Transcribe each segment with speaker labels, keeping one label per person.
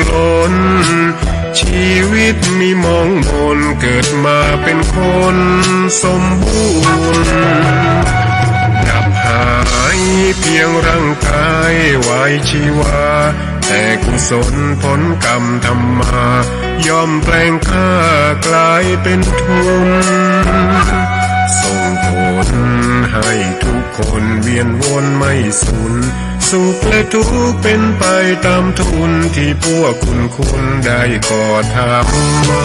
Speaker 1: ล้นชีวิตมีมองมนเกิดมาเป็นคนสมบูรณ์ดับหายเพียงร่างกายไว้ชีวาแต่กุศลผลกรรมทำมาย่อมแปลงค่ากลายเป็นทุนส่งผลให้ทุกคนเวียนวนไม่สูญสุขและทุกข์เป็นไปตามทุนที่พวกคุณได้ก่อทำมา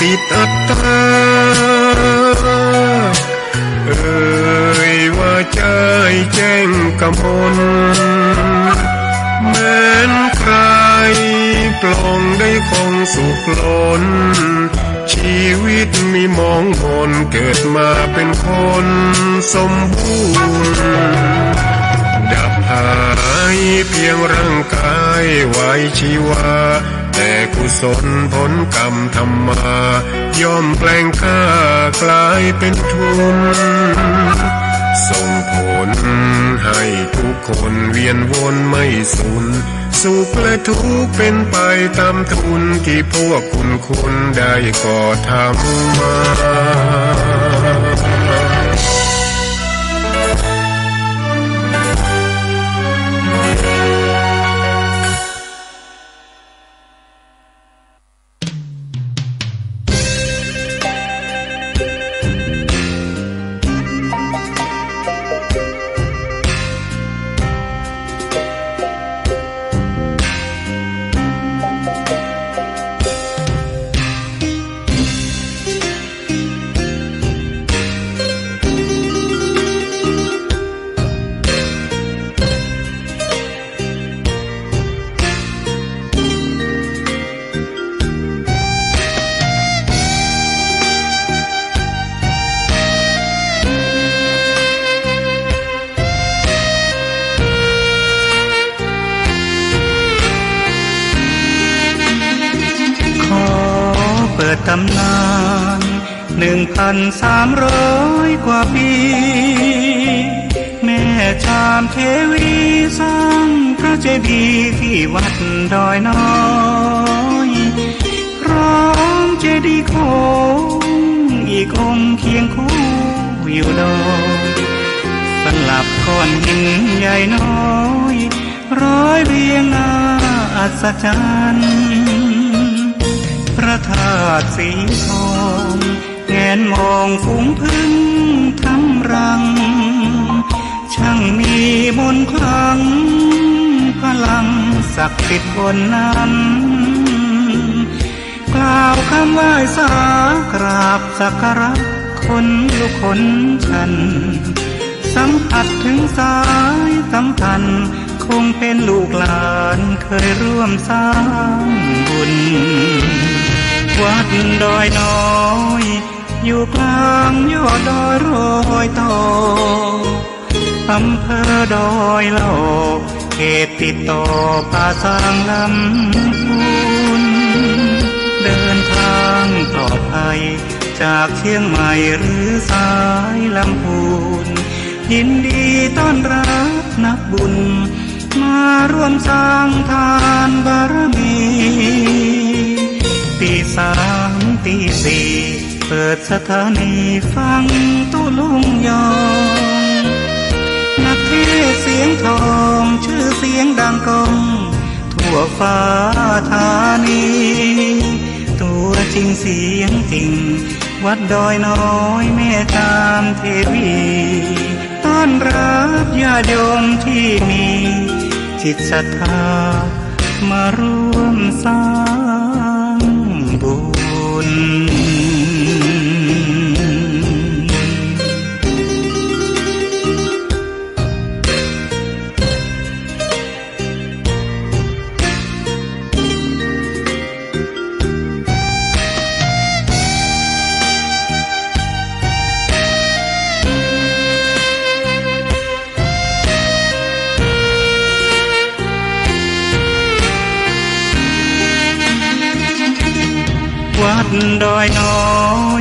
Speaker 1: ติดอัตตาว่าใจแจ้งกำมลแม้นใครปลงได้คงสุขล้นชีวิตมีมองมนเกิดมาเป็นคนสมบูรณ์ดับหายเพียงร่างกายไว้ชีวาแต่กุศลผลกรรมทำมาย่อมแปลงค่ากลายเป็นทุนส่งผลให้ทุกคนเวียนวนไม่สูญสุขและทุกข์เป็นไปตามทุนที่พวกคุณได้ก่อทำมา
Speaker 2: ตำนาน1,300 กว่าปีแม่ชามเทวีสร้างพระเจดีย์ที่วัดดอยน้อยพร้อมเจดีย์โค้งอีกองค์เคียงคู่อยู่ดอยสลับก้อนหินใหญ่น้อยร้อยเรียงน่าอัศจรรย์พระธาตุสีทองแงนมองฝูงพึ่งทำรังช่างมีมนต์คลังพลังศักดิ์สิทธิ์บนนั้นกล่าวคำไหว้สากราบสักการะคนลุกคนชันสัมผัสถึงสายสัมพันธ์คงเป็นลูกหลานเคยร่วมสร้างบุญวัดดอยน้อยอยู่กลางยอดดอยโรยต่ออำเภอดอยหลอกเขตติดต่อป่าสางลำพูนเดินทางปลอดภัยจากเชียงใหม่หรือสายลำพูนยินดีต้อนรับนักบุญมาร่วมสร้างทานบารมีตี3 ตี 4เปิดสถานีฟังตุลุงยองนักเทศเสียงทองชื่อเสียงดังก้องทั่วฟ้าธานีตัวจริงเสียงจริงวัดดอยน้อยแม่ตามเทวีต้อนรับญาติโยมที่มีจิตศรัทธามาร่วมสร้างบุญ ญวัดดอยน้อ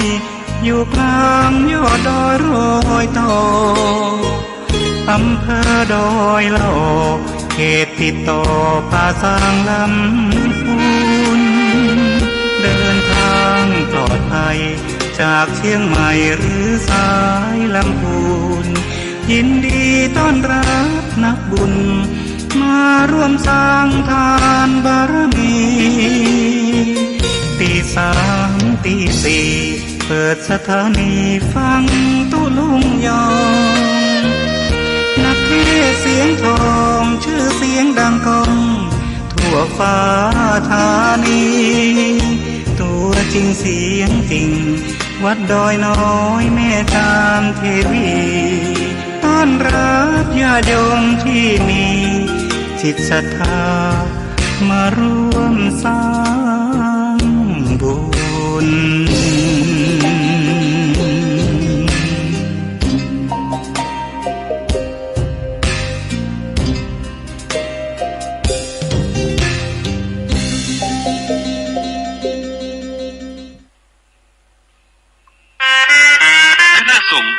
Speaker 2: ยอยู่กลางยอดดอยโรยต่ออำเภอดอยละออเขตติดต่อป่าสางลำพูนเดินทางปลอดภัยจากเชียงใหม่หรือสายลำพูนยินดีต้อนรับนักบุญมาร่วมสร้างทานบารมีตีสามตีสี่เปิดสถานีฟังตุลุงยองนักเทศเสียงทองชื่อเสียงดังก้องทั่วฟ้าธานีตัวจริงเสียงจริงวัดดอยน้อยแม่จามเทวีต้อนรับญาติโยมที่มีจิตศรัทธามาร่วมสร้างบุญ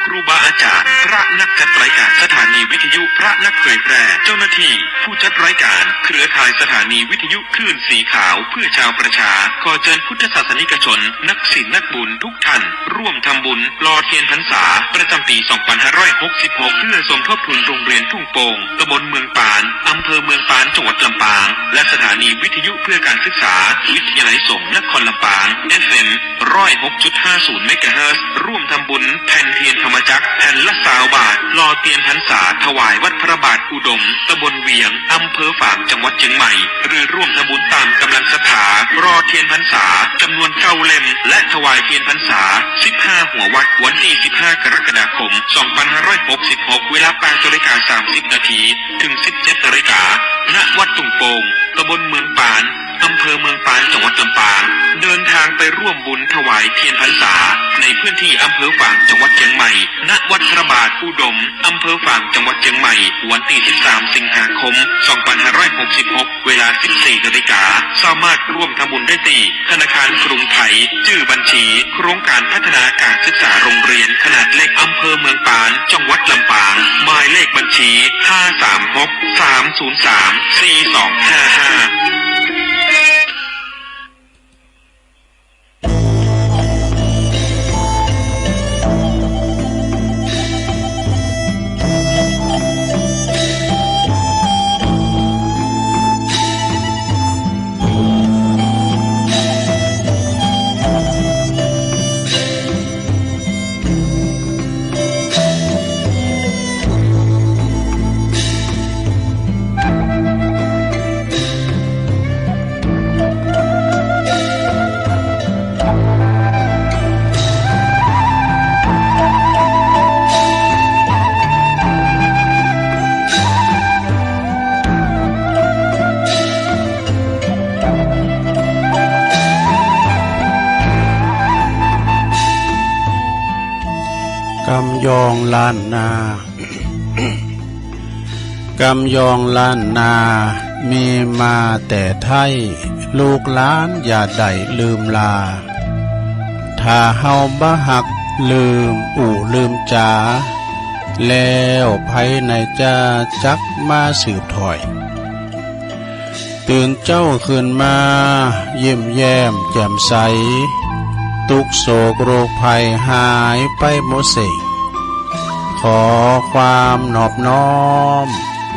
Speaker 3: ครูบาอาจารย์พระนักจัดรายการสถานีวิทยุพระนักเผยแพร่เจ้าหน้าที่ผู้จัดรายการเครือข่ายสถานีวิทยุคลื่นสีขาวเพื่อชาวประชาขอเชิญพุทธศาสนิกชนนักศิลป์นักบุญทุกท่านร่วมทำบุญหล่อเทียนพรรษาประจำปี 2566 เพื่อสมทบทุนโรงเรียนทุ่งโป่งตำบลเมืองปานอำเภอเมืองปานจังหวัดลำปางและสถานีวิทยุเพื่อการศึกษาวิทยาลัยสงฆ์นครลำปาง FM 106.50 เมกะเฮิรตซ์ร่วมทำบุญแผ่นเทียนธรรมจักรแผ่นละ20 บาทหล่อเทียนพรรษาถวายวัดพระบาทอุดมตำบลเวียงอำเภอฝางจังหวัดเชียงใหม่หรือร่วมทำบุญตามกำลังศรัทธารอเทียนพรรษาจำนวน9 เล่มและถวายเทียนพรรษา15 หัววัดวันที่15 กรกฎาคม 2566 เวลา 8:30 นาทีถึง 17 นาฬิกาณวัดตุงโป่งตำบลเมืองปานอำเภอเมืองปานจังหวัดลำปางเดินทางไปร่วมบุญถวายเทียนพรรษาในพื้นที่อำเภอฝางจังหวัดเชียงใหม่ณวัดพระบาทอุดมอำเภอฝางจังหวัดเชียงใหม่วันที่13 สิงหาคม 2566 เวลา 14 นาฬิกาสามารถร่วมทำบุญได้ที่ธนาคารกรุงไทยชื่อบัญชีโครงการพัฒนาการศึกษาโรงเรียนขนาดเล็กอำเภอเมืองปานจังหวัดลำปางหมายเลขบัญชี 536-303-4255
Speaker 4: กำยองล้านนา กำยองล้านนามีมาแต่ไทยลูกหลานอย่าได้ลืมลาถ้าเฮาบ่หักลืมลืมจาแล้วไผในจะจักมาสืบถอยตื่นเจ้าขึ้นมาเยี่ยมแย้มแจ่มใสทุกโศกโรคภัยหายไปหมดสิ้นขอความนอบน้อม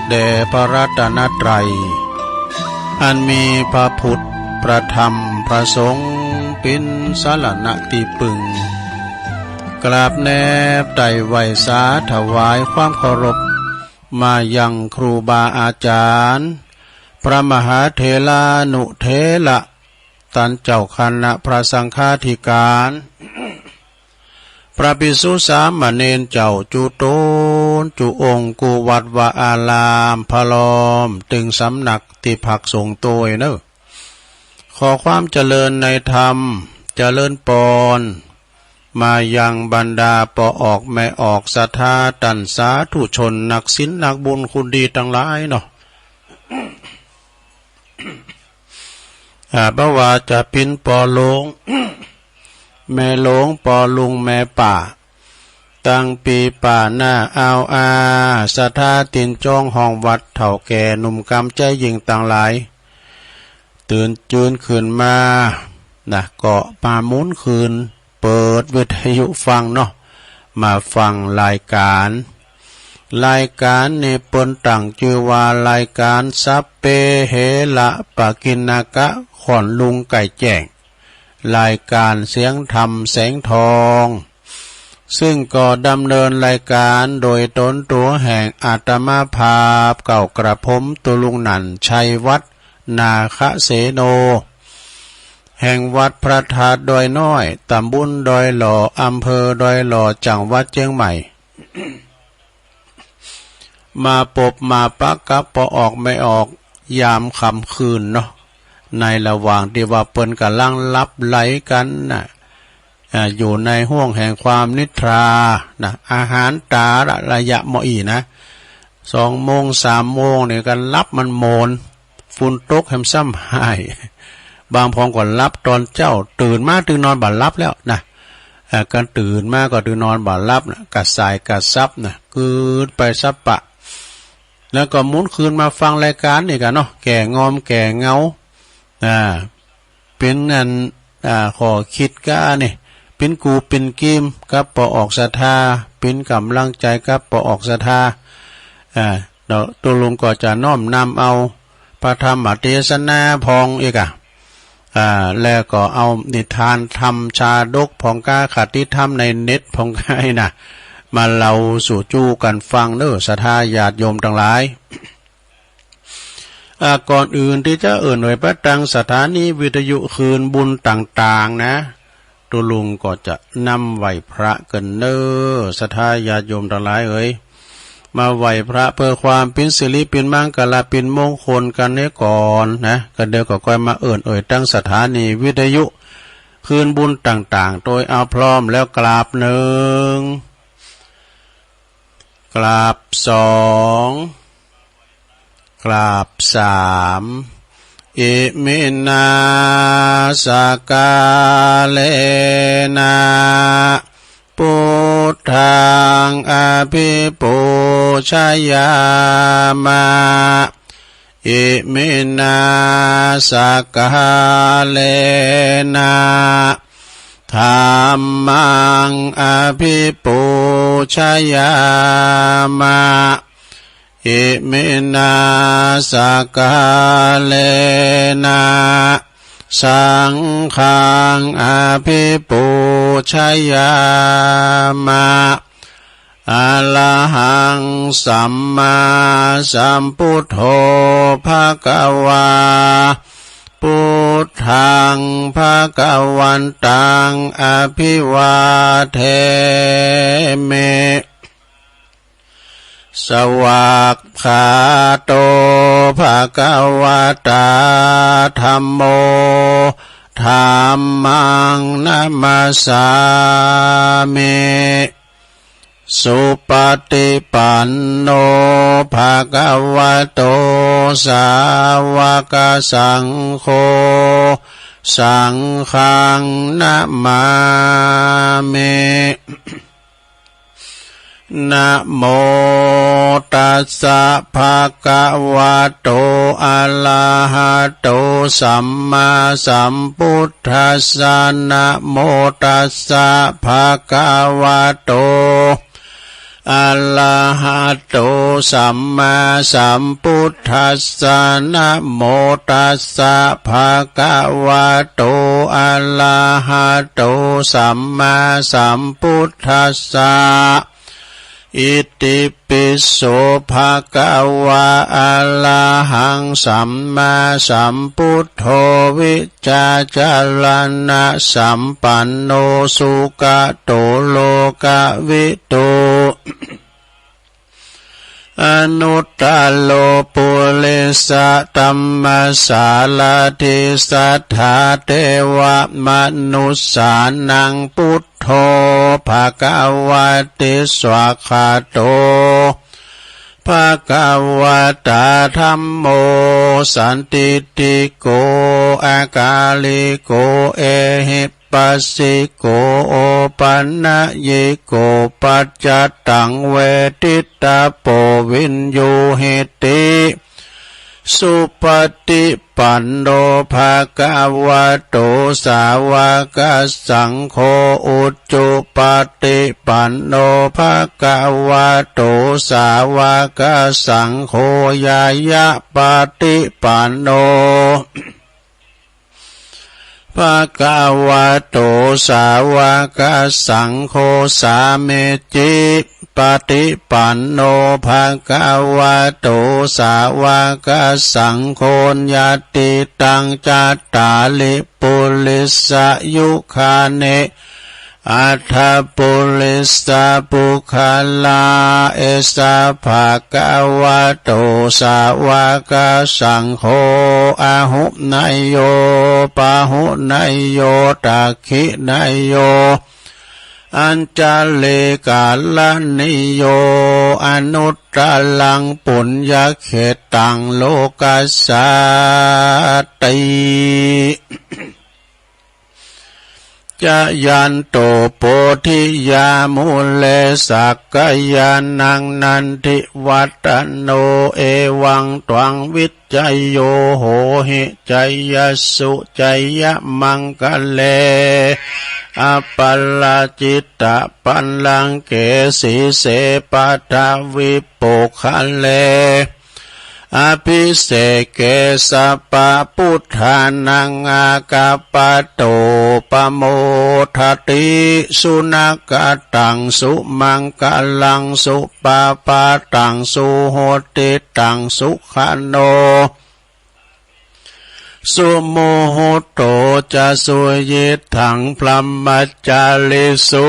Speaker 4: แด่พระรัตนตรัยอันมีพระพุทธพระธรรมพระสงฆ์เป็นสรณะที่พึ่งกราบแนบไต่ไหวสาถวายความเคารพมายังครูบาอาจารย์พระมหาเถรานุเถระ ตันเจ้าคณะพระสังฆาธิการ พระภิกษุสามเณรเจ้าจุโตนจุองค์กุวัดวาอารามพลอมตึงสำนักที่พักสงฆ์โตยเนอะขอความเจริญในธรรมเจริญปอนมายังบรรดาปอออกแม่ออกศรัทธาตันสาธุชนนักศีลนักบุญคุณดีทั้งหลายเนาะ บ่ว่าจะเป็นปอหลง แม่หลงปอลุงแม่ป่าตั้งปีป่าหน้าเอาอาศรัทธาตินจ้องห้องวัดเถ่าแก่หนุ่มกำใจยิงต่างหลายตื่นจืนขึ้นมานะก็มาหมุนคืนเปิดวิทยุฟังเนาะมาฟังรายการนี้เปิ้นตั้งชื่อว่ารายการสัพเพเหระปะกิณกะขอนลุงไก่แจ้งรายการเสียงธรรมแสงทองซึ่งก็ดำเนินรายการโดยตนตัวแห่งอาตมาภาพเก่ากระผมตุลุงนันชัยวัดนาคเสโนแห่งวัดพระธาตุดอยน้อยตำบลดอยหล่ออำเภอดอยหล่อจังหวัดเชียงใหม่ มาปบมาปักกับปอออกไม่ออกยามค่ำคืนเนาะในระหว่างที่ว่าเปิ้นกำลังลับไหลกันนะอยู่ในห้วงแห่งความนิทรานะอาหารตาระยะเหมาะอีนะ2 โมง 3 โมงเนี่ยกันรับมันโมนฝุ่นตกแหมซ้ำหายบางพองก่อนรับตอนเจ้าตื่นมาตื่นนอนบ่รับแล้วนะการตื่นมาก็ตื่นนอนบ่รับนะกัดสายกัดซับนะกืดไปซับปะแล้วก็หมุนคืนมาฟังรายการนี่กันเนาะแก่งอมแก่เงาเป็นอันขอคิดก้านี่เป็นกูเป็นกิมกับปอออกศรัทธาเป็นกำลังใจกับปอออกศรัทธาตัวลุงก็จะน้อมนำเอาพระธรรมเทศนาพองอีกแล้วก็เอานิทานธรรมชาดกพองก้าขัดที่ทำในเน็ตพองก้านะมาเล่าสู่จู้กันฟังเด้อศรัทธาญาติโยมทั้งหลายก่อนอื่นที่จะหน่วยประตังสถานีวิทยุคืนบุญต่างๆนะตัวลุงก็จะนำไหวพระกันเน้อศรัทธาญาติโยมทั้งหลายเอ้ยมาไหวพระเพื่อความเป็นสิริเป็นมังกรเป็นมงคลกันนี้ก่อนนะกันเดี๋ยวก็ค่อยมาตั้งสถานีวิทยุคืนบุญต่างๆโดยเอาพร้อมแล้วกราบ1กราบ2กราบ3อิมินาสกาเลนะพุทธังอภิปูชยามะอิมินาสกาเลนะธัมมังอภิปูชยามะอิมินาสกาเลนะสังฆังอภิปูชยามะอะระหังสัมมาสัมพุทโธภคะวาพุทธังภคะวันตังอภิวาเทมิสวากขาโตภะคะวะตาธัมโมธัมมังนัมมัสสามิสุปฏิปันโนภะคะวะโตสาวกสังโฆสังฆังนะมามินะโมตัสสะภะคะวะโตอะระหะโตสัมมาสัมพุทธัสสะนะโมตัสสะภะคะวะโตอะระหะโตสัมมาสัมพุทธัสสะนะโมตัสสะภะคะวะโตอะระหะโตสัมมาสัมพุทธัสสะ อิติปิโสภะคะวะอะระหังสัมมาสัมพุทโธวิชาจารณะสัมปันโนสุขโตโลกวิโตอนุตตโลปุริสตัมมัสสาลทิสัทธาเทวมนุสสานังพุทโธภะคะวะติสวากขาโตภะคะวะตาธัมโมสันติติโกอากาลิโกเอหิปัสสิโกโอปันนะเยโกปัจจตังเวทิตาโปวินโยเหติสุปฏิปันโนภะคะวะโตสาวกสังโฆอุจจุปฏิปันโนภะคะวะโตสาวกสังโฆยายะปฏิปันโนภะคะวะโตสาวกสังโฆสาเมจิปฏิปันโนภะคะวะโตสาวกสังโฆญาติตังจัตตาลิปุริสยุคาเนอัฏฐปุริสปุคลาเอสะภะคะวะโตสาวกสังโฆอาหุนายโยปะหุนายโยตักขินายโยอัญจเลกาลนิโยอนุตตลังปุญญเขตังโลกัสสติจะยันโตโพธิยามุเลสักกยานังนันทิวัตโนเอวังตวังวิจัยโยโหหิจัยยสุจัยยมังคะเลอปัลลจิตตปัลลังเกสีเสปัทวิปุคะเลอภิเสเกสะปะพุทธานังอากาปะโตปะโมทติสุนักตังสุมังกลังสุปะปะตังสุโหติตังสุขโนสุโมโหโตจะสุยิทังพลัมมัจจาลิสุ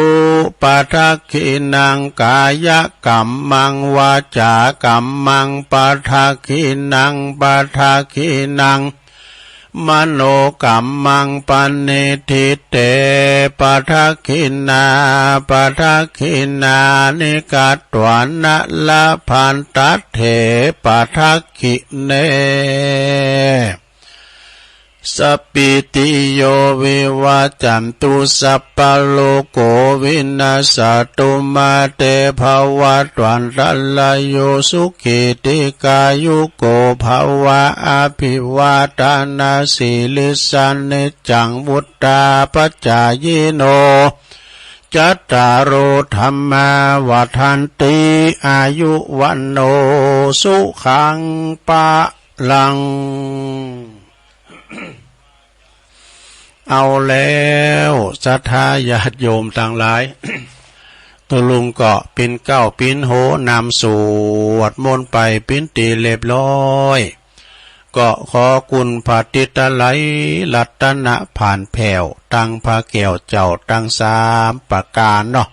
Speaker 4: ปัทขินังกายกัมมังวาจากัมมังปัทขินังปัทขินังมโนกัมมังปณิทิเตปัทขินาปัทขินานิกัตตวานะละพันตัตเถปัทขิเนสัพพิติโยวิวัจจันตุสัพพะโลกโกวินาศตุมาเตภวัตวันตลายโยสุขิติกายุโกภวะอภิวาทานาสิลิสันนิจังวุตตาปัจจายโนจัตตารโอธัมมาวัฏันติอายุวันโนสุขังปะลังเอาแล้วศรัทธาญาติโยมต่างหลาย ตัวลุงก็ปินเก้าปินโหนำสวดมนต์ไปปินตีเรียบร้อยก็ขอคุณพระติตไลรัตนะผ่านแผ่วตั้งพระแก้วเจ้าตั้ง3ประการเนาะ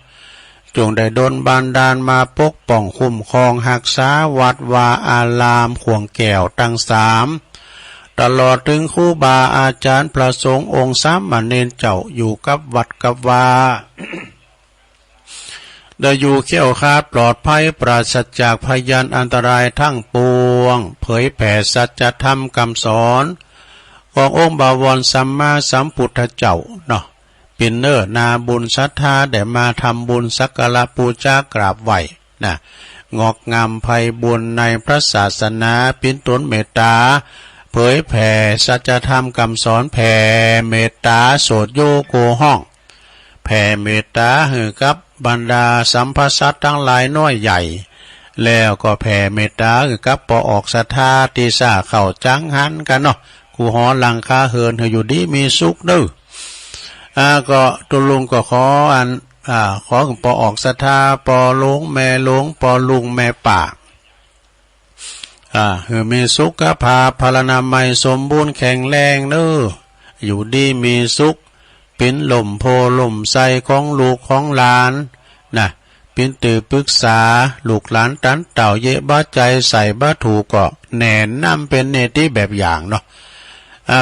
Speaker 4: จงได้ดลบันดาลมาปกป้องคุ้มครองรักษาวัดวาอารามขวงแก้วตั้ง3ตลอดถึงครูบาอาจารย์พระสงฆ์องค์สามเณรเจ้าอยู่กับวัดกับวา ได้อยู่เขี้ยวคาดปลอดภัยปราศจากพยานอันตรายทั้งปวงเผยแผ่สัจธรรมคำสอนขององค์บวรสัมมาสัมพุทธเจ้าเนาะเป็นเนื้อนาบุญศรัทธาได้มาทำบุญสักการะบูชากราบไหวนะงอกงามไพบุญในพระศาสนาเป็นต้นเมตตาเผยแผ่สัจธรรมคำสอนแผ่เมตตาโสดโยโกห้องแผ่เมตตาให้กับบรรดาสัมภสัตทั้งหลายน้อยใหญ่แล้วก็แผ่เมตตาให้กับปอออกศรัทธาติสาเข้าจังหันกันเนาะกูหอหลังคาเฮินให้อยู่ดีมีสุขเด้อก็ตุลุงก็ขอ ขอปอออกศรัทธาปอหลวงแม่หลวงปอลุงแม่ป่ามีสุขภาพพลานามัยสมบูรณ์แข็งแรงเนออยู่ดีมีสุขเป็นหล่มโพหล่มไส้ของลูกของหลานนะเป็นตื่ปรึกษาลูกหลานตันเต่าเยบ้าใจใส่บ้าถูกก็แน่นำเป็นเนติแบบอย่างเนาะ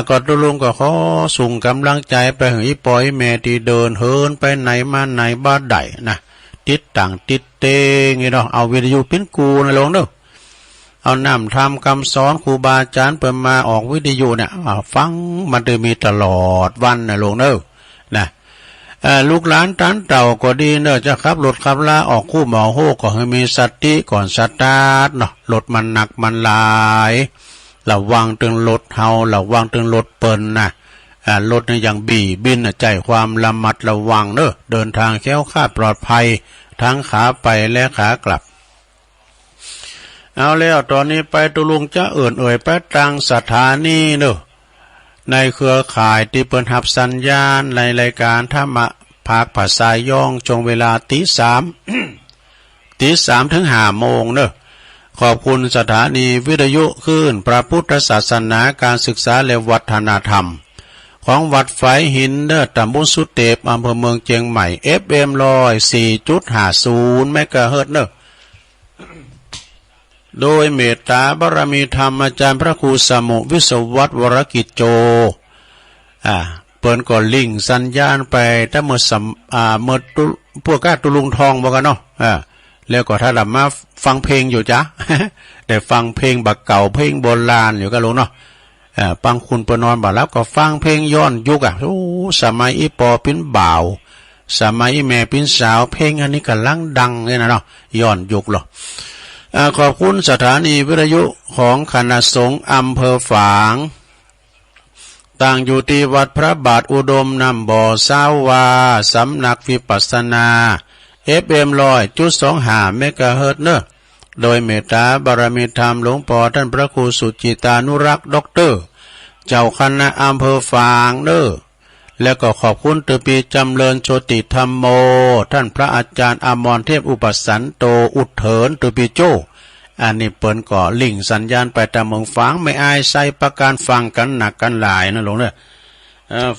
Speaker 4: ก็ตุลุงก็ขอส่งกำลังใจไปให้อีปอยแม่ที่เดินเฮินไปไหนมาไหนบ้าใดนะติดต่างติดเตงเนาะเอาวิทยุเป็นกูนะลงเด้อเอานำทำคำสอนครูบาอาจารย์เปิดมาออกวิทยุเนี่ยฟังมันจะมีตลอดวันนะลงเด้อนะลูกหลานตันเต่าก็ดีเนอะจะขับรถขับลาออกคู่หมอโฮก็ให้มีสติก่อนสตาร์ทเนาะรถมันหนักมันหลายระวังตึงรถเฮาระวังตึงรถเปิ้นนะรถเนี่ยอย่างบินใจความระมัดระวังเนอะเดินทางแคล้วคลาดปลอดภัยทั้งขาไปและขากลับเอาแล้วตอนนี้ไปตุลุงจะเอ่ยไปตังสถานีเนอะในเครือข่ายที่เปิดหับสัญญาณในรายการธรรมะภาคภาษาย่องจงเวลาตี 3 ตี 3 ถึง 5 โมงเนอะขอบคุณสถานีวิทยุคลื่นพระพุทธศาสนาการศึกษาและวัฒนธรรมของวัดไฟหินเนอะตำบลสุเตปอำเภอเมืองเชียงใหม่ FM 104.50 เมกะเฮิรตซ์เนอะโดยเมตตาบารมีธรรมอาจารย์พระครูสมุวิศวัตวรกิจโจเปิ้นก็ลิงสัญญาณไปถ้าเมื่อพวกก้าตุลุงทองบอกกันเนาะแล้วก็ถ้าดับมาฟังเพลงอยู่จ้ะ แต่ฟังเพลงบักเก่าเพลงโบราณอยู่ก็ลุงเนาะปังคุณปนอนบ่าแล้วก็ฟังเพลงย้อนยุคสมัยอีปอปิ้นบ่าวสมัยอีแม่ปิ้นสาวเพลงอันนี้กำลังดังเลยนะเนาะย้อนยุคหรอขอบคุณสถานีวิทยุของคณะสงฆ์อำเภอฝางตั้งอยู่ที่วัดพระบาทอุดมนำบ่อสาวาสำนักวิปัสสนา FM 100.25 เมกะเฮิรตซ์เนอะโดยเมตตาบารมีธรรมหลวงพ่อท่านพระครูสุจิตานุรักษ์ด็อกเตอร์เจ้าคณะอำเภอฝางเนอะแล้วก็ขอบคุณตือปีจำเริญโชติธรรมโมท่านพระอาจารย์อมรเทพอุปสันโตอุดเถินตือปีโจอันนี้เปิ้นก็ลิงสัญญาณไปตามเมืองฝางไม่อายใส่ประการฟังกันหนักกันหลายนะหลวงเนี่ย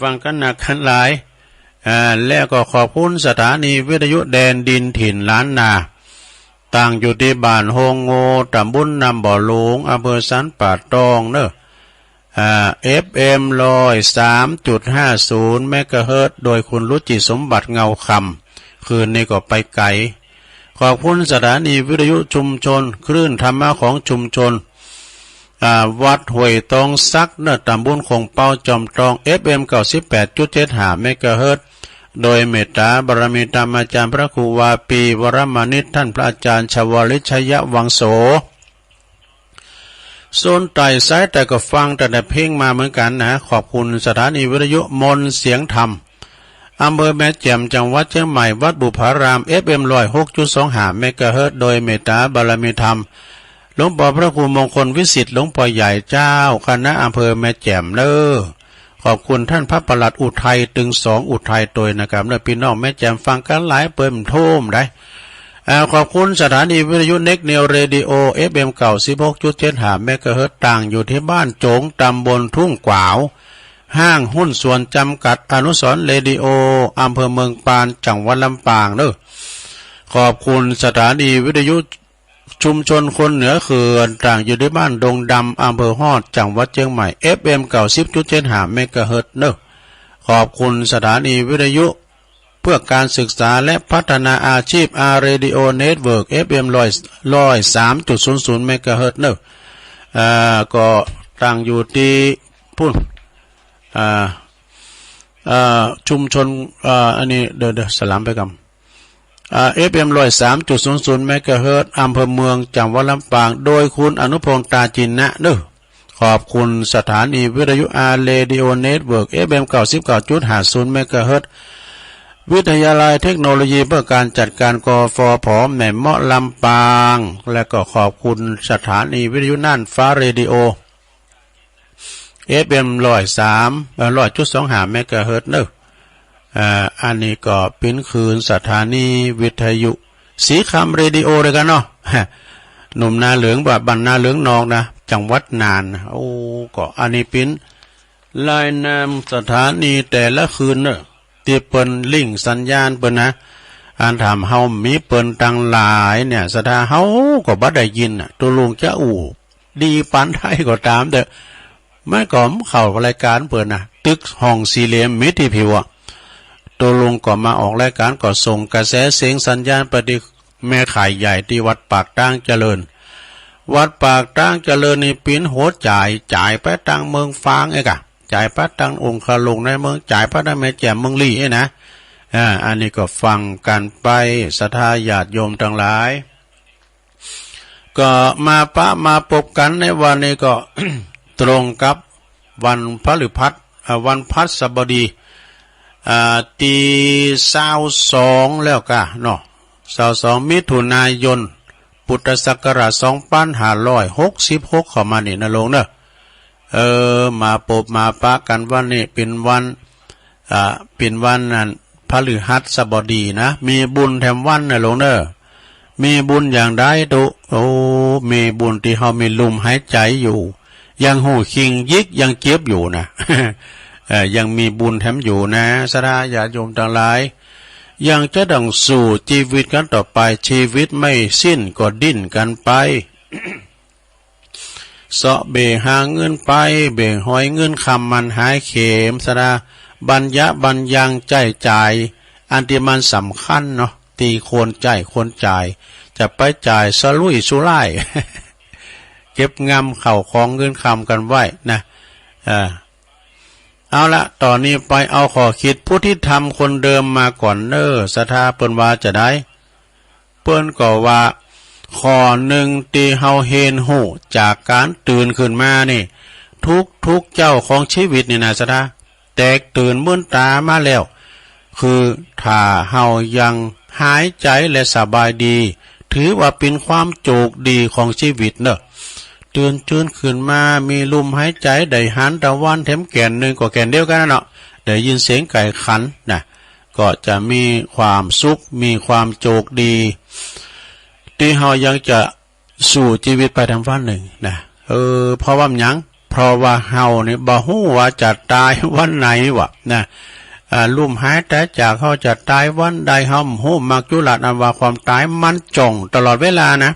Speaker 4: ฟังกันหนักกันหลายแล้วก็ขอบคุณสถานีวิทยุแดนดินถิ่นล้านนาตั้งอยู่ที่บ้านโฮงโงตำบลนำบ่อหลวงอำเภอสันป่าตองเนอะFM 103.50 เมกะเฮิรตซ์โดยคุณรุจิสมบัติเงาคำคืนนี้ก็ไปไกลขอบคุณสถานีวิทยุชุมชนคลื่นธรรมะของชุมชนวัดห้วยตองซักเนอะตำบลคงเป้าจอมตอง FM 98.75 เมกะเฮิรตซ์โดยเมตตาบารมีธรรมอาจารย์พระครูวาปีวรมานิตท่านพระอาจารย์ชวลิชยวังโสโซนไต่ซ้ายแต่ก็ฟังแต่เพลงมาเหมือนกันนะขอบคุณสถานีวิทยุมนเสียงธรรมอำเภอแม่แจ่มจังหวัดเชียงใหม่วัดบุพาราม FM 106.25 เมกะเฮิรตซ์โดยเมตตาบารมีธรรมหลวงพ่อพระครูมงคลวิสิทธิ์หลวงพ่อใหญ่เจ้าคณะอำเภอแม่แจ่มเน้อขอบคุณท่านพระประหลัดอุทัยตึง2อุทัยตัวนะครับเน้อพี่น้องแม่แจ่มฟังกันหลายเปิ่มโทมได้ขอบคุณสถานีวิทยุเน็กเนวเรดิโอ FM 96.75 เมกะเฮิรตซ์ต่างอยู่ที่บ้านโจงตำบลทุ่งกวาวห้างหุ้นส่วนจำกัดอนุสรณ์เรดิโออำเภอเมืองปานจังหวัดลำปางเด้อขอบคุณสถานีวิทยุชุมชนคนเหนือเขื่อนต่างอยู่ที่บ้านดงดำอำเภอฮอดจังหวัดเชียงใหม่ FM 90.75 เมกะเฮิรตซ์เด้อขอบคุณสถานีวิทยุเพื่อการศึกษาและพัฒนาอาชีพอาร์เรดิโอเน็ตเวิร์ก FM 103.00 เมกะเฮิรตซ์เนอะก็ตั้งอยู่ที่พุ่นชุมชนอันนี้เดี๋ยวสลัมไปกันFM 103.00 เมกะเฮิรตซ์อำเภอเมืองจังหวัดลำปางโดยคุณอนุพงษ์ตาจินนะเนอะขอบคุณสถานีวิทยุอาร์เรดิโอเน็ตเวิร์ก FM 99.50 เมกะเฮิรตซ์วิทยาลัยเทคโนโลยีเพื่อการจัดการกฟผ.แม่เมาะลำปางและก็ขอบคุณสถานีวิทยุน่านฟ้าเรดิโอ FM 103.25 เมกะเฮิรตซ์เนอะ อันนี้ก็เป็นคืนสถานีวิทยุสีคำเรดิโอเลยกันเนาะหนุ่มนาเหลืองแบบบรรณาเหลืองนองนะจังหวัดน่านโอ้ก็อันนี้เป็นลายนามสถานีแต่ละคืนเนอะที่เปิ้นลิงก์สัญญาณเปิ้นนะอันถามเฮามีเปิ้นตั้งหลายเนี่ยสถาเฮาก็บ่ได้ยินน่ะตัวลุงจะดีปานไทยก็ตามแต่ไม่ก่อมเข้ารายการเปิ้นน่ะตึกห้องสี่เหลี่ยมมิติผิวตัวลุงก็มาออกรายการก็ส่งกระแสเสียงสัญญาณไปที่แม่ข่ายใหญ่ที่วัดปากตั้งเจริญวัดปากตั้งเจริญนี่ปิ้นโหดจ่ายไปตังเมืองฟางไอ้กะจ่ายไปตังองค์คาลงในเมืองจ่ายไปได้แม่แจ่มเมืองลี่ไอ้นะอันนี้ก็ฟังกันไปศรัทธาญาติโยมทั้งหลายก็มาพบกันในวันนี้ก็ ตรงกับวันพฤหัสวันพฤหัสบดีตี22แล้วกะเนาะ22มิถุนายนพุทธศักราช2566เข้ามานี่นะลงเนอะมาพบมาปะกันวันนี้เป็นวันนั้นพฤหัสบดีนะมีบุญแถมวันนะลงเนอะมีบุญอย่างใดตุมีบุญที่เฮามีลมหายใจอยู่ยังหูคิงยิกยังเจ็บอยู่นะ ยังมีบุญแถมอยู่นะสราญาติโยมทั้งหลายยังจะดังสู่ชีวิตกันต่อไปชีวิตไม่สิ้นก็ดิ้นกันไป เสาะเบหาเงินไปเบหอยเงินคำมันหายเข็มสราบัญญะบัญญังใจจ่ายอันที่มันสำคัญเนาะตีคนจ่ายจะไปจ่ายสลุยสุไล่ เก็บงำเข่าของเงินคำกันไว้นะเอาละตอนนี้ไปเอาขอคิดผู้ที่ทำคนเดิมมาก่อนเนอศรัทธาเปิ้นว่าจะได้เปิ้นก็ว่าข้อหนึ่งที่เฮาเห็นหูจากการตื่นขึ้นมานี่ทุกเจ้าของชีวิตนี่นะศรัทธาแตกตื่นมื่นตามาแล้วคือถ้าเฮายังหายใจและสบายดีถือว่าเป็นความโชคดีของชีวิตเนอะตื่นจื้นขึ้นมามีลมหายใจได้หันตะวันเข็มแก่นหนึ่งก็แก่นเดียวกันเนาะได้ยินเสียงไก่ขันนะก็จะมีความสุขมีความโชคดีที่เฮายังจะสู่ชีวิตไปทางวันหนึ่งนะเพราะว่าหยังเพราะว่าเฮานี่บ่ฮู้ว่าจะตายวันไหนวะนะลุ่มหายแต่จากเขาจะตายวันใดเฮาฮู้มักจุลัดอันว่าความตายมันจ้องตลอดเวลานะ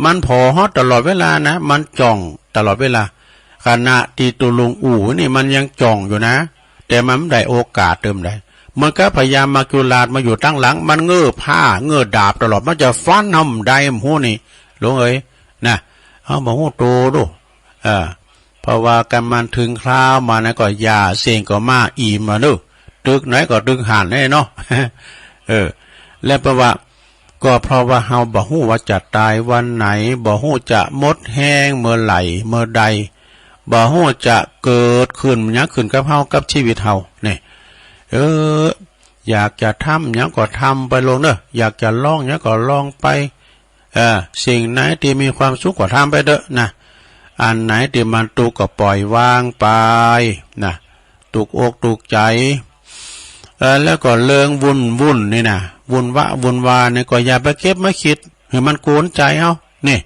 Speaker 4: มันพอฮอดตลอดเวลานะมันจ้องตลอดเวลาขณะที่ตุลุงนี่มันยังจ้องอยู่นะแต่มันไม่ได้โอกาสเติมได้มันก็พยายามมาจุลาดมาอยู่ตั้งหลังมันเงื้อผ้าเงื้อดาบตลอดมันจะฟันห้ำได้หูนี่หลวงเอ้ยนะเอามาหูโตดูเพราะว่ากันมันถึงคราวมานะก็ยาเสียงก็มาอีมาดูตึกไหนก็ตึกหันแน่เนาะ และเพราะว่าก็เพราะว่าเฮาบ่ฮู้ว่าจะตายวันไหนบ่ฮู้จะหมดแห้งเมื่อไหร่เมื่อใดบ่ฮู้จะเกิดขึ้นหยังขึ้นกับเฮากับชีวิตเฮานี่อยากจะทำหยังก็ทำไปลงเด้ออยากจะลองหยังก็ลองไปสิ่งไหนที่มีความสุขก็ทำไปเด้อนะอันไหนที่มันตุกก็ปล่อยวางไปนะตุกอกตุกใจแล้วก็เลิงวุ่นนี่นะวุ่นวาเนี่ยก็อย่าไปเก็บมาคิดให้มันโกนใจเอานี่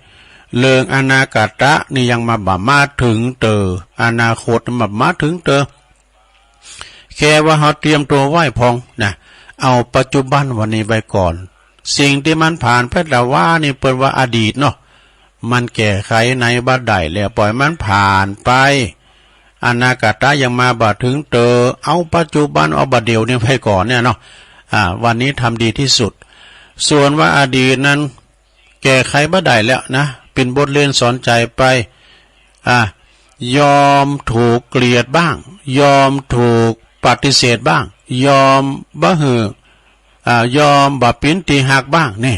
Speaker 4: เลิงอนาคตะนี่ยังมาถึงอนาคตมาถึงแค่ว่าเราเตรียมตัวไว้พองนะเอาปัจจุบันวันนี้ไว้ก่อนสิ่งที่มันผ่านไปแล้วว่านี่เปิดว่าอดีตเนาะมันแก้ไขในบัดใดแล้วปล่อยมันผ่านไปอนาคตะยังมาบัดถึงเอาปัจจุบันเอาบัดเดียวเนี่ยไว้ก่อนเนี่ยเนาะวันนี้ทำดีที่สุดส่วนว่าอดีตนั้นแก้ไขบัดใดแล้วนะเป็นบทเรียนสอนใจไปยอมถูกเกลียดบ้างยอมถูกปฏิเสธบ้างยอมบ่หือยอมบ่ปิ้นตีหักบ้างนี่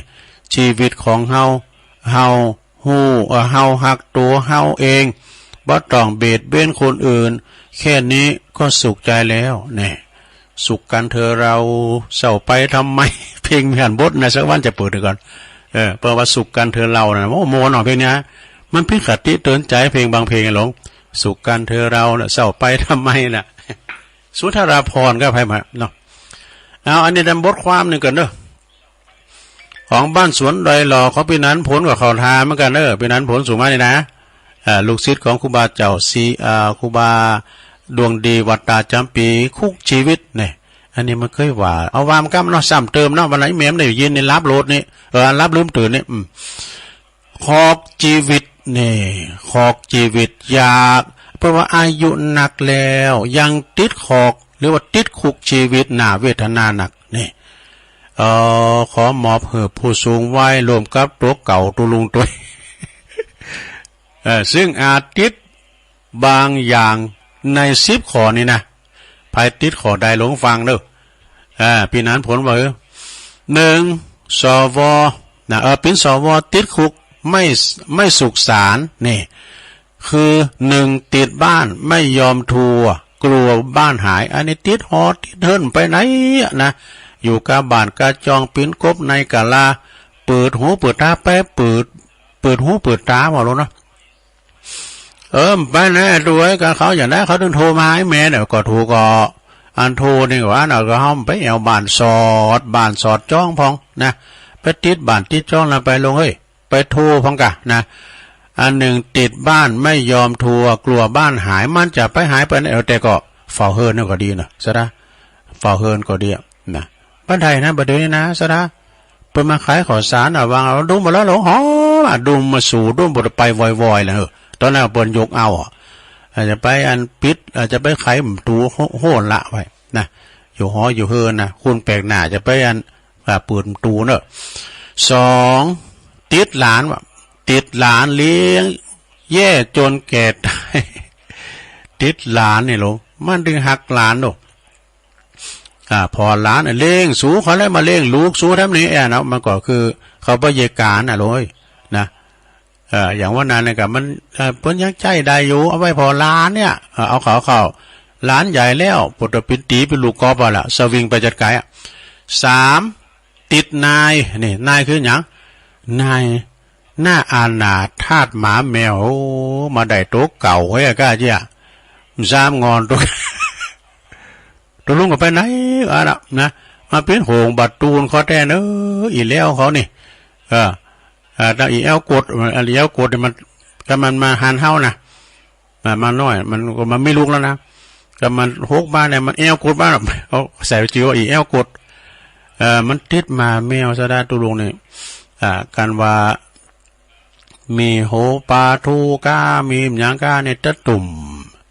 Speaker 4: ชีวิตของเฮาฮู้เฮาหักตัวเฮาเองบ่ต้องเบียดเบียนคนอื่นแค่นี้ก็สุขใจแล้วนี่สุขกันเธอเราเศร้าไปทำไมเพลงมีหันบทนะสักวันจะเปิดดูก่อนเพราะว่าสุขกันเธอเรานะโมหน่อยเพลงนี้มันพิคติเตือนใจเพลงบางเพลงหลงสุขกันเธอเราเศร้าไปทำไมน่ะ สุธาราพรก็ไปมาเนาะเอาอันนี้ดำบทความหนึ่งกันเนอะของบ้านสวนดอยหล่อเขาปีนั้นผลกับเขาทาเหมือนกันเนอะปีนั้นผลสูงมากเลยนะลูกศิษย์ของครูบาเจ้าครูบาดวงดีวัดตาจำปีคุกชีวิตเนี่ยอันนี้มันเคยว่าเอาวามกั้มเนาะซ้ำเติมเนาะวันไหนแม่มได้ยินในรับโหลดนี่รับลืมตื่นนี่ขอกชีวิตนี่ขอกชีวิตอยากเพราะว่าอายุหนักแล้วยังติดขอกหรือว่าติดคุกชีวิตหน้าเวทนาหนักนี่ขอหมอบเหือผู้สูงวัยรวมกับตัวเก่าตัวลุงตัวซึ่งอาทิตย์บางอย่างใน10 ข้อนี้นะภายติดข้อใดหลงฟังเด้อปีนั้นผลว่า1สวนะเป็นสวติดคุกไม่สุขสารนี่คือ1ติดบ้านไม่ยอมทัวกลัวบ้านหายอันนี้ติดหอติดเฮิรนไปไหนนะอยู่กะบ้านกะจองปิ้นกบในกะลาเปิดหูเปิดตาไปเปิดหูเปิดตาว่าแล้วนะไปแน่ด้วยกันเขาอย่างนั้นเขาต้องโทรมาให้แม่เดี๋ยวก็ถูกก็อันโทรนี่ว่าเราก็ห้องไปเอาบ้านสอดจ้องพองนะไปติดบ้านติดจ้องแล้วไปลงเฮ้ยไปโทรพองกะนะอันหนึ่งติดบ้านไม่ยอมทัวกลัวบ้านหายมันจะไปหายไปแต่ก็เฝ้าเฮิร์นก็ดีนะซะนะเฝ้าเฮิร์นก็ดีนะบ้านไทยนะประเดี๋ยวนี้นะซะนะไปมาขายขอสารวางเอาดุมมาแล้วหลงหอดุมมาสู่ดุมบดไปวอยๆแล้วตอนนั้นเปิ้นยกเอาอาจจะไปอันปิดอาจจะไปไขตูโหนละไว้นะอยู่หออยู่เฮินนะคุณแปลกหน้าจะไปอันปืนตูเนอะ2ติดหลานเลี้ยงแย่จนแก่ตายติดหลานนี่ลงมันดึงหักหลานลงพอหลานเลี้ยงสูเขาเลยมาเลี้ยงลูกสูทำนี้นะมันก็คือเขาไปเยการเลยนะอย่างว่านานเนี่ยกับมันเพิ่นยังใจได้อยู่เอาไว้พอล้านเนี่ยเอาเขาล้านใหญ่แล้วปวดปินตีเป็นลูกกอล์ฟละสวิงไปจัดการ3ติดนายนี่นายคืออย่างนายหน้าอาณาธาตุหมาแมวมาได้โต๊ะเก่าไว้ก้าเจ้า3 งอนตัวลุงก็ไปไหนนะมาเป็นโหงบัดตูนเขาแท้อีแล้วเขานี่ถ้าอีเอลกดอะไรเอลกดมันก็มันมาหันเฮานะมาน้อยมันก็มันไม่ลุกแล้วนะก็มันหกบ้านเนี่ยมันเอลกดบ้านเอาใส่จิ๋วอีเอลกดมันติดมาแมวซะได้ตุลุงนี่การว่ามีโหปลาทูก้ามีหยังก้าเนี่ยตะตุ่ม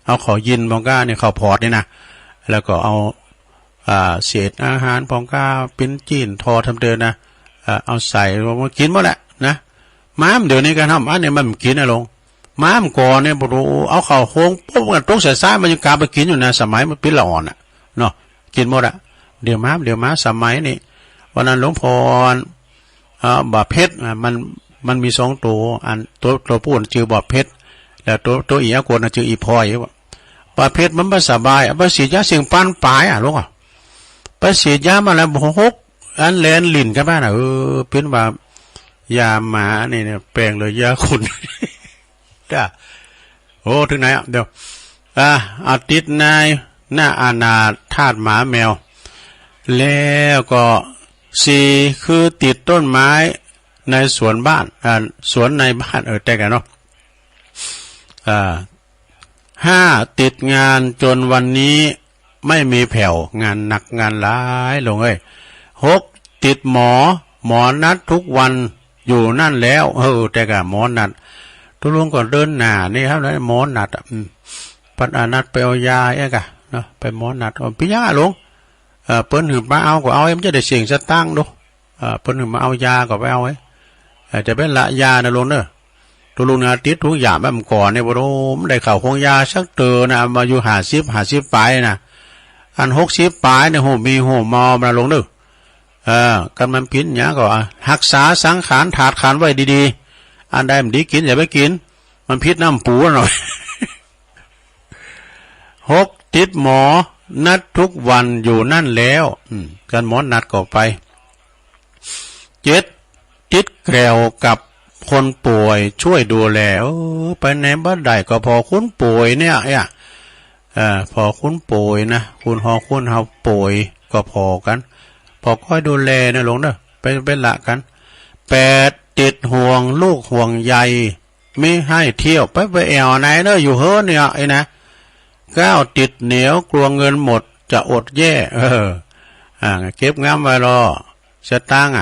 Speaker 4: เอาขอยินบองก้าเนี่ยเขาพอดนี่นะแล้วก็เอาเศษอาหารปองก้าเป็นจีนทอทำเดินนะเอาใส่มากินหมดแหละนะม้ามเดี๋ยวนี้การทำอันนี้มันกินนะลงม้ามก่อนเนี่ยบอกเอาเข่าโค้งปุ๊บกันตกใส่ซ้ายมันยังกาไปกินอยู่นะสมัยมันเป็นละอ่อนเนาะกินหมดอะเดี๋ยวม้าสมัยนี้วันนั้นหลวงพ่อบาเพชรมันมี2 ตัวอันตัวพูดชื่อบาเพชรแล้วตัวอีกคนชื่ออีพอยบาเพชรมันไม่สบายไปฉีดยาเสียงปันปลายลูกไปฉีดยามาแล้ว6อันแลนลิ่นกันบ้านเป็นว่ายาหมาเนี่ยแปลงเลยยาขุนจ้าโอ้ถึงไหนเดี๋ยวอาทิตย์นายหน้าอาณาธาตุหมาแมวแล้วก็4คือติดต้นไม้ในสวนบ้านสวนในบ้านแต่กันเนาะ5ติดงานจนวันนี้ไม่มีแผ่วงานหนักงานร้ายลง6ติดหมอนัดทุกวันอยู่นั่นแล้วแต่กะหมอนัดทุลุงก็เดินหน้านี่ครับนะหมอนัดปัดนัดไปเอายากะเนาะไปหมอนัดพี่ย่าลงเปิ้นหืบมาเอาก็เอามันจะได้เสียงสตั้งดูเปิ้นหืบมาเอายาก็ไปเอาไว้จะเป็นละยานะลงเนอะทุลุงนะติดทุกอย่างแบบก่อนเนี่ยบ่รู้มันได้เข้าคงยาสักเตอนะมาอยู่50ปลายนะอัน60ปลายเนี่ยมีมอมาลงเด้อกันมันพิษเนี้ยก็รักษาสังขารถาดขันไว้ดีๆอันใดมันดีกินอย่าไปกินมันพิษน้ำปูหน่อย6ติดหมอนัดทุกวันอยู่นั่นแล้วกันหมอนัดก็ไป7ติดแกวกับคนป่วยช่วยดูแลไปไหนบ้านใดก็พอคนป่วยเนี่ย พอคุณป่วยนะคุณหอคุณเฮาป่วยก็พอกันพอค่อยดูแลนะหลวงเนอะเป็นละกัน8ติดห่วงลูกห่วงใยไม่ให้เที่ยวไปแอวไหนเนอะอยู่เฮ้อเนี่ยไอ้นะ9ติดเหนียวกลัวเงินหมดจะอดแย่เก็บงามไว้รอสตางค์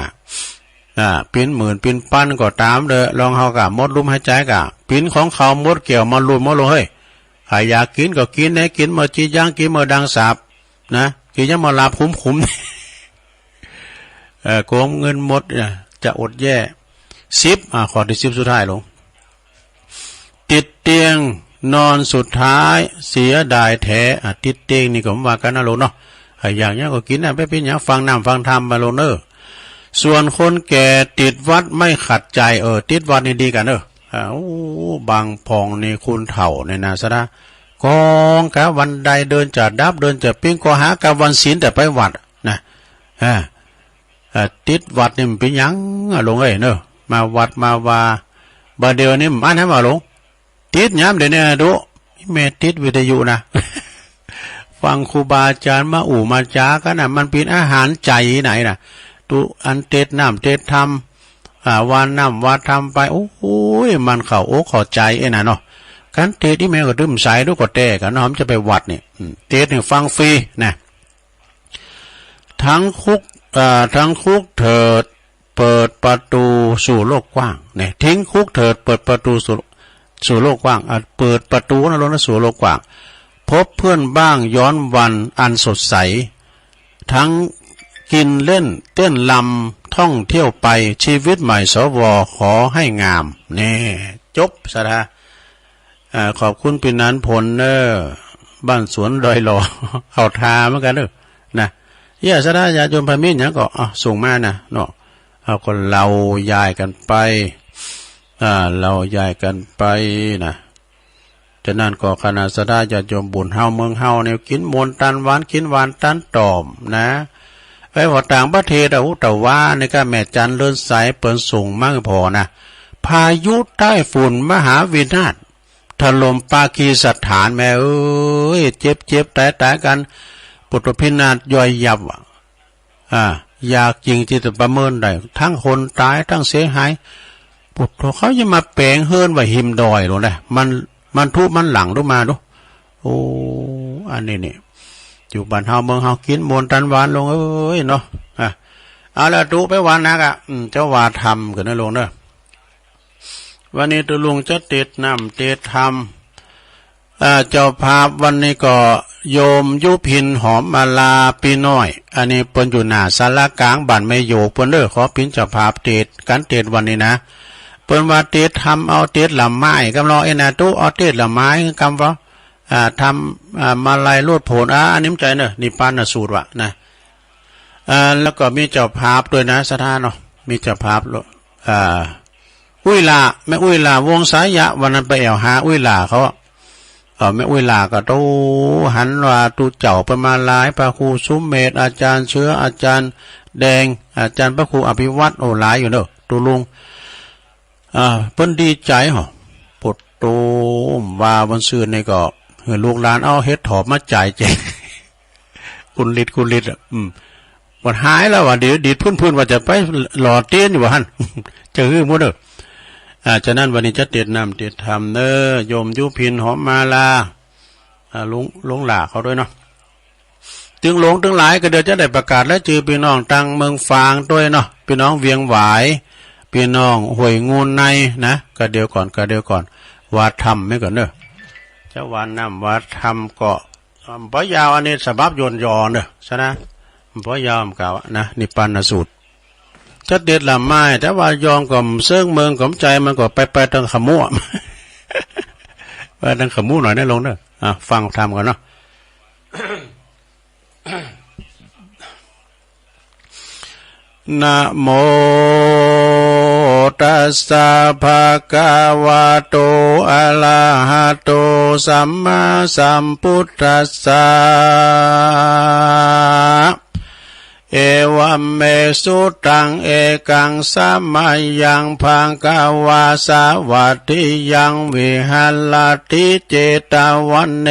Speaker 4: ปิ้นหมื่นปิ้นปั้นก็ตามเด้อลองเฮากะมดลุ่มหายใจกะปิ้นของเขามดเกี่ยวมาลุมมาลงเฮ้ยใครอยากกินก็กินนะกินมาจีย่างกินมาดังสาบนะกินยังมาลาคุ้มโกงเงินหมดจะอดแย่10ข้อที่10สุดท้ายลงติดเตียงนอนสุดท้ายเสียดายแท้ติดเตียงนี่ก็ว่ากันนะลงเนาะใครอยากเนี้ยก็กินนะไปเป็นอย่างฟังน้ำฟังธรรมมาลงเนอส่วนคนแก่ติดวัดไม่ขัดใจติดวัดนี่ดีกันบางพองนี่คุณเถ่าในนาสระกองกะวันใดเดินจัดดับเดินจัดปิ้งก็หากะวันศีลแต่ไปวัดนะติดวัดนี่มันเป็นยังลงเนอะมาวัดมาว่าบาเดียวนี่มันให้มาลงติดย้ำเดี๋ยวนี้ดูแม่ติดวิทยุนะ ฟังครูบาอาจารย์มามาจ้ากันนะมันเป็นอาหารใจไหนนะตุอันเตดน้ำเตดทำวานน้ำวานทำไปโอ้ยมันเข้าเข้าใจไอ้น่ะเนาะกันเตดที่แม่ก็ดื่มใส่ดูก็แต่กันน้อมจะไปวัดเนี่ยเตดเนี่ยฟังฟรีนะทั้งคุกเถิดเปิดประตูสู่โลกกว้างเนี่ยทิ้งคุกเถิดเปิดประตูสู่โลกกว้างเปิดประตูนะลงนะสู่โลกกว้างพบเพื่อนบ้างย้อนวันอันสดใสทั้งกินเล่นเต้นลำท่องเที่ยวไปชีวิตใหม่สวขอให้งามนี่จบสะขอบคุณปินันผลบ้านสวนดอยหล่อเอาทาเหมือนกันนะสะญาติโยมพระมิตรเนี่ยก็ส่งมานะเนาะเอาคนเราย้ายกันไปเราย้ายกันไปนะฉะนั้นก็คณะสะญาติโยมบุญเฮาเมืองเฮาเนี่ยกินมนตันหวานกินหวานตันตอมนะไปว่าต่างประเทศแต่ว่าในการแม่จันเลื่อนสายเปิดส่งมากพอนะพายุใต้ฝุ่นมหาวินาศถล่มปากีสถานแม่เจ็บตายกันปุถุพินาศย่อยยับอยากจริงที่จะประเมินได้ทั้งคนตายทั้งเสียหายปุถุเขาจะมาแปลงเฮิรนว่าหิมดอยหรอนะมันทุบมันหลังดูมาดูอันนี้เนี่ยอยู่บ้านเฮาเมืองเฮากินมนตันหวานลงเนาะเอาละดูไปวันนักเจ้าว่าทำกันนะลงเนอะวันนี้ตัวลุงจะเตดน้ำเตดทำเจ้าภาพวันนี้ก็โยมยุพินหอมมาลาปีน้อยอันนี้เปิ้นอยู่หน้าศาลากลางบ้านไม่โยกเปิ้นขอพินเจ้าภาพเตดกันเตดวันนี้นะเปิ้นว่าเตดทำเอาเตดลำไม้กำลังนะตู้เอาเตดลำไม้กำว่าทำมาลายรูดโผล่อันนี้ใจเนอะนี่ปานสูตรวะนะแล้วก็มีเจ้าภาพด้วยนะสถานเนาะมีเจ้าภาพอุ้ยลาแม่อุ้ยลาวงสายะวันนั้นไปแอวหาอุ้ยลาเขาแม่อุ้ยลาก็โตหันว่าตูเจ้าประมาณหลายพระครูสุมเมธอาจารย์เชื้ออาจารย์แดงอาจารย์พระครูอภิวัตรหลายอยู่เนอะตูลุงเพิ่นดีใจเหรอปดโตว่าวันซื่อนี่ก็ลูกหลานเอาเฮ็ดถอบมาจ่ายแจกคุณฤทธิ์มันหายแล้วว่าเดี๋ยวดีดพื้นว่าจะไปหล่อเตี้ยนอยู่ว่าหั่นจะฮื้อหมดฉะนั้นวันนี้จะเตดน้ำเตดธรรมโยมยุพินหอมมาลาลุงหล่าเขาด้วยเนาะถึงหลงถึงหลายก็เดี๋ยวจะได้ประกาศและจือพี่น้องตังเมืองฟางด้วยเนาะพี่น้องเวียงหวายพี่น้องห้วยงูในนะก็เดี๋ยวก่อนว่าธรรมไม่ก่อนเจ้าวานน้ำวัดทำเกาะปอยาวอันนี้สบับโยนยอใช่ไหมปอยาวมันกล่าวนะนิพพานสูตรจะเด็ดละไม้แต่ว่ายอมกับเสื่องเมืองกับใจมันก็ไปทางขมุไปทางขมุหน่อยได้ลงฟังทำก่อนเนาะ นะโมตัสสะภะคะวะโตอะระหะโตสัมมาสัมพุทธัสสะ เอวัมเมสุตังเอกังสามายังพังกาวาสาวัตติยังวิหัลลติเจตวันเน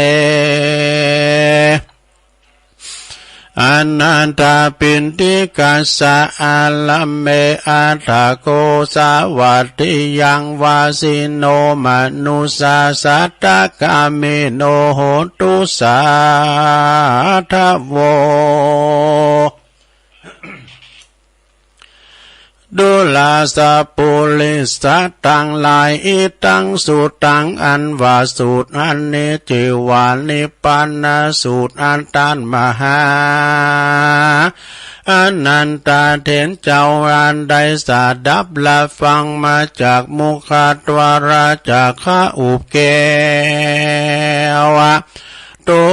Speaker 4: อนันตาปินติกัสสะอาลัมเมอัตถโกสาวัตติยังวาสิโนมนุสาสัตตกามิโนโหตุสาทโวดุลาสะปุลิสัตตังลายอิตังสุตังอันว่าสูตรอันนี้จิวานิปันนาสูตรอันตันมหาอนันตาเถนเจ้าอันใดสาดับละฟังมาจากมุขตวาราจากข้าอุปเกวะต้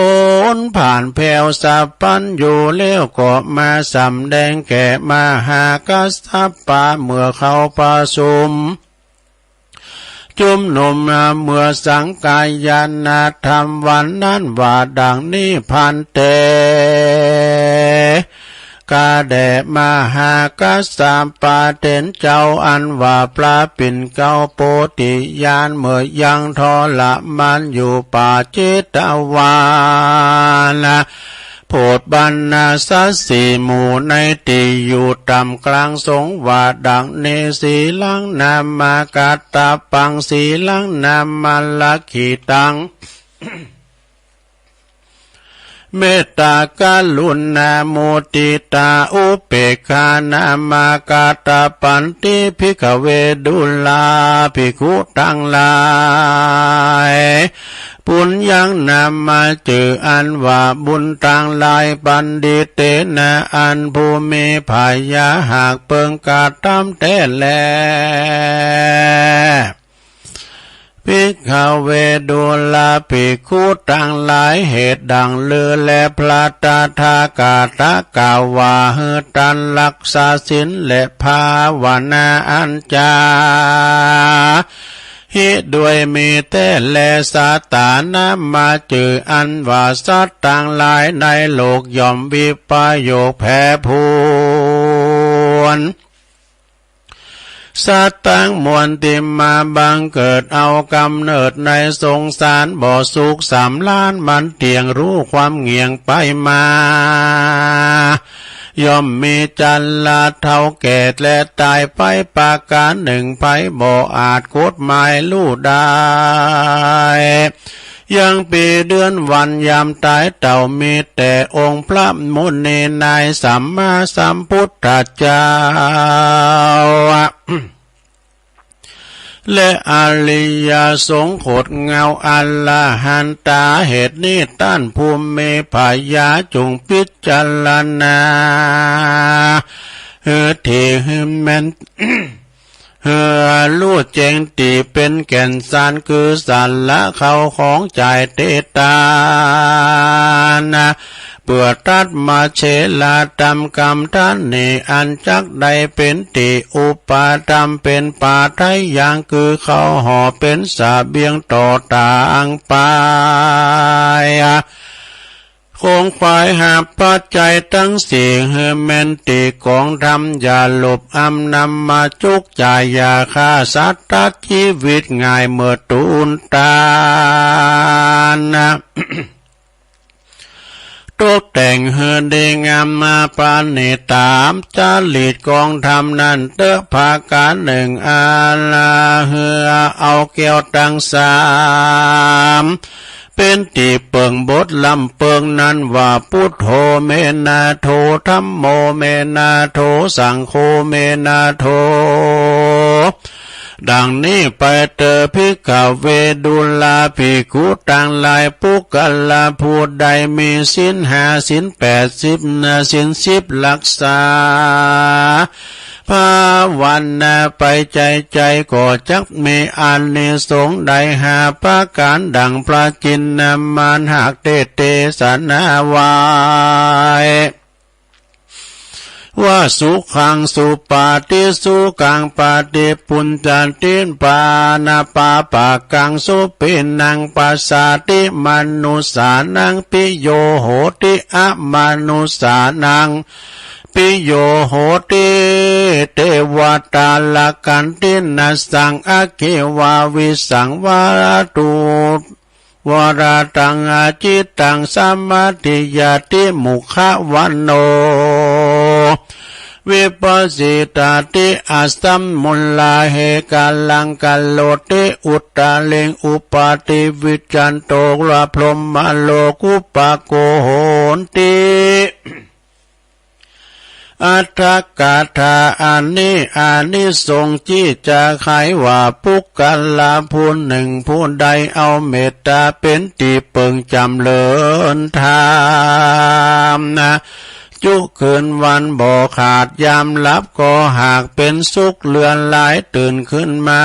Speaker 4: นผ่านแผ่วสัพพันอยู่เลี้ยวก็มาสำแดงแก่มหากัสสปะเมื่อเขาประชุมจุมนุมเมื่อสังกายนาธรรมวันนั้นว่าดังนี้พันเตกาแด่มหากัสสปะเถนเจ้าอันว่าพระปิ่นเก้าโปติญาณเมื่อยังทรมันอยู่ป่าเจตวานะโพธบรรณาสัสสีหมู่ในที่อยู่ต่ำกลางสงว่าดังเนสีลังนามากาตาปังสีลังนามาลักขิตัง เมตตากรุณาโมติตาอุเปกขานามากาตาปันติภิกขเวดุลาภิกขุทั้งหลายปุญญังนามมาจืออันว่าบุญต่างหลายบัณฑิตเตนะอันภูมิภายาหากเปิงกาตามแต่แลภิกขเวดุลาภิกขุทั้งหลายเหตุดังเลือและพระตถากาตกล่าวว่าเฮตันรักษาศีลและภาวนาอันจาฮิด้วยมีแต่แลสาตานามาจืออันว่าสัตว์ต่างหลายในโลกย่อมวิปโยคแผ่พูนสัตว์ตั้งมวลติมาบังเกิดเอากำเนิดในสงสารบ่สุข3 ล้านมันเตียงรู้ความเงียงไปมาย่อมมีจันลาเท่าแก่และตายไปปาการหนึ่งไปบ่อาจกฎหมายลู่ได้ยังปีเดือนวันยามตายเต่ามีแต่องค์พระมุนีนายสัมมาสัมพุทธเจ้าและอริยสงฆ์โคดเงาอัลลาหันตาเหตุนี้ต้านภูมิภายาจงพิจารณาที่แม่นรู้แจ้งตีเป็นแก่นสารคือสันละเขาของใจเตตานะเปื่อตัดมาเชลาตำกรรมท่านนี่อันจักใดเป็นติอุปาตมเป็นป่าไทยอย่างคือเขาห่อเป็นสาเบียงต่อต่างไปคงฝ่ายหาปัจจัยทั้งสี่เฮแมนติของธรรมอย่าหลบอำนำมาจุกจ่ายอย่าฆ่าสัตว์ตัดชีวิตง่ายเมื่อตูนตานะ ตกแต่งเฮเดงามมาปานิตามจาริตกองธรรมนั้นเตอภาการหนึ่งอาลาเฮเอาแก้วตั้ง3เป็นตีเปิงบทลำเปิงนั้นว่าพุทโธเมนาโธธัมโมเมนาโธสังโฆเมนาโธดังนี้ไปเตอภิกขเวดุลาภิกขุต่างหลายปุกลาผู้ใดมีศีล5 ศีล8 ศีล10รักษาภาวันนาไปใจก็จักมีอานิสงส์ใดหาประการดังพระจินนามานหากเตสนาวายว่าสุขังสุปาติสุกังปาติปุญจันติปานาปาปากังสุปินังปัสสาติมนุสานังปิโยโหติอะมนุสานัง ปิโยโหติเทวตาลกันตินัสสังอาเกวาวิสังวาตุวราตังอาจิตังสัมมาทิยาติมุขวันโนวิปัสสิตาติอาสัมมุลลาเหกาลังกัลโลติอุตตาเลงอุปาติวิจันโตลาพรหมโลกุปะโกโหนติอัตถกาถาอันนี้อานิสงส์ที่จะไขว่าปุกกลาผู้หนึ่งผู้ใดเอาเมตตาเป็นที่เปิงจำเลินธรรมนะจุคืนวันบ่ขาดยามลับก็หากเป็นสุขเลือนลายตื่นขึ้นมา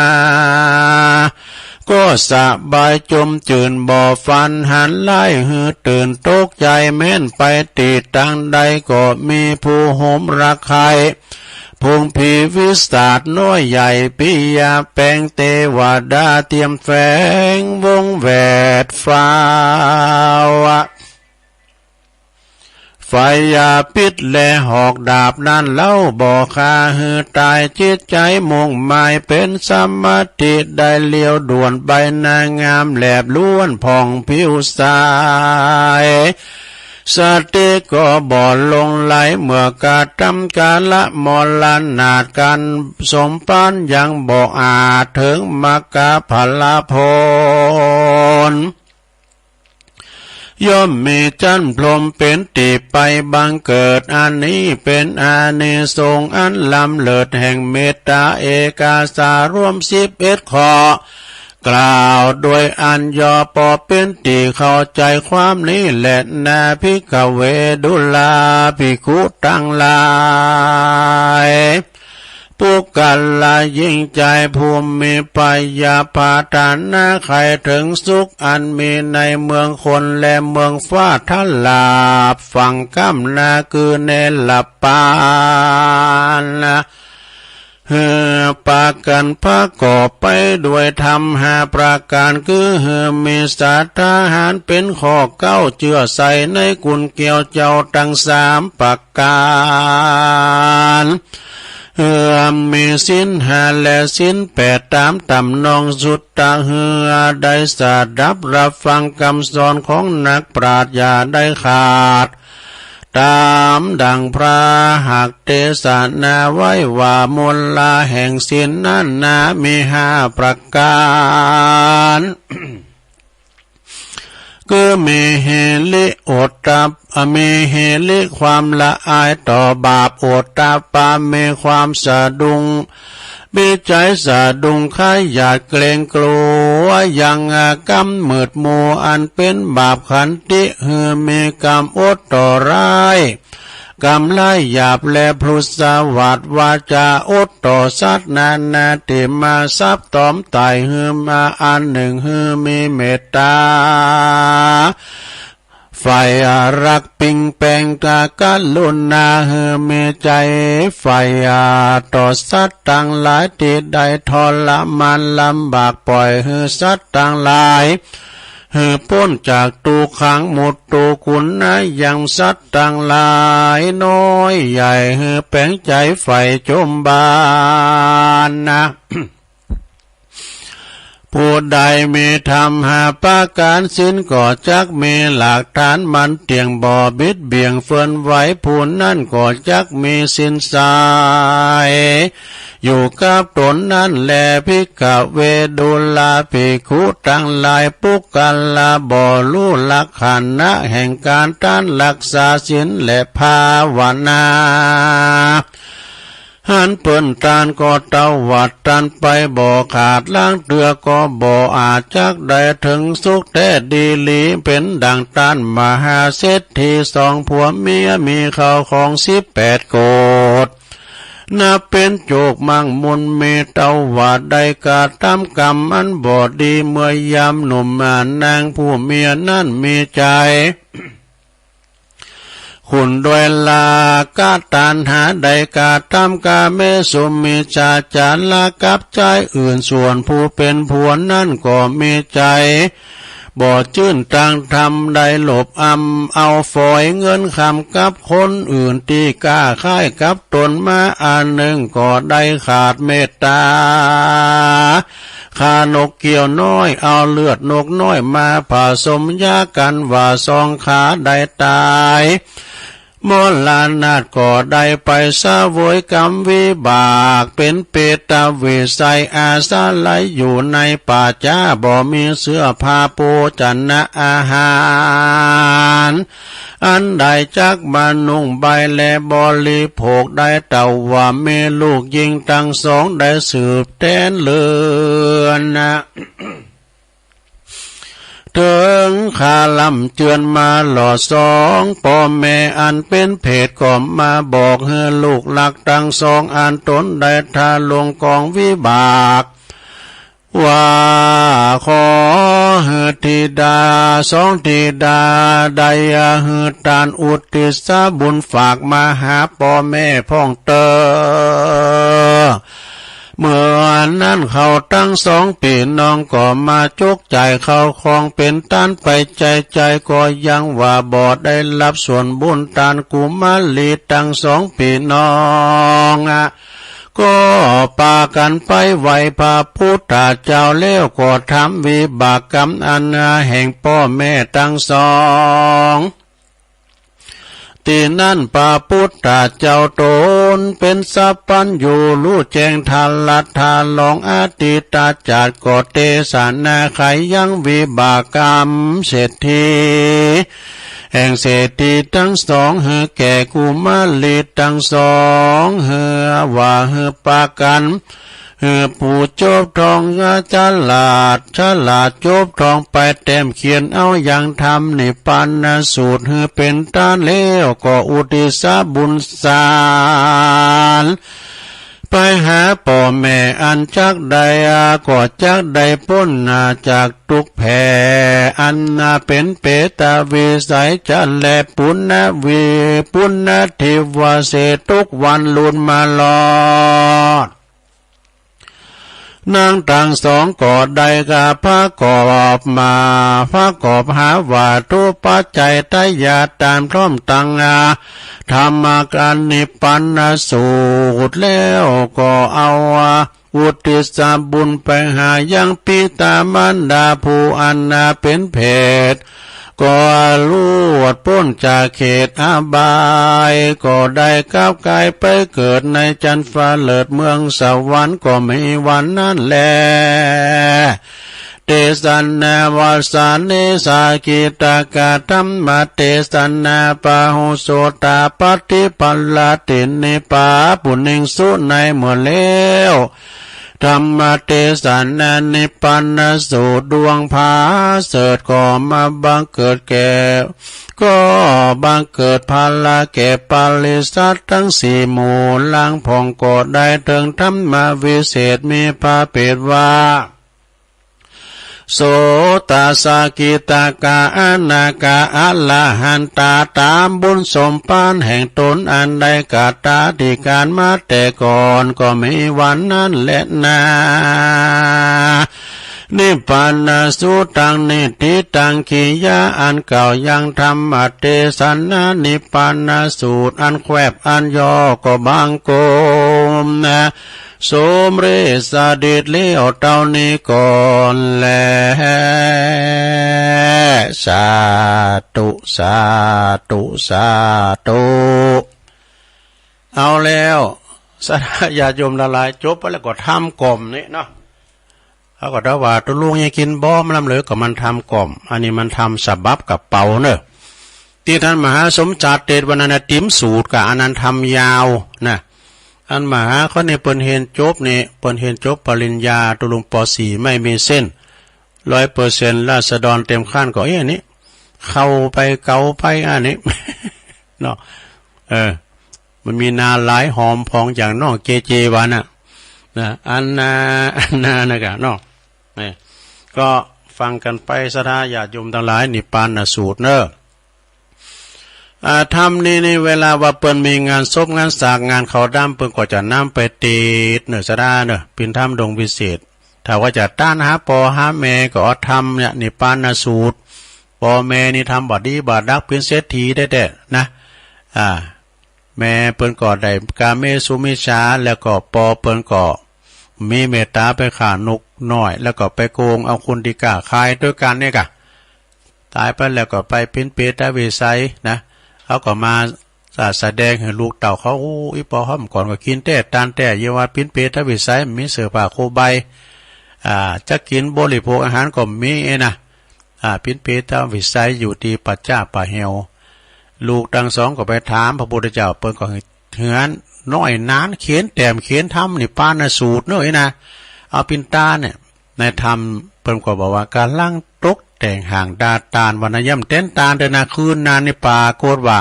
Speaker 4: ก็สบายจมจืนบ่ฟันหันไล่หือตื่นตกใจแม้นไปตีตังใดก็มีผู้โหมรักใครพงผีวิสาดน้อยใหญ่ปิยาแปลงเทวดาเตรียมแฝงวงแวดฟ้าวะไฟยาพิษและหอกดาบนั้นเล่าบ่คาหือตายจิตใจมุ่งหมายเป็นสมาธิได้เลี้ยวด่วนใบหน้างามแหลบล้วนผ่องผิวสายสติก็บ่ลงไหลเมื่อกาทำกาละมอลนาดกันสมปานยังบ่อาจถึงมกาพลาพลย่อมมีจันพรหมเป็นติไปบังเกิดอันนี้เป็นอานิสงส์อันล้ำเลิศแห่งเมตตาเอกาสารวม11 ข้อกล่าวโดยอัญญอปอเป็นติเข้าใจความนี้แหละนาภิกขเวดุลาภิกขุทั้งหลายปุกกัลลายิ่งใจภูมิมีปัญญาปาฐานะใครถึงสุขอันมีในเมืองคนและเมืองฟ้าทันลาบฝั่งกัมนาคือเนลปานปากันพระกอบไปด้วยธรรม5 ประการคือมีสัทธาหารเป็นข้อเก้าเชื่อใส่ในกุลเกี่ยวเจ้าทั้ง3 ประการมีศีล5และศีล8ตามตำนองสุตตะได้สดับรับฟังคำสอนของนักปราชญ์อย่าได้ขาดตามดังพระหักเทศนาไว้ว่ามูลลาแห่งศีลนั้นมี5 ประการคือมีเฮลิโอตตามีเฮลิความละอายต่อบาปโอตตาปามีความสะดุ้งมีใจสะดุ้งคายหยาดเกรงกลัวยังกรรมมืดมัวอันเป็นบาปขันติมีกรรมอดต่อร้ายกรรมไล่หยาบและพลุสวัสดวาจาอดต่อสัตว์นานาติมาซับตอมไต่มาอันหนึ่งมีเมตตาไฟรักปิงแปงตากลุนาเมใจไฟต่อสัตว์ต่างหลายที่ได้ทรมานลำบากปล่อยสัตว์ต่างหลายพ้นจากตูขังหมดตูกุณนะยังสัตว์ต่างหลายน้อยใหญ่แปลงใจไฟจมบานนะ ผู้ใดมีธรรม5 ประการศีลก็จักมีหลักฐานมันเตียงบ่บิดเบี่ยงเฟินไหวผู้นั้นก็จักมีศีลสายอยู่กับตนนั้นแลภิกขเวดุลาภิกขุทั้งหลายปุกกัลลาบ่รู้หลักขันนะแห่งการต้านรักษาศีลและภาวนาหันเปิ้นตานก็เต้าวัดตันไปบ่ขาดล้างเตือก็บ่อาจจักได้ถึงสุขแท้ดีลีเป็นดังตานมหาเศรษฐี2 ผัวเมียมีข้าวของ18 โกฏนับเป็นโจกมั่งมุนมีเต้าวัดได้กาทำกรรมอันบ่ดีเมื่อยามหนุ่มนางผู้เมียนั้นมีใจคุณด้วยลากาตานหาใดกาทำกาเมสุมิจาจารลากับใจอื่นส่วนผู้เป็นผัวนั่นก็มีใจ บ่จื้นต่างทำได้หลบอำเอาฝอยเงินคำกับคนอื่นที่กล้าค่ายกับตนมาอันหนึ่งก็ได้ขาดเมตตาข้านกเกี่ยวน้อยเอาเลือดนกน้อยมาผสมยากันว่าสองขาได้ตายมอลานาดก็ได้ไปสะโวยกรรมวิบากเป็นเปตเวสัยอาสาไหลอยู่ในป่าจ้าบ่มีเสื้อผ้าปูจันนะอาหารอันใดจักมานุ่งใบและบริโภคได้เต่าว่าเมลูกยิงตั้งสองได้สืบแทนเลือนนะถึงขาลำเจือนมาหล่อสองพ่อแม่อันเป็นเพศก็มาบอกให้ลูกหลักตั้งสองอันตนได้ทาลงกองวิบากว่าขอเฮือธิดาสองธิดาได้เฮือตานอุทิศบุญฝากมาหาพ่อแม่พ้องเตอเมื่อนั้นเขาตั้งสองปีน้องก็มาจกใจเขาคองเป็นต้านไปใจก็ยังว่าบ่ได้รับส่วนบุญตานกุมาลีตั้งสองปีน้องก็ปากันไปไหวพระพุทธเจ้าเลี้ยวก็ทำวิบากกรรมอันแห่งพ่อแม่ตั้งสองตีนั่นพระพุทธเจ้าตนเป็นสัพพัญญูรู้แจ้งทันลัทธาลองอติตาจัดกอเตสานาไขยังวิบากกรรมเศรษฐีแห่งเศรษฐีทั้งสองเฮแก่กุมาลีทั้งสองเฮว่าเฮปากันผู้จบทองฉลาดจบทองไปเต็มเขียนเอาอย่างทำนิพพานสูตรเป็นตาเลวก็อุทิศบุญสารไปหาพ่อแม่อันจักใดก็จักใดพ้นจากทุกแผ่อันเป็นเปตวิสัยจะแลปุณณทิวเสทุกวันลุนมาลอดนางต่างสองก็ได้กาพระกอบมาพระกอบหาว่าทุปัจจัยทายาตามพร้อมตังธรรมการนิพพานสูตรแล้วก็เอาอุทิศบุญไปหายังปิตามารดาผู้อันเป็นเพศก็ลวดพ้นจากเขตอบายก็ได้ก้าวไกลไปเกิดในจันทร์ฟ้าเลิศเมืองสวรรค์ก็ไม่วันนั้นแลเตสันนาวาสานิสากิตากาธรรมเตสันนาปะโหโสตาปฏิปัลลาตินิปาปุณิงสุในเมื่อแล้วธรรมเทศนานิพพานสูตรดวงผาเสดก็มาบังเกิดแก่ก็บังเกิดภาลาแก่ปาลิสัตทั้งสี่หมู่ล้างผ่องก็ได้ถึงธรรมวิเศษมีพระเปตว่าโสตสากิตากาอนาคาอลาหันตาตามบุญสมปานแห่งตนอันใดกาตาที่การมาแต่ก่อนก็มีวันนั้นแหละนานิพพานสุตังนิติตังขียาอันเก่ายังธรรมเทศนานิพพานสูตรอันแควบอันย่อก็บางโกมสมเรสเดชเลี้ยวเท่านี้ก่อนแลสาธุสาธุสาธุเอาแล้วสาญาติโยมละลายจบไปแล้วก็ทำกล่อมนี่เนาะเขาก็ได้ว่าตัวลุงยังกินบ่มลำเหลือก็มันทำกล่อมอันนี้มันทำสบับกับเป่าเนอะที่ท่านมหาสมจัดเดชวรรณติมสูตรกับอนันต์ทำยาวนะอันมหาเขาในเปิ้นเห็นจบนี่เปิ้นเห็นจบปริญญาตุลุงป .4 ไม่มีเส้น 100% ราษฎรเต็มขั้นก็อันนี้เข้าไปเกาไปอันนี้ เนาะมันมีนาหลายหอมพองอย่างนอกเจเจวานะอันนานะกะเนาะนี่ก็ฟังกันไปสดาญาติโยมทั้งหลายนิพพานสูตรเนอะทำนี่ในเวลาว่าเปิ้นมีงานศพงานสากงานเขาดำเปิ้นก็จะนำไปติดเนอะสดาเนอะเป็นธรรมดงพิเศษ ถ้าว่าจะต้านหาปอหาแม่ก็ทำเนี่ยนี่ปานสูตรปอแม่นี่ทำบอดีบาดักเป็นเศรษฐีได้นะแม่เปิ้นก่อได้กาเมสุมิชาแล้วก็ปอเปิ้นก่อมีเมตตาไปฆ่านกน้อยแล้วก็ไปโกงเอาคนที่กล้าขายด้วยกันเนี่ยกะตายไปแล้วก็ไปเป็นเปตวิสัยนะเขาก็มาแสดงให้ลูกเต่าเขาอีปอห้อมก่อนก็กินแต่ตานแต่เยาว่าเป็นเปตวิสัยมีเสือป่าโคใบจะกินบริโภคอาหารก็มีนะเป็นเปตวิสัยอยู่ที่ปัจจาป่าเหี่ยวลูกทั้งสองก็ไปถามพระพุทธเจ้าเปิ้นก็เหือนน้อยนานเขียนแต้มเขียนทำนี่ปานสูตรเนาะนะเอาปินตาเนี่ยในธรรมเปิ้นก็บอกว่าการล่างตกแต่งห่างดาตานวรรณย่ำเต้นตาลแต่นาคืนนานในป่าโกดว่า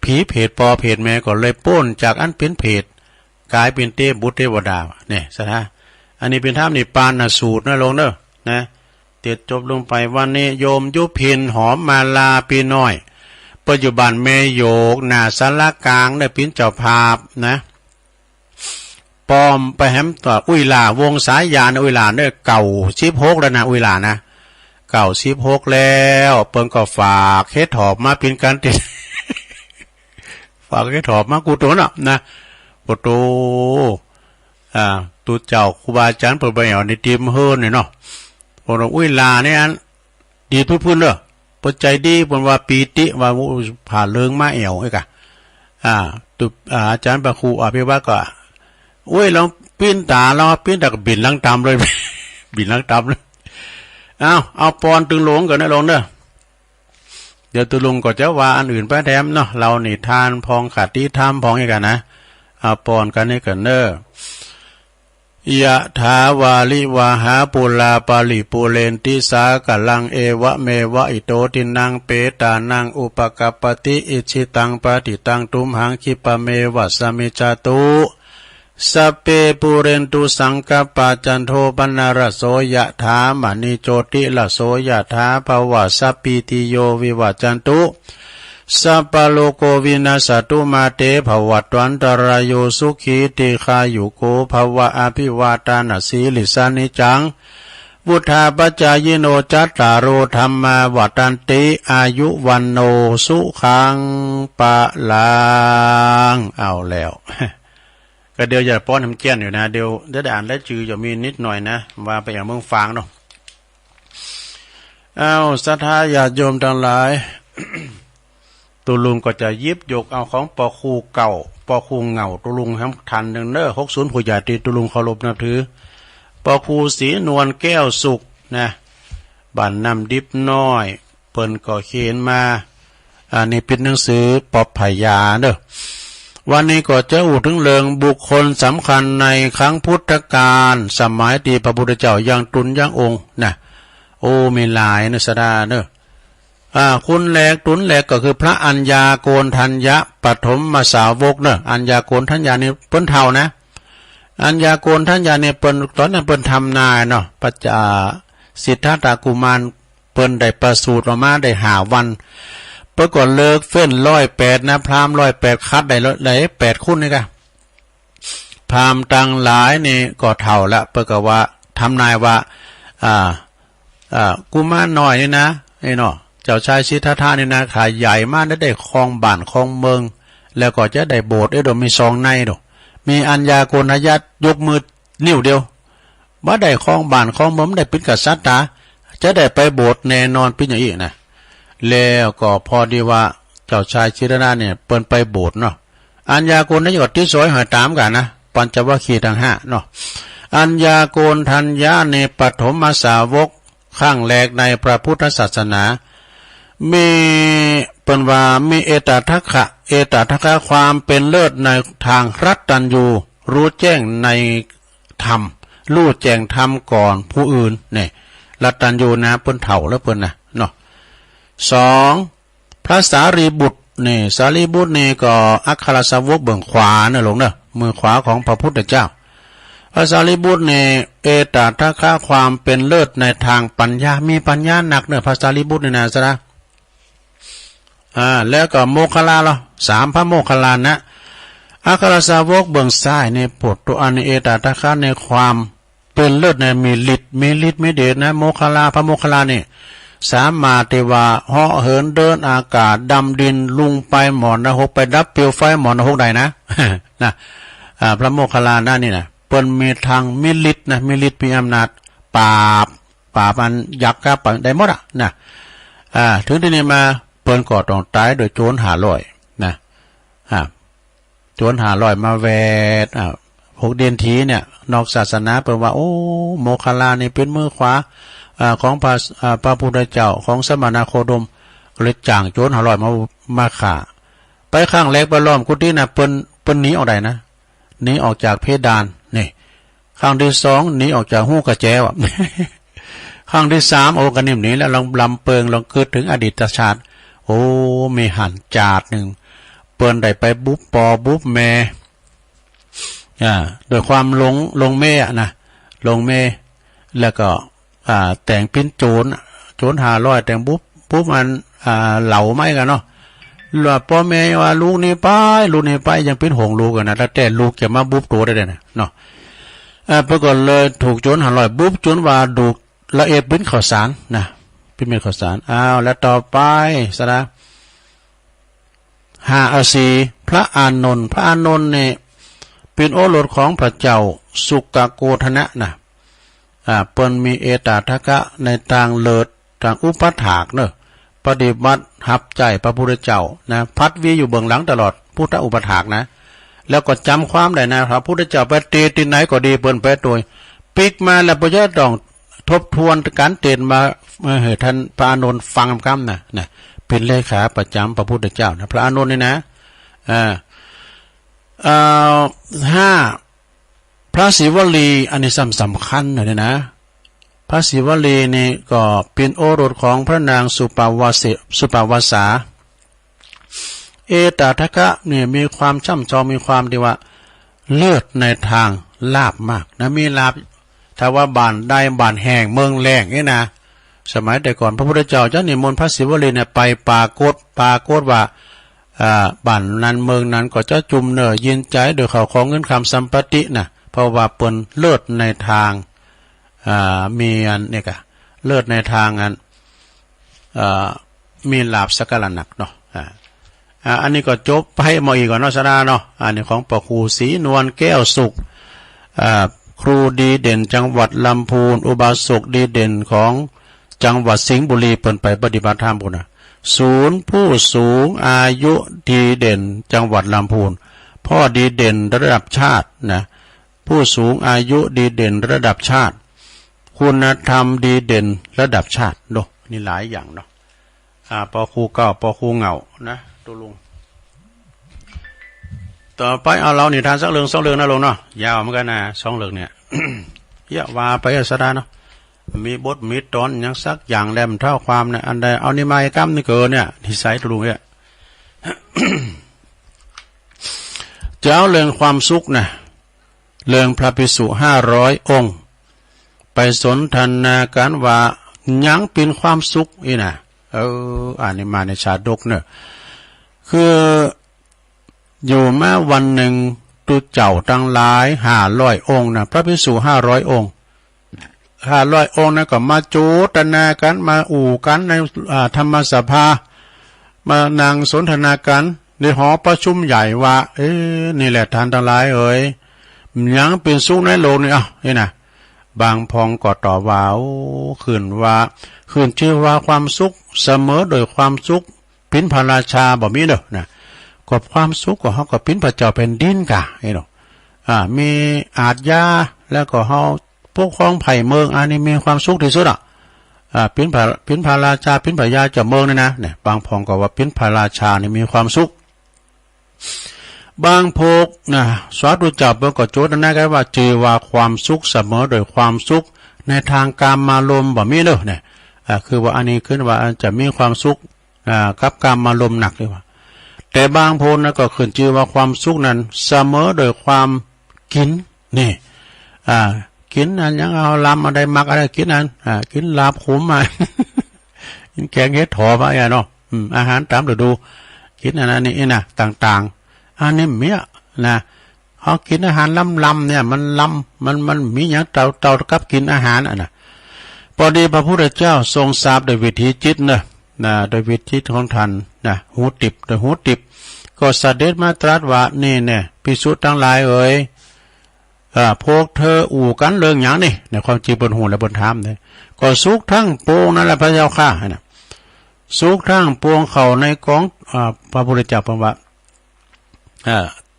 Speaker 4: ผีเพศปอเพศแม่ก็เลยป้นจากอันเป็นเพศกลายเป็นเทพบุตรเทวดาเนี่ยสนะอันนี้เป็นธรรมนี่ปานสูตรนะลงเด้อนะเติดจบลงไปวันนี้โยมยุพินหอมมาลาปีน้อยปัจจุบันแม่โยกหน้าสารกลางได้เป็นเจ้าภาพนะปอมไปแฮมต่ออุยลาวงสายยานอุยลาเนี่ยเก่า16แล้วนะอุยลานะเก่า16แล้วเปิ้นก็ฝากเฮ็ดถอบมาเป็นการติด ฝากเฮ็ดถอบมากูโตน่ะนะกูโตตูเจ้าครูบาอาจารย์เปิดไปเอาในทีมเฮิรนเนี่ยเนาะพวกอุยลาเนี่ยดีพุ่นเด้อปใจดีบนว่าปีติว่าผ่าเลิงมาเอวไอ้กะตุอาจารย์ประครูอภิวัตก็โอ้ยลองปิ้นตาเราปิ้นตาก็บินลังตามเลย บินลังตามเลยเอาปอนตึงหลงก่อนนะลงเด้อเดี๋ยวตึงหลงก็จะว่าอันอื่นไปแถมเนาะเรานี่ทานพองขัดที่ทำพองไอ้กันนะเอาปอนกันให้กันเด้อยะถาวาลิวาหาปุลาปาลิปุเรนติสากลังเอวะเมวะอิโตตินังเปตานังอุปกัปปติอิชิตังปฏิตังตุมหังคิปะเมวะสมิจจตุสัพเพปุเรนตุสังกปาจันโทปนารโสยะถามณิโจติละโสยะถาภวะสัพพิติโยวิวัจจันตุสัพพโลโกวินาสตุมาเตภวัตวันตรายโยสุขีติคายุโกภวะอภิวาตานาสีลิสานิจังวุธาปัจจายโนจัตตารโอธรรมาวัตันติอายุวันโนสุขังปะลังเอาแล้ว ก็เดี๋ยวอย่าป้อนน้ำเกี้ยนอยู่นะเดี๋ยวได้อ่านได้จือจะมีนิดหน่อยนะว่าไปอย่างเมืองฟางเนาะเอาศรัทธาญาติโยมทั้งหลาย ตุลุงก็จะยิบยกเอาของปอคูเก่าปอคูเงาตุลุงทั้งทันหนึ่งเน้อ60ผู้ใหญ่ตีตุลุงเคารพนับถือปอคูสีนวลแก้วสุกนะบ้านน้ำดิบน้อยเปิ้นก็เขียนมาอันนี้เป็นหนังสือปอบพยาเด้อวันนี้ก็จะอู่ถึงเรื่องบุคคลสำคัญในครั้งพุทธกาลสมัยที่พระพุทธเจ้ายังตุนยังองค์นะโอ้มีหลายนะสดาเด้อคุณแหลกตุนแหลกก็คือพระอัญญาโกณทัญญะปฐมสาวกเนอะอัญญาโกณทัญญานี่เปิ้นเท่านะอัญญาโกณทัญญาเนี่ยเปิ้นตอนนั้นเปิ้นทำนายเนาะปัจจาสิทธัตถกุมารเปิ้นได้ประสูติออกมาได้5 วันเปิ้นก็เลิกเฟ้น108นะพราหมณ์108คัดได้8คุณนี่กะพราหมณ์ต่างหลายนี่ก็เท่าละเปิ้นก็ว่าทำนายว่ากุมารน้อยนี่นะไอ้เนาะเจ้าชายสิทธัตถะนี่นะขาใหญ่มากได้ครองบ้านครองเมืองแล้วก็จะได้โบสถ์ได้โดยมี2ในดอกมีอัญญาโกณทัญญะยกมือนิ้วเดียวบ่ได้ครองบ้านครองเมืองได้เป็นกษัตริย์จะได้ไปโบสถ์แน่นอนเป็นอย่างนี้นะแล้วก็พอดีว่าเจ้าชายสิทธัตถะเนี่ยเปิ้นไปโบสถ์เนาะอัญญาโกณทัญญะก็ที่สวยหอยตามกันนะปัญจวัคคีย์ทั้ง5เนาะอัญญาโกณทัญญะในปฐมสาวกข้างแรกในพระพุทธศาสนามีเป็นว่ามีเอตทัคคะความเป็นเลิศในทางรัตตัญญูรู้แจ้งในธรรมรู้แจ้งธรรมก่อนผู้อื่นเนี่ยรัตตัญญูนะเปิ้นเถ่าแล้วเปิ้นนะเนาะ2พระสารีบุตรนี่สารีบุตรนี่ก็อัครสาวกเบื้องขวานะหลงเนาะมือขวาของพระพุทธเจ้าพระสารีบุตรนี่เอตทัคคะความเป็นเลิศในทางปัญญามีปัญญาหนักเนอะพระสารีบุตรนี่นะซะนะแล้วก็โมคคัลลาละ3พระโมคคัลลานะอัครสาวกเบื้องซ้ายในปวดตัวอันเอตทัคคะในความ เป็นเลิศในมีฤทธิ์มีเดชนะโมคคัลลาพระโมคคัลลานี่สามารถที่ว่าเหาะเหินเดินอากาศดำดินลุงไปหมอนนรกไปดับเปลวไฟหมอนนรกได้นะ นะพระโมคคัลลานั่นนี่นะเปิ้นมีทางมีฤทธิ์นะมีฤทธิ์มีอำนาจปราบอันยักษ์กับได้หมดอ่ะนะถึงที่นี่มาเปิ้นก็ต้องตายโดยโจร500นะโจร500มาแวด6 เดือนทีเนี่ยนอกศาสนาเปิ้นว่าโอ้โมคคัลลานี่เป็นมือขวาของพระพุทธเจ้าของสมณโคดมเลยจ้างโจร500มาฆ่าไปข้างแรกไปล้อมกุฏิน่ะเปิ้นหนีออกได้นะหนีออกจากเพดานนี่ข้างที่2หนีออกจากหูกระแจวะ ข้างที่3โอ้กันนิ่มหนีแล้วลำเปิงลองคิดถึงอดีตชาติโอ้มีหันจาดหนึ่งเปิ้นได้ไปบุบปอบุบแม่โดยความลงเม่นะลงเม่แล้วก็แต่งเป็นโจร500แต่งบุบมันเหลาไม้กันเนาะหลับพ่อแม่ว่าลูกนี่ไปยังเป็นห่วงลูกกันนะแต่ลูกจะมาบุบตัวได้นะเนาะปรากฏเลยถูกโจร500บุบจนว่าดูละเอียดเป็นข้าวสารนะเป็นเม็ดข้าวสารแล้วต่อไปซะนะ5 พระอานนท์เนี่ยเป็นโอรสของพระเจ้าสุกโกธนะนะเปิ้นมีเอตทัคคะในทางเลิศทางอุปถากเนอะปฏิบัติหับใจพระพุทธเจ้านะพัดวีอยู่เบื้องหลังตลอดพุทธอุปถากนะแล้วก็จำความได้นะพระพุทธเจ้าไปเตติไหนก็ดีเปิ้นไปโดยปิกมาแล้วพระเจ้าต้องทบทวนการเตนมาให้ท่านพระอานนท์ฟังคำนะเป็นเลขาประจำพระพุทธเจ้านะพระอานนท์นี่นะ5 พระศิวลีอันนี้สำคัญหน่อยนะพระศิวลีนี่ก็เป็นโอรสของพระนางสุปาวาสาเอตทัคคะเนี่ยมีความช่ำชองมีความที่ว่าเลิศในทางลาบมากนะมีลาบถ้าว่าบ้านได้บ้านแห่งเมืองแรงนี่นะสมัยแต่ก่อนพระพุทธเจ้าจะนิมนต์พระศิวลีเนี่ยไปปรากฏว่าบ้านนั้นเมืองนั้นก็จะจุมเนอยินใจโดยเขาของเงินคำสัมปตินะเพราะว่าเปิ้นเลิศในทางมีอันเนี่ยกะเลิศในทางอันมีลาภสักการะหนักเนาะอันนี้ก็จบไปมาอีกก่อนเนาะสดาเนาะอันนี้ของพ่อครูศรีนวลแก้วสุขครูดีเด่นจังหวัดลำพูนอุบาสกดีเด่นของจังหวัดสิงห์บุรีเปิ้นไปปฏิบัติธรรมพุ่นน่ะศูนย์ผู้สูงอายุดีเด่นจังหวัดลำพูนพ่อดีเด่นระดับชาตินะผู้สูงอายุดีเด่นระดับชาติคุณธรรมดีเด่นระดับชาติเนาะนี่หลายอย่างเนาะปอครูเก่าปอครูเหงานะตัวลุงต่อไปเอาเรานิทานสักเรื่อง2 เรื่องนะลุงเนาะยาวเหมือนกันนะ2 เรื่องเนี่ย เยอะว่าไปสดาเนาะมีบทมีตอนยังสักอย่างแลมเท่าความเนี่ยอันใดเอานิมายกรรมนี่เกินเนี่ยที่ใส่ตัวลุงเนี่ย เจ้าเรื่องความสุขนะเรื่องพระภิกษุ500 องค์ไปสนทนากันว่ายังเป็นความสุขอีนะอันนี้มาในชาดกเนี่ยคืออยู่มาวันหนึ่งตุเจ้าตั้งหลาย500 องค์นะพระภิกษุ500 องค์500 องค์นะก็มาโจทนากันมาอู่กันในธรรมสภามานั่งสนทนากันในหอประชุมใหญ่ว่านี่แหละท่านทั้งหลายยังเป็นสุขในโลกนี่นี่นะบางพองก็ต่อว่าขืนชื่อว่าความสุขเสมอโดยความสุขพินพระราชาบ่มีเด้อนะก็ความสุขก็เฮาก็พินพระเจ้าแผ่นดินกะเนาะมีอาทยาแล้วก็เฮาพวกของไผ่เมืองอันนี้มีความสุขที่สุดพินพระราชาพินพระยาเจ้าเมืองนี่นะเนี่ยบางพองก็ว่าพินพระราชานี่มีความสุขบางพกนะสาธุจับก็โจทย์นะกันว่าจือว่าความสุขเสมอโดยความสุขในทางกามารมณ์บ่มีเด้อเนี่ยคือว่าอันนี้ขึ้นว่าจะมีความสุขกับกามารมณ์หนักเลยว่าแต่บางพนนะก็ขึ้นจือว่าความสุขนั้นเสมอโดยความกินนี่กินอันยังเอาลำอะไรมักอะไรกินอันกินลาบขมมา กินแกงเห็ดถอมาเนาะอาหารตามฤดูกินอันนี้นะต่างๆอันนี้เมียนะ เขากินอาหารล้ำเนี่ยมันล้ำมันมีอย่างเต่ากับกินอาหารอ่ะนะพอดีพระพุทธเจ้าทรงทราบโดยวิธีจิตนะโดยวิธีของท่านนะหูติบโดยหูติบก็เสด็จมาตรัสว่านี่เนี่ยภิกษุทั้งหลายเอ๋ยพวกเธออู่กันเรื่องอย่างนี่ในความจริงบนหูและบนธรรมเนี่ยก็สุกทั้งปวงนั่นแหละพระเจ้าข้านะสุกทั้งปวงเขาในกองพระพุทธเจ้าบอกว่า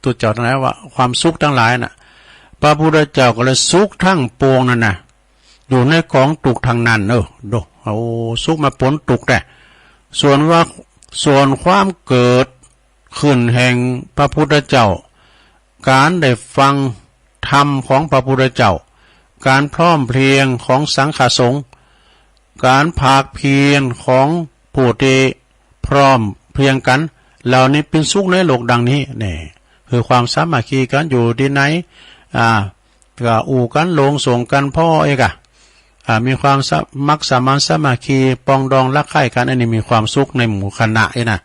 Speaker 4: ตัวเจ้าทั้งหลายว่าความสุขทั้งหลายน่ะพระพุทธเจ้าก็เลยสุขทั้งปวงนั่นน่ะอยู่ในกองตุกทางนั้นดูเอาสุขมาปนตุกแต่ส่วนความเกิดขึ้นแห่งพระพุทธเจ้าการได้ฟังธรรมของพระพุทธเจ้าการพร้อมเพรียงของสังฆสงฆ์การภาคเพียรของผู้ที่พร้อมเพรียงกันเหล่านี้เป็นสุขในโลกดังนี้เนี่ยคือความสามัคคีกันอยู่ที่ไหนก็อู่กันลงส่งกันพ่อเอกมีความมักสามัญสามัคคีปองดองรักใคร่กันอันนี้มีความสุขในหมู่คณะนะ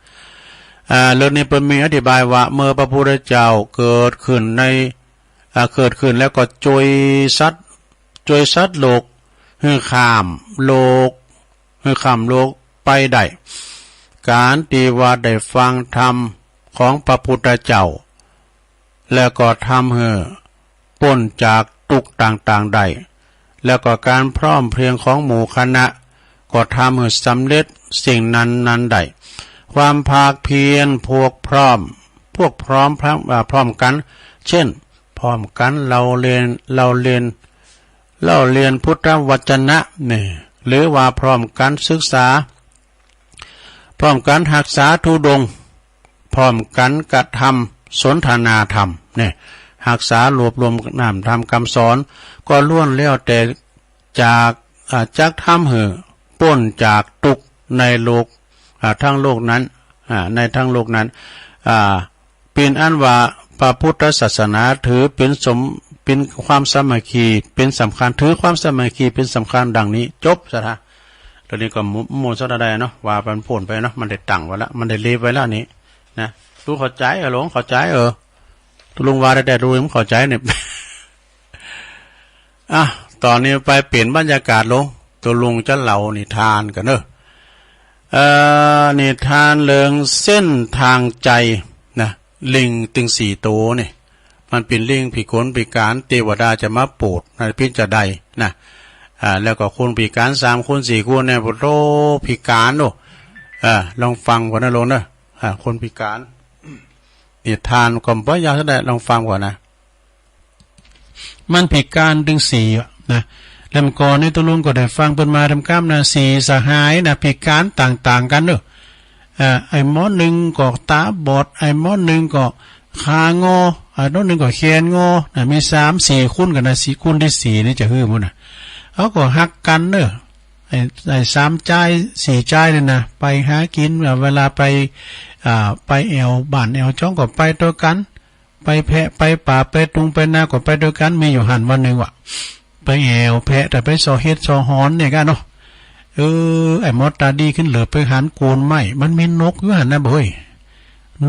Speaker 4: เรื่องนี้เป็นมีอธิบายว่าเมื่อพระพุทธเจ้าเกิดขึ้นแล้วก็จวยสัตว์โลกให้ข้ามโลกไปได้การที่ว่าได้ฟังธรรมของพระพุทธเจ้าแล้วก็ทำให้พ้นจากทุกข์ต่างๆได้แล้วก็การพร้อมเพรียงของหมู่คณะก็ทำให้สำเร็จสิ่งนั้นได้ความภาคเพียรพวกพร้อมกันเช่นพร้อมกันเราเรียนพุทธวจนะเนี่ยหรือว่าพร้อมกันศึกษาพร้อมกันรักษาธุดงค์พร้อมกันกระทำสนทนาธรรมเนี่ยรักษารวบรวมนามธรรมคำสอนก็ล้วนแล้วแต่จากทำให้พ้นจากทุกข์ในโลกทั้งโลกนั้นในทั้งโลกนั้นเป็นอันว่าพระพุทธศาสนาถือเป็นความสามัคคีเป็นสำคัญถือความสามัคคีเป็นสำคัญดังนี้จบซะท่าตอนนี้ก็โมสดาได้เนาะว่ามันผลไปเนาะมันได้ตั้งไว้แล้วมันได้เลบไว้แล้วนี้นะรู้เข้าใจหลงเข้าใจตุลุงว่าได้รู้เข้าใจเนี่ยตอนนี้ไปเปลี่ยนบรรยากาศลงตุลุงจะเล่านิทานกันนิทานเรื่องเส้นทางใจนะลิงตึง4ตัวนี่มันเป็นลิงพิกลพิการเทวดาจะมาโปรดในพิจารณานะแล้วก็คนพิการ3 คน 4 คนเนี่ยโตพิการลองฟังก่อนนะลงนะคนพิการนิทานก็บ่ยาวเท่าใดลองฟังก่อนนะมันพิการถึง4นะแล้วก่อนนี้ตุลุงก็ได้ฟังเพิ่นมาทำกรรมนะ4สหายนะพิการต่างๆกันไอ้หมอหนึ่งก็ตาบอดไอ้หมอหนึ่งก็ขางอไอ้หนึ่งก็แขนงอมี3-4 คู่กันนะ4 คู่ที่4นี่จะฮื้อมุ่นเขาก็ฮักกันไอ้3 ใจ 4 ใจนี่นะไปหากินเวลาไปแอวบ้านแอวจ้องก็ไปด้วยกันไปแพะไปป่าไปตุงไปนาก็ไปด้วยกันมีอยู่หันวันนึงว่ะไปแอวแพะแต่ไปซอเฮ็ดซอหอนเนี่ยกันเนาะไอ้มอตาดีขึ้นเหลือไปหันโกนไม้มันมีนกอยู่หันนะเบ้ย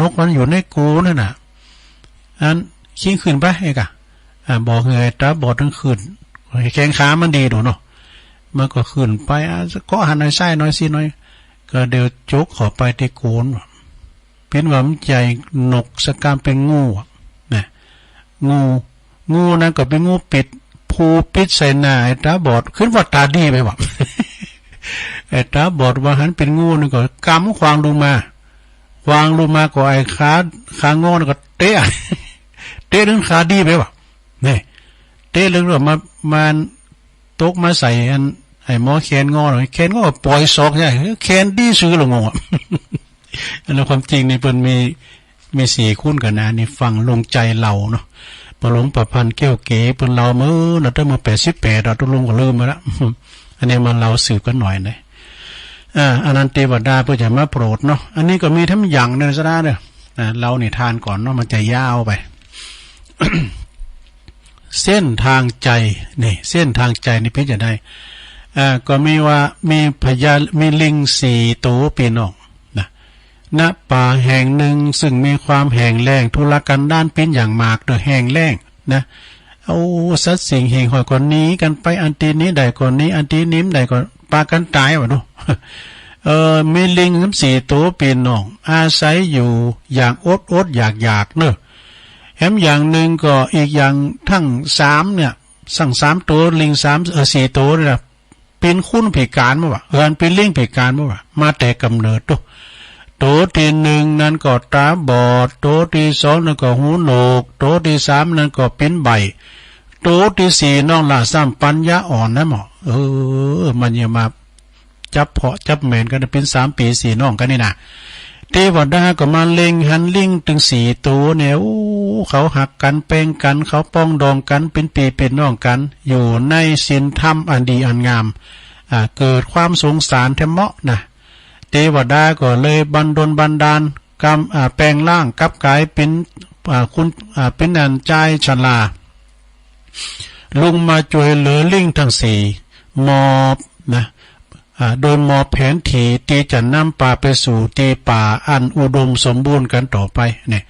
Speaker 4: นกมันอยู่ในกูนั่นน่ะอันขี้ขึ้นไปไอ้กะบอกไงตาบอดทั้งคืนแข้งขามันดีดูเนาะมันก็ขึ้นไปก็หันหน่อยไส้หน่อยสิหน่อยก็เดี๋ยวโจกขอไปที่โกนเป็นว่ามันใจนกสกามเป็นงูนะงูนั่นก็เป็นงูปิดผูปิดใส่หน้าไอ้ตาบอดขึ้นว่าตาดีไปวะ ไอ้ตาบอดว่าหันเป็นงูนี่ก็กำควางลงมาก็ไอ้ขางอนี่ก็เตะ ถึงขาดีไปวะนี่เตะเรื่องมาตกมาใส่อันไอ้หมอแขนงอหน่อยแขนงอปล่อยศอกใช่แขนดีซื้อลงงออันนั้นความจริงนี่เพิ่นมี4 คู่กันนะนี่ฟังลงใจเราเนาะปหลงประพันธ์แก้วเก๋เพิ่นเรามื้อเราได้มา88เราต้องลงก็ลืมไปแล้วอันนี้มันเราสืบกันหน่อยนะอนันเทวดาเพื่อจะมาโปรดเนาะอันนี้ก็มีทั้งอย่างเนี่ยซะนะเรานี่ทานก่อนเนาะมันจะยาวไป เส้นทางใจนี่เส้นทางใจนี่เพิ่นจะได้ก็มีว่ามีพญามีลิง4 ตัวพี่น้องนะ ณป่าแห่งหนึ่งซึ่งมีความแห้งแล้งทุรกันดารเป็นอย่างมากโดยแห้งแล้งนะเอาสัตว์สิ่งแห่งหอยก่อนนี้กันไปอันตีนี้ใดก่อนนี้อันตีนิ้มใดก่อนปากันตายวะดูมีลิงทั้ง4 ตัวปีนน้องอาศัยอยู่อย่างอดอยากเนอะแถมอย่างหนึ่งก็อีกอย่างทั้ง3เนี่ยสั่ง3 ตัวลิง4 ตัวเนี่ยเป็นคุ้นพิการมั้งวะเป็นลิงพิการมั้งวะมาแต่กำเนิดตัวที่1นั้นก็ตาบอดตัวที่2นั้นก็หูหนวกตัวที่3นั้นก็เป็นใบตัวที่4น้องล่ะซ้ำปัญญาอ่อนนะหมอมันอย่ามาจับเพาะจับเหม็นกันเป็น3 ปี 4 น้องกันนี่นะเทวดาก็มาเล็งหันลิงถึง4 ตัวเนี่ยเขาหักกันแป้งกันเขาป้องดองกันเป็นปีเป็นน้องกันอยู่ในศีลธรรมอันดีอันงามเกิดความสงสารแท้เหมาะนะเทวดาก็เลยบันดาลกรรมแปลงร่างกลับกลายเป็นเป็นอันใจชลาลงมาช่วยเหลือลิงทั้ง4มอบนะโดยมอบแผนที่ที่จะนำป่าไปสู่ตีป่าอันอุดมสมบูรณ์กันต่อไปเนี่ย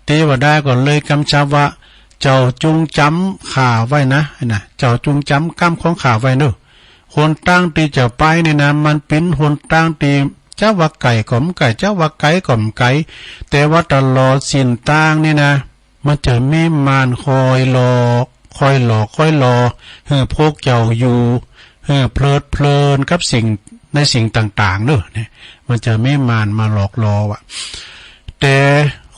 Speaker 4: เทวดาก็เลยกำชับว่าเจ้าจงจำข่าไว้นะเจ้าจงจำกรรมของข่าไว้เนอะคนตั้งที่จะไปเนี่ยนะมันเป็นคนตั้งที่เจ้าว่าไก่ก่อมไก่เจ้าว่าไก่ก่อมไก่แต่ว่าตลอดสิ้นตั้งนี่นะมันจะมีมารคอยหลอกคอยหลอกพวกเจ้าอยู่เพลินกับสิ่งในสิ่งต่างๆเนอะเนี่ยมันจะไม่มานมาหลอกล่อว่ะแต่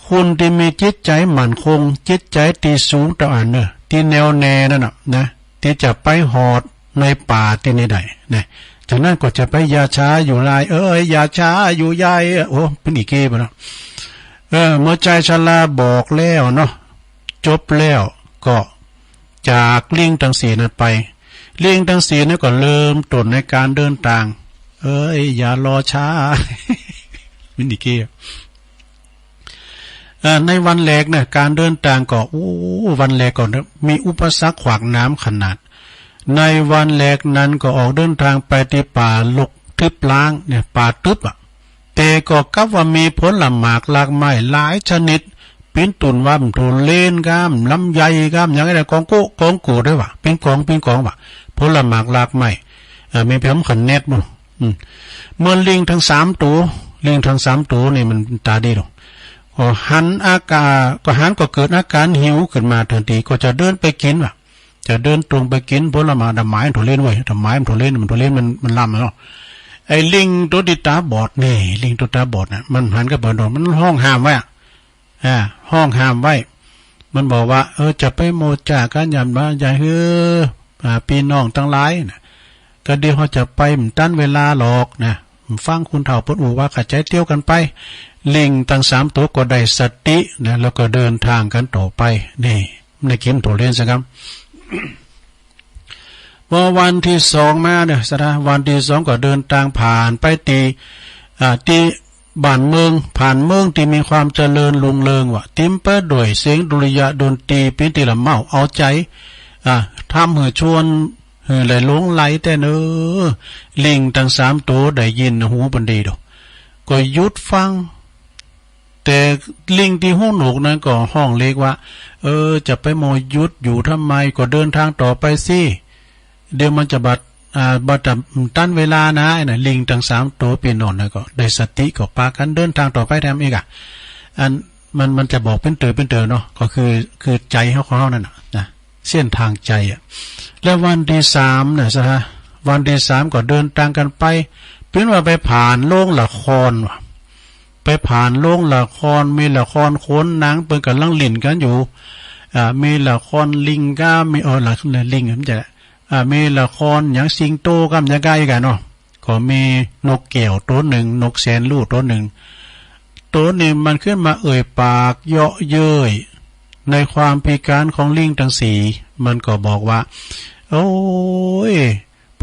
Speaker 4: คุณที่มีจิตใจมั่นคงจิตใจที่สูงต่ออันเนอะที่แนวแน่นั่นนะที่จะไปหอดในป่าที่นี่ได้นะจากนั้นก็จะไปยาช้าอยู่ลายยาช้าอยู่ยายโอ้เป็นอีกเก้ไปแล้วเมื่อใจชลาบอกแล้วเนาะจบแล้วก็จากลิงทั้ง4นั้นไปลิงทั้ง4นั้นก็เริ่มต้นในการเดินทางอย่ารอช้า มินิเก้ในวันแรกเนี่ยการเดินทางก็วันแรกก่อนมีอุปสรรคขวางน้ำขนาดในวันแรกนั้นก็ออกเดินทางไปที่ป่าลกทึบล้างเนี่ยป่าทึบแต่ก็กับว่ามีผลหมากหลากไม้หลายชนิดเป็นตุนว่าตุนเล่นก้ามลำไยก้ามอย่างไรกองกูได้วะเป็นกองวะผลหมากหลากไม้มีเพียงขันเน็ตมั้งเมื่อลิงทั้ง3 ตัวนี่มันตาดีหรอกก็หันก็เกิดอาการหิวขึ้นมาทันทีก็จะเดินไปกินวะจะเดินตรงไปกินผลไม้ดำไม้ถั่วเล่นไว้ดำไม้ถั่วเล่นมันลำเนาะไอ้ลิงตัวติตาบอดนี่ลิงตัวตาบอดน่ะมันหันกับเบิดมันห้องห้ามไว้ห้องห้ามไว้มันบอกว่าจะไปโมจ่ากันยามบ้านใหญ่พี่น้องทั้งหลายนะก็เดี๋ยวเขาจะไปมันตั้นเวลาหรอกนะฟังคุณเฒ่าปดอูว่าขัดใจเตี้ยวกันไปลิงทั้ง3 ตัวก็ได้สตินะแล้วก็เดินทางกันต่อไปนี่ในกินถั่วเล่นสิครับพอวันที่2มาเนี่ยวันที่2ก็เดินทางผ่านไปที่บ้านเมืองผ่านเมืองที่มีความเจริญรุ่งเรืองว่ะเต็มไปด้วยเสียงดุริยางค์ดนตรีเป็นที่ละเมาเอาใจทำให้ชวนไหลหลงไหลแต่ลิงทั้ง3 ตัวได้ยินหูบันดีดอกก็หยุดฟังแต่ลิงที่หูหนวกนั้นก็ห้องเล็กว่าจะไปโมยุดอยู่ทำไมก็เดินทางต่อไปสิเดี๋ยวมันจะบัดตั้นเวลานะลิงทั้ง3 ตัวเป็นนอนแล้วก็ได้สติก็ปากันเดินทางต่อไปทำอีกอันมันจะบอกเป็นเตอเนาะก็คือใจเขานั่นนะเส้นทางใจแล้ววันที่3นะวันที่3ก็เดินทางกันไปเป็นว่าไปผ่านโรงละครว่ะไปผ่านโรงละครมีละครโขนนางเปิ้นกันลังลิ่นกันอยู่มีละครลิงก็มีละลิงมันจะมีละครอย่างสิงโตกับอย่างไก่กันเนาะก็มีนกแก้วตัวหนึ่งนกแสนรู้ตัวหนึ่งมันขึ้นมาปากเยาะเย้ยในความพิการของลิงทั้ง4มันก็บอกว่าโอ้ย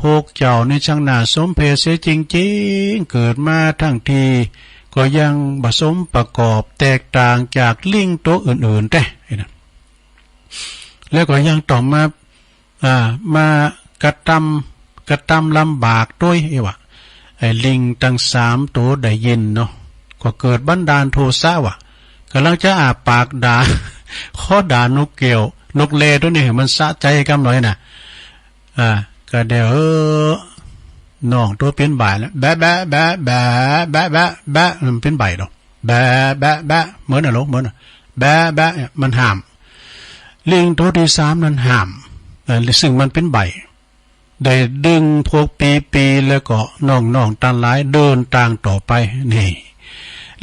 Speaker 4: พวกเจ้าในช่างน่าสมเพชเสียจริงๆเกิดมาทั้งทีก็ยังผสมประกอบแตกต่างจากลิงตัวอื่นๆแต่แล้วก็ยังต่อมากระทำลำบากด้วยไอ้ลิงทั้ง3 ตัวได้ยินเนาะ ก็เกิดบันดาลโทสะว่ะกำลังจะอาปากด่า ข้อด่านกเกี่ยวนกเลตัวนี้มันสะใจกำหน่อยน่ะก็เดี๋ยวน้องตัวเป็นบ่ายแล้วแบะแบะแบะแบะแบะแบะแบะมันเป็นใบดอกแบะแบะแบะเหมือนอะไรเหมือนแบะแบะมันห้ามลิงตัวที่3นั้นห้ามซึ่งมันเป็นใบได้ดึงพวกปีแล้วก็น้องๆต่างหลายเดินต่างต่อไปนี่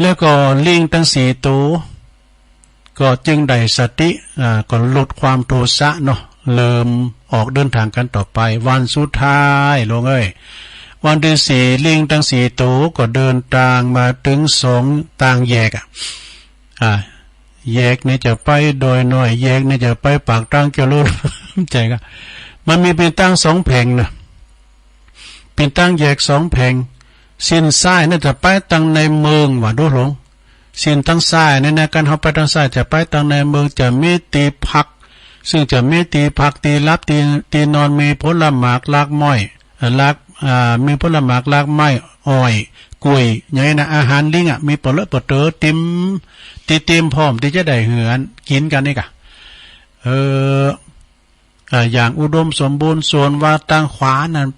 Speaker 4: แล้วก็ลิงทั้ง4ตัวก็จึงได้สติก็ลดความโทสะเนาะเริ่มออกเดินทางกันต่อไปวันสุดท้ายลงวันที่4ลิงทั้ง4ตัวก็เดินทางมาถึง2ต่างแยกแยกนี่จะไปโดยน้อยแยกนี่จะไปปากตั้งเกี่ยวรู้ใจก็มันมีเป็นตั้ง2แผงนะเป็นตั้งแยก2แผงสิ้นซ้ายน่าจะไปตั้งในเมืองว่าดูหลงสิ้นตั้งซ้ายในการเข้าไปตั้งซ้ายจะไปตั้งในเมืองจะมีตีพักซึ่งจะมีตีผักตีรับตีนอนมีผลหมากลากไม้มีผลหมากลากไม้อ้อยกล้วยอย่างนี้นะอาหารลิงมีปลาเตอติมพร้อมที่จะได้เหือนกินกันนี่กะอย่างอุดมสมบูรณ์ส่วนว่าทางขวานั้น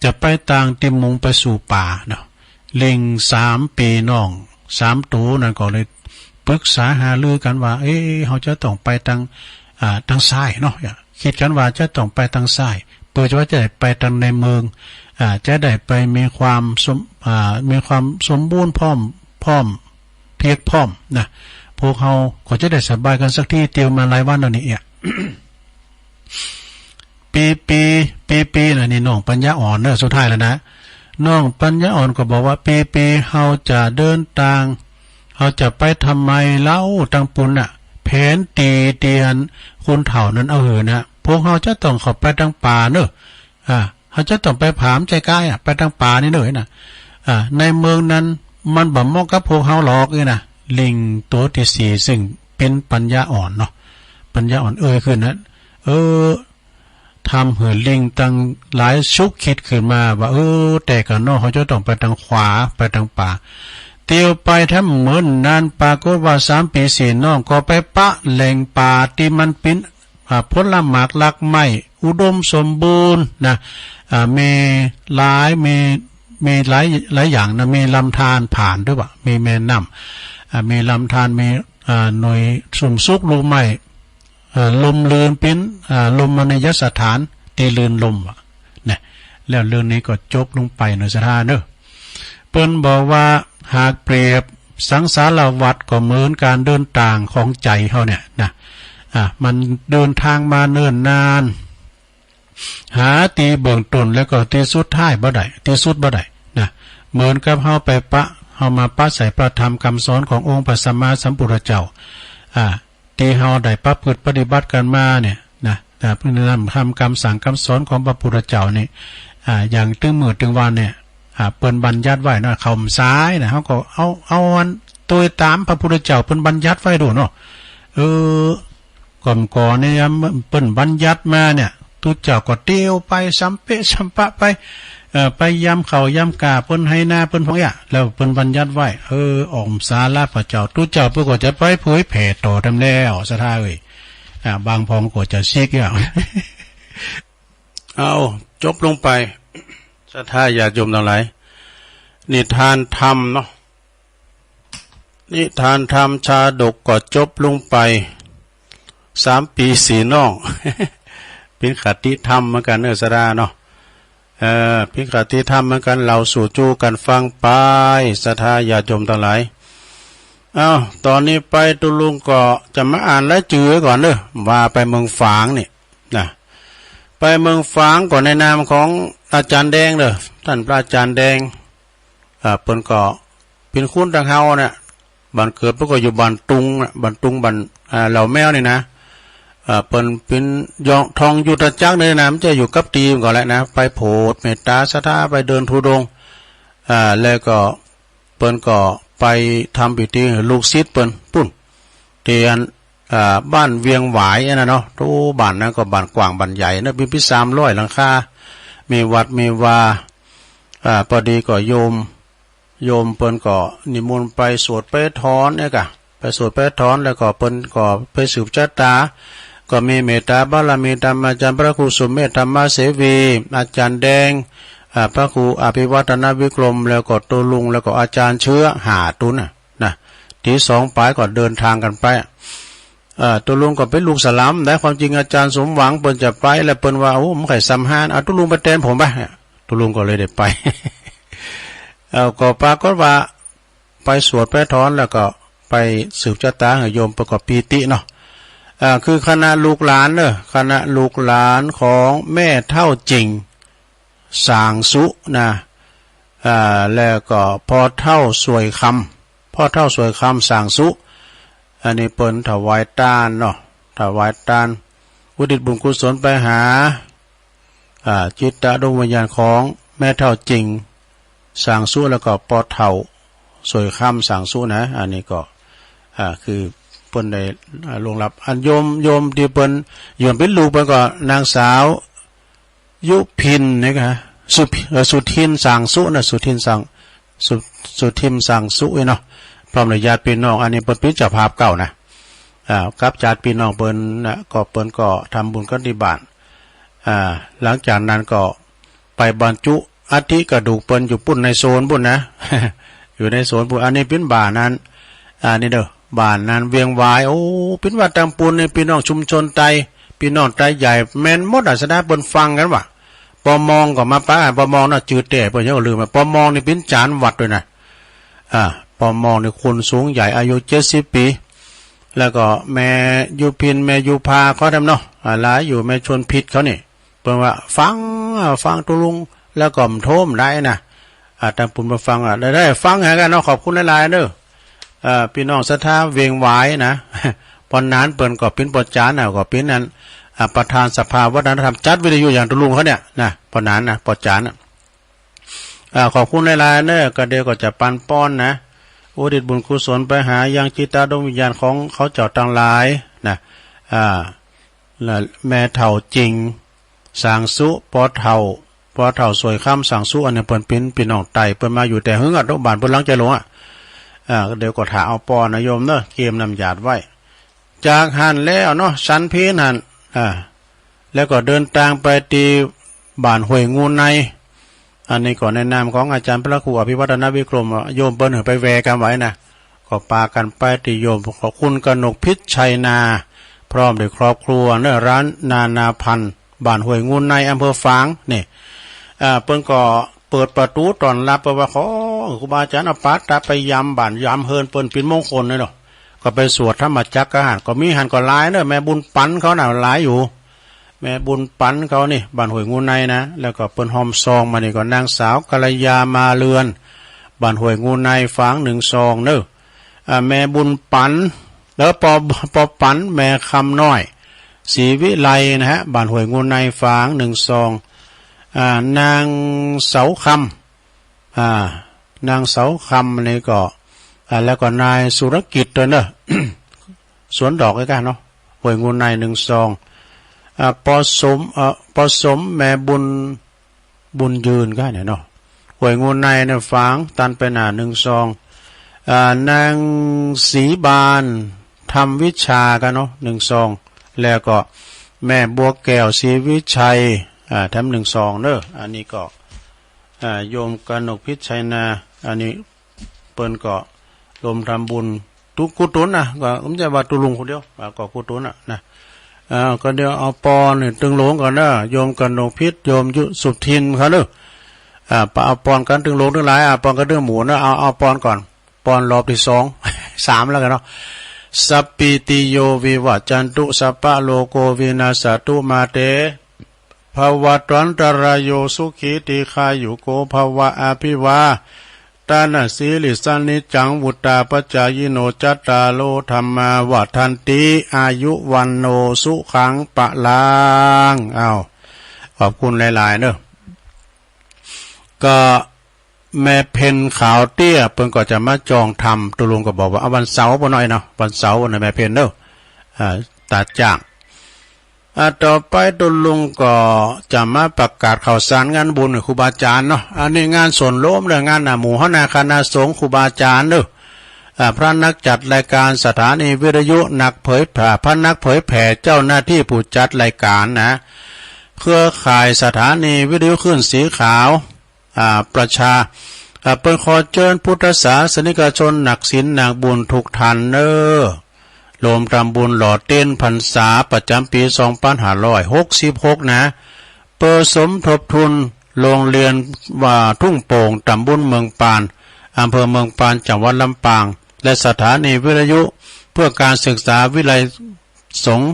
Speaker 4: จะไปทางติมมุงไปสู่ป่าเนาะลิง3ปีน้อง3ตัวนั่นก็เลยปรึกษาหารือกันว่าเขาจะต้องไปทางซ้ายเนาะคิดกันว่าจะต้องไปทางซ้ายเพื่อว่าจะได้ไปทางในเมืองจะได้ไปมีความสมบูรณ์พร้อมเพียงพร้อมนะพวกเขาก็จะได้สบายกันสักที่เตียวมาหลายวันแล้วนี่ปีน่ะนี่น้องปัญญาอ่อนเนอะสุดท้ายแล้วนะน้องปัญญาอ่อนก็บอกว่าปีเขาจะเดินทางเขาจะไปทำไมเล่าตังปุนแผนเตียนคุณเถ่านั้นนะพวกเขาจะต้องเข้าไปทางป่าเนอะเขาจะต้องไปผามใจกายไปทางป่านี่เลยนะในเมืองนั้นมันบ่เหมาะกับพวกเขาหรอกนะลิงตัวที่4ซึ่งเป็นปัญญาอ่อนเนาะปัญญาอ่อนขึ้นนะทำเหือลิงตั้งหลายชุกคิดขึ้นมาว่าแต่กันเนาะเขาจะต้องไปทางขวาไปทางป่าเตียวไปแทบเหมือนนานปรากฏว่า3 ปี4น้องก็ไปปะแหล่งป่าที่มันเป็นผลหมากลักไม้อุดมสมบูรณ์นะมีหลายอย่างนะมีลำธารผ่านด้วยว่ะมีแม่น้ำมีลำธารมีหน่วยสุ่มซุกลูกไม้ลมลื่นเป็นลมมณียสถานตีลื่นลมว่ะเนี่ยแล้วเรื่องนี้ก็จบลงไปในสถานเนอะเปิ้นบอกว่าหากเปรียบสังสารวัฏก็เหมือนการเดินทางของใจเขาเนี่ยนะมันเดินทางมาเนิ่นนานหาตีเบื้องต้นแล้วก็ตีสุดท้ายบ่ได้ตีสุดบ่ได้นะเหมือนกับเฮาไปเฮามาปะใส่พระธรรมคำสอนขององค์พระสัมมาสัมพุทธเจ้าที่เฮาได้ประพฤติปฏิบัติกันมาเนี่ยนะเพื่อนำทำคำสั่งคำสอนของพระพุทธเจ้านี่อย่างตึงมือตึงวันเนี่ยเปิ้นบัญญัติไว้นะคำซ้ายนะเขาก็เอาอันตัวตามพระพุทธเจ้าเปิ้นบัญญัติไว้ดูเนาะก่อนเนี่ยเปิ้นบัญญัติมาเนี่ยทุเจ้าก็เตียวไปสัมเปะสัมปะไปย้ำเขาย้ำกาเปิ้นให้หน้าเปิ้นพงแล้วเปิ้นบัญญัติไว้ออมสาลาพระเจ้าทุเจ้าเปิ้นก็จะไปเผยแผ่ต่อทำแล้วสถาบางพองก็จะซิกเอาจบลงไปสถาญาติโยมทั้งหลายนิทานธรรมเนาะนิทานธรรมชาดกก็จบลงไป3 ปี4น้อง เป็นคติธรรมเหมือนกันสราเนาะเป็นคติธรรมเหมือนกันเราสู่จูกันฟังไปศรัทธาญาติโยมทั้งหลายตอนนี้ไปตุลุงก็จะมาอ่านและจื้อก่อนว่าไปเมืองฝางนี่นะไปเมืองฝางก่อนในนามของอาจารย์แดงท่านพระอาจารย์แดงเปิ้นก็เป็นคุ้นทางเฮาเนี่ยบ้านเกิดเพิ่นก็อยู่บ้านตุงบ้านเหล่าแมวนี่นะเปิ้นเป็นยองทองยุทธจักรในนามจะอยู่กับทีมก่อนแหละนะไปโผดเมตตาศรัทธาไปเดินธุดงค์แล้วก็เปิ้นก็ไปทำพิธีลูกศิษย์เปิ้นปุ่นเตียนบ้านเวียงหวายนะเนาะตู้บ้านนั้นก็บ้านกว้างบ้านใหญ่นะมี300 หลังคามีวัดมีวาพอดีก็โยม โยมเปิ้นก็นิมนต์ไปสวดไปถอนเนี่ยกะไปสวดไปถอนแล้วก็เปิ้นก็ไปสืบชะตาก็มีเมตตาบารมีธรรมอาจารย์พระครูสุเมธธรรมเสวีอาจารย์แดงพระครูอภิวัฒนวิกรมแล้วก็ตัวลุงแล้วก็อาจารย์เชื้อหาตุนนะที่สองปลายก็เดินทางกันไปตัวลุงก็เป็นลูกสลัมแต่ความจริงอาจารย์สมหวังเปิ้นจะไปแล้วเปิ้นว่าโอ้ผมไข่ซ้ำหานตัวลุงไปแทนผมไปตัวลุงก็เลยได้ไป ก็ปรากฏว่าไปสวดไปถอนแล้วก็ไปสืบชะตาโยมประกอบปีติเนาะคือคณะลูกหลานคณะลูกหลานของแม่เท่าจริงสางสุนะแล้วก็พ่อเท่าสวยคำพ่อเท่าสวยคำสางสุอันนี้เปิ้นถวายทานเนาะถวายทานอุทิศบุญกุศลไปหาจิตดวงวิญญาณของแม่เท่าจริงสางสุแล้วก็พ่อเท่าสวยคำสางสุนะอันนี้ก็คือเปิ้นได้ลงรับอันโยมที่เปิ้นโยมเป็นลูกเปิ้นก็นางสาวยุพินนะครับสุทินสางสุนะสุทินสางสุเนาะพร้อมด้วยญาติพี่น้องอันนี้เปิ้นเป็นเจ้าภาพเก่านะกับญาติพี่น้องเปิ้นก็เปิ้นก็ทำบุญกันที่บ้านหลังจากนั้นก็ไปบรรจุอัฐิกระดูกเปิ้นอยู่ปุ่นในโซนปุ่นนะ อยู่ในโซนปุ่นอันนี้เป็นบ้านนั้นนี่เด้อบ้านนั้นเวียงวายโอ้เป็นว่าตำปูนในพี่น้องชุมชนไตพี่น้องไตใหญ่แม่นหมดอาสนะเปิ้นฟังกันว่าปอมองก็มาป้าปอมองน่ะจืดแต่เปิ้นยังลืมปอมองนี่เป็นจานวัดด้วยนะปอมองนี่คนสูงใหญ่อายุ70ปีแล้วก็แม่ยุพินแม่ยุพาเขาทำเนาะหลายอยู่แม่ชวนพิษเขานี่เปิ้นว่าฟังตุลุงแล้วก็โทมได้นะตำปูนมาฟังได้ฟังหากันเนาะขอบคุณหลายๆเด้อพี่น้องศรัทธาเวียงหวายนะปอนนั้นเปิ้นก็เป็นปอจานก็เป็นนั้นประธานสภาวัฒนธรรมจัดวิทยุอย่างตุลุงเขาเนี่ยนะปอนนั้นนะปอจานขอบคุณหลายๆเด้อก็เดี๋ยวก็จะปันป้อนนะอุทิศบุญกุศลไปหายังจิตดวงวิญญาณของเขาเจ้าต่างหลายนะแม่เฒ่าจริงสางสุปอเฒ่าสวยค่ำสางสุอันนี้เปิ้นเป็นพี่น้องไตเปิ้นมาอยู่แต่หึงดอกบ้านเปิ้นหลังใจหลวงเดี๋ยวก็ถาเอาปอนะโยมเนาะเกมนำหยาดไว้จากหันแล้วเนาะสันพีหันแล้วก็เดินทางไปที่บ้านห้วยงูในอันนี้ก่อนในนามของอาจารย์พระครูอภิวัฒนวิกรมโยมเปิ้นไปแวกันไว้นะก็ปากันไปที่โยมขอคุณกนกพิษชัยนาพร้อมด้วยครอบครัวเนาะร้านนาพันธ์บ้านห้วยงูในอำเภอฝางนี่เปิ้นก็เปิดประตูตอนรับว่าขอครูบาอาจารย์เอาปัดไปยำบ้านยำเฮินเปิ้นเป็นมงคลเนาะก็ไปสวดธรรมจักรหันก็มีหันก็หลายเนาะแม่บุญปันเขาน่ะหลายอยู่แม่บุญปันเขานี่บ้านห้วยงูในนะแล้วก็เปิ้นหอมซองมานี่ก็นางสาวกัลยามาเรือนบ้านห้วยงูในฝาง1ซองเด้อแม่บุญปันแล้วปอปันแม่คำน้อยศรีวิไลนะฮะบ้านห้วยงูในฝาง1ซองนางเสาคำนางเสาคำนี่ก็แล้วก็นายสุรกิจด้วยเนอะ สวนดอกกันเนาะห้วยงูใน1ซองปอสมแม่บุญยืนกันเนาะห้วยงูในเนี่ยฝางตันไปหน้า1ซองนางศรีบานทำวิชากันเนาะ1ซองแล้วก็แม่บัวแก้วศรีวิชัยทำ1ซองเนอะอันนี้ก็โยมกนกพิษชัยนาอันนี้เปิ้นก็รวมทำบุญทุกกุศลนะก็ผมจะว่าตุลุงคนเดียวก็กุศลนะก็เดี๋ยวเอาปอเนี่ยตึงหลงก่อนนะโยมกนกพิษโยมยุสุทินเขาเนอะเอาปอนกันตึงหลงตึงหลายปอนกันเรื่องหมูนะเอาปอนก่อนปอนรอบที่2 3แล้วกันเนาะสัพพิติโยวิวัจจันตุสัพพะโลโกวินาศตุมาเตภวัตวันตรายโยสุขีติคายุโกภวะอาภิวาตานะสีลิสันนิจังวุตตาปัจจายโนจัตตาโลธรรมาวัฏันติอายุวันโนสุขังปะลังขอบคุณหลายๆเนอะก็แม่เพนขาวเตี้ยเพิ่นก็จะมาจองทำตุลุงก็บอกว่าเอาวันเสาร์บ่หน่อยเนาะวันเสาร์นะแม่เพนเนอะตัดจ้าง ต่อไปตุลุงก็จะมาประกาศข่าวสารงานบุญครูบาอาจารย์เนาะอันนี้งานส่วนโลมเรื่องงานหมู่คณะสงฆ์ครูบาอาจารย์เด้อพระนักจัดรายการสถานีวิทยุนักเผยแผ่พระนักเผยแผ่เจ้าหน้าที่ผู้จัดรายการนะเครือข่ายสถานีวิทยุคลื่นสีขาวประชาเปิดขอเชิญพุทธศาสนิกชนนักศีลนักบุญทุกท่านรวมทำบุญหล่อเต้นพรรษาประจำปี 2566 นะเปิดสมทบทุนโรงเรียนว่าทุ่งโป่งตำบลเมืองปานอำเภอเมืองปานจังหวัดลำปางและสถานีวิทยุเพื่อการศึกษาวิไลสงฆ์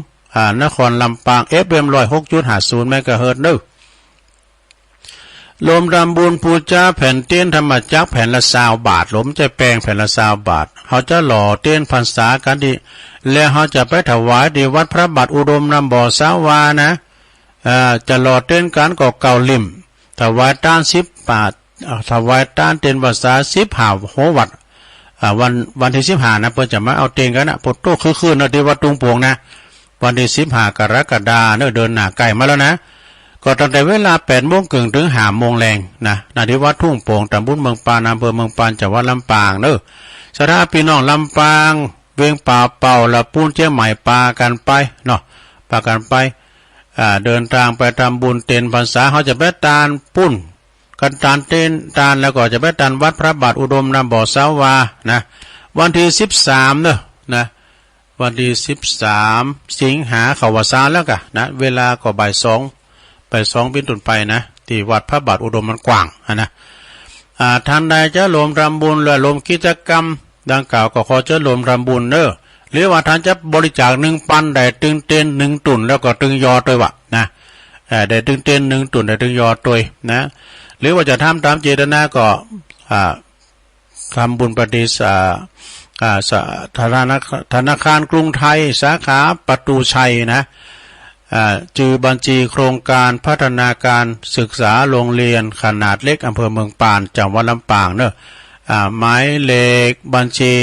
Speaker 4: นครลำปาง FM 106.50 เมกะเฮิรตซ์รวมทำบุญปูจ้าแผ่นเตี้ยนธรรมจักรแผ่นละ20 บาทหลมจะแปลงแผ่นละ20 บาทเขาจะหล่อเตี้ยนพรรษากันดีแล้วเขาจะไปถวายที่วัดพระบาทอุดมนำบ่อสาวานะจะหล่อเต้นการก่อเก่าลิมถวายต้าน10 บาทถวายต้านเต้นภาษา10 หาโหวัดวันที่15นะเพิ่นจะมาเอาเต้นกันนะปดโตคืนๆนะที่วัดตุงโป่งนะวันที่15 กรกฎาคมเดินหน้าใกล้มาแล้วนะก็ตั้งแต่เวลา 8 โมงครึ่งถึง 5 โมงแรงนะณที่วัดทุ่งโป่งตำบลเมืองปานอำเภอเมืองปานจังหวัดลำปางสถาพี่น้องลำปางเวียงป่าเป่าละปูนเจียใหม่ปากันไปเนาะปากันไปเดินทางไปทำบุญเต็นพรรษาเขาจะไปตานปุ้นกันตานเต้นตานแล้วก็จะไปตานวัดพระบาทอุดมนำบ่อสาวานะวันที่13นะวันที่13 สิงหาเข้าพรรษาแล้วกะนะเวลาก็บ่าย 2เป็นต้นไปนะที่วัดพระบาทอุดมมันกว้างนะท่านใดจะรวมทำบุญหรือรวมกิจกรรมดังกล่าวก็ขอเชิญรวมทำบุญหรือว่าท่านจะบริจาค1 ปันได้ตึงเต้น1 ตุ่นแล้วก็ตึงยอตัววะนะได้ตึงเต้น1 ตุ่นได้ตึงยอตัวนะหรือว่าจะทำตามเจตนาก็ทำบุญปฏิธนาคารกรุงไทยสาขาประตูชัยนะจือบัญชีโครงการพัฒนาการศึกษาโรงเรียนขนาดเล็กอำเภอเมืองปานจังหวัดลำปางหมายเลขบัญชี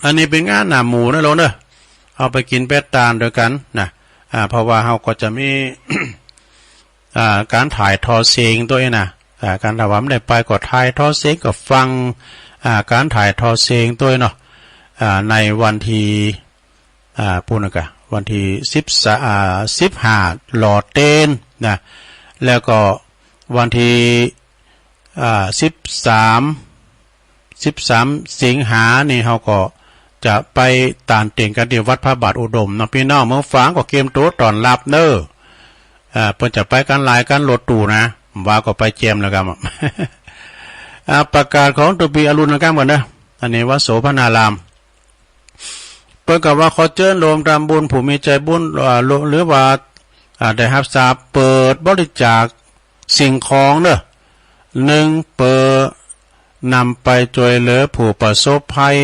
Speaker 4: อันนี้เป็นงานหมู่นะเราเอาไปกินเป็ดตาลด้วยกันนะเพราะว่าเราก็จะมี การถ่ายทอดเสียงด้วยนะการถวายได้ไปก็ถ่ายทอดเสียงก็ฟังการถ่ายทอดเสียงด้วยเนาะในวันที่พูดนะกะวันที่15หลอดเต้นนะแล้วก็วันที่13 สิงหานี่เขาก็จะไปตานเต่งกันที่วัดพระบาทอุดมนะพี่น้องเมืองฝางก็เกมโต๊ะตอนรับเพิ่นจะไปกันหลายกันรถตู้นะว่าก็ไปเจมแล้วกันประกาศของตุปีอรุณกันหมดอันนี้วัดโสภณารามเปิดกับว่าขอเชิญรวมทำบุญผู้มีใจบุญหรือว่าได้รับทราบเปิดบริจาคสิ่งของ1เปิดนำไปช่วยเหลือผู้ประสบภัย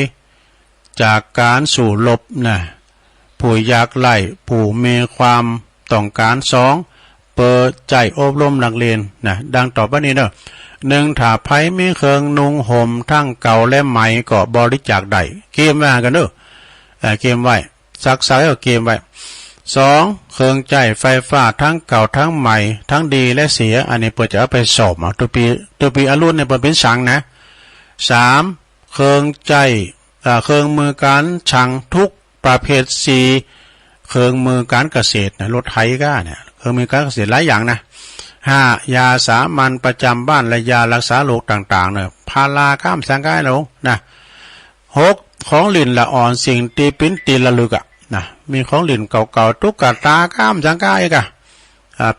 Speaker 4: จากการสู่รบผู้ยากไร้ผู้มีความต้องการ2เปิดใจอบรมนักเรียนดังต่อไปนี้1ถ้าไผมีเครื่องนุ่งห่มทั้งเก่าและใหม่ก็บริจาคได้เกมไว้กันเกมไว้ซักๆก็เกมไว้2เครื่องใจไฟฟ้าทั้งเก่าทั้งใหม่ทั้งดีและเสียอันนี้เปิดจะเอาไปสอบตัวปีอรุณเนี่ยเปิดเป็นสังนะ3เครื่องใจเครื่องมือการช่างทุกประเภท4เครื่องมือการเกษตรรถไถก็เนี่ยเครื่องมือการเกษตรหลายอย่างนะ5ยาสามัญประจำบ้านและยารักษาโรคต่างๆพาราข้ามสังกายลง6ของหลินละอ่อนสิ่งตีปิ้นตีละลึกมีของหลินเก่าๆตุ๊กตาข้ามสังกาย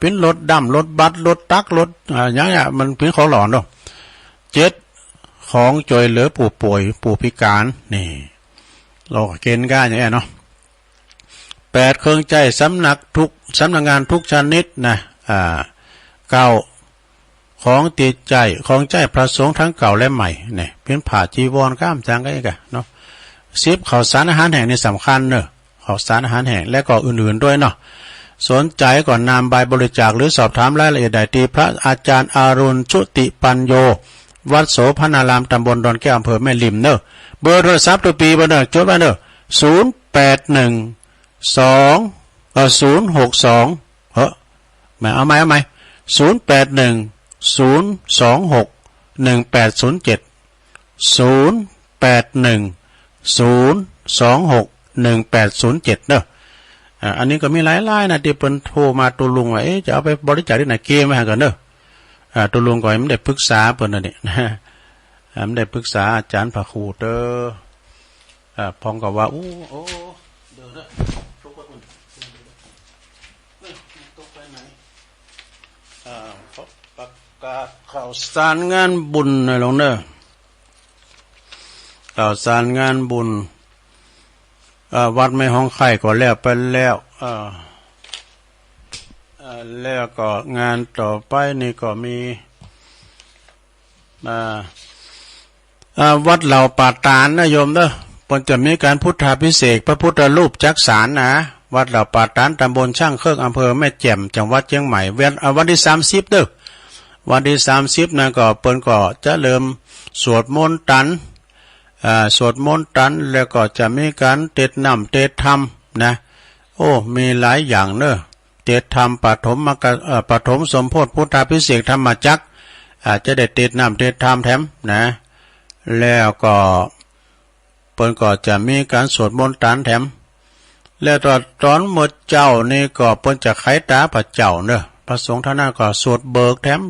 Speaker 4: ปิ้นรถดำรถบัสรถตักรถอย่างเงี้ยมันปิ้นของหลอน7ของช่วยเหลือผู้ป่วยผู้พิการนี่เราเกณฑ์กันอย่างเงี้ยเนาะ8เครื่องใจสำนักงานทุกชนิด9ของติดใจของใจพระสงฆ์ทั้งเก่าและใหม่เนี่ยเป็นผ้าจีวรข้ามจังก็ได้เนาะ10ข้าวสารอาหารแห้งนี่สำคัญข้าวสารอาหารแห้งและก็อื่นๆด้วยเนาะ สนใจก่อนนำใบบริจาคหรือสอบถามรายละเอียดได้ที่พระอาจารย์อารุณชุติปัญโยวัดโสภณารามตำบลดอนแก้วอำเภอแม่ริมเนอะเบอร์โทรศัพท์ตัวปีเบอร์เนอะจดไว้เนอะ081062มาเอาไหม0810261807เนอะอันนี้ก็มีหลายๆนะที่เปิ้นโทรมาตัวลุงว่าจะเอาไปบริจาคที่ไหนเกมมากันเนอะตัวลุงก็ไม่ได้ปรึกษาเปิ้นน่ะนี่ไม่ได้ปรึกษาอาจารย์พระครูเด้อพองก็ว่าโอ้เดี๋ยวนะตกไปคุณตกไปไหนประกาศข่าวสารงานบุญหน่อยลงเด้อข่าวสารงานบุญวัดไม่ห้องไข่ก็แล้วไปแล้วแล้วก็งานต่อไปนี่ก็มีวัดเหล่าป่าตาลนะโยมเด้อเพิ่นจะมีการพุทธาภิเษกพระพุทธรูปจักสารนะวัดเหล่าป่าตาลตำบลช่างเครื่องอำเภอแม่แจ่มจังหวัดเชียงใหม่วันที่30เด้อวันที่30นะก็เพิ่นก็จะเริ่มสวดมนต์ตันสวดมนต์ตันแล้วก็จะมีการเทศน้ำเทศธรรมนะโอ้มีหลายอย่างเนอะเทศธรรมปฐมสมโพธิพุทธาภิเษกธรรมจักรจะได้เทศน้ำเทศธรรมแถมนะแล้วก็เพิ่นก็จะมีการสวดมนต์ตันแถมแล้วตอนหมดเจ้านี่ก็เพิ่นจะไขตาพระเจ้าเนอะพระสงฆ์ท่านนั้นก็สวดเบิกแถม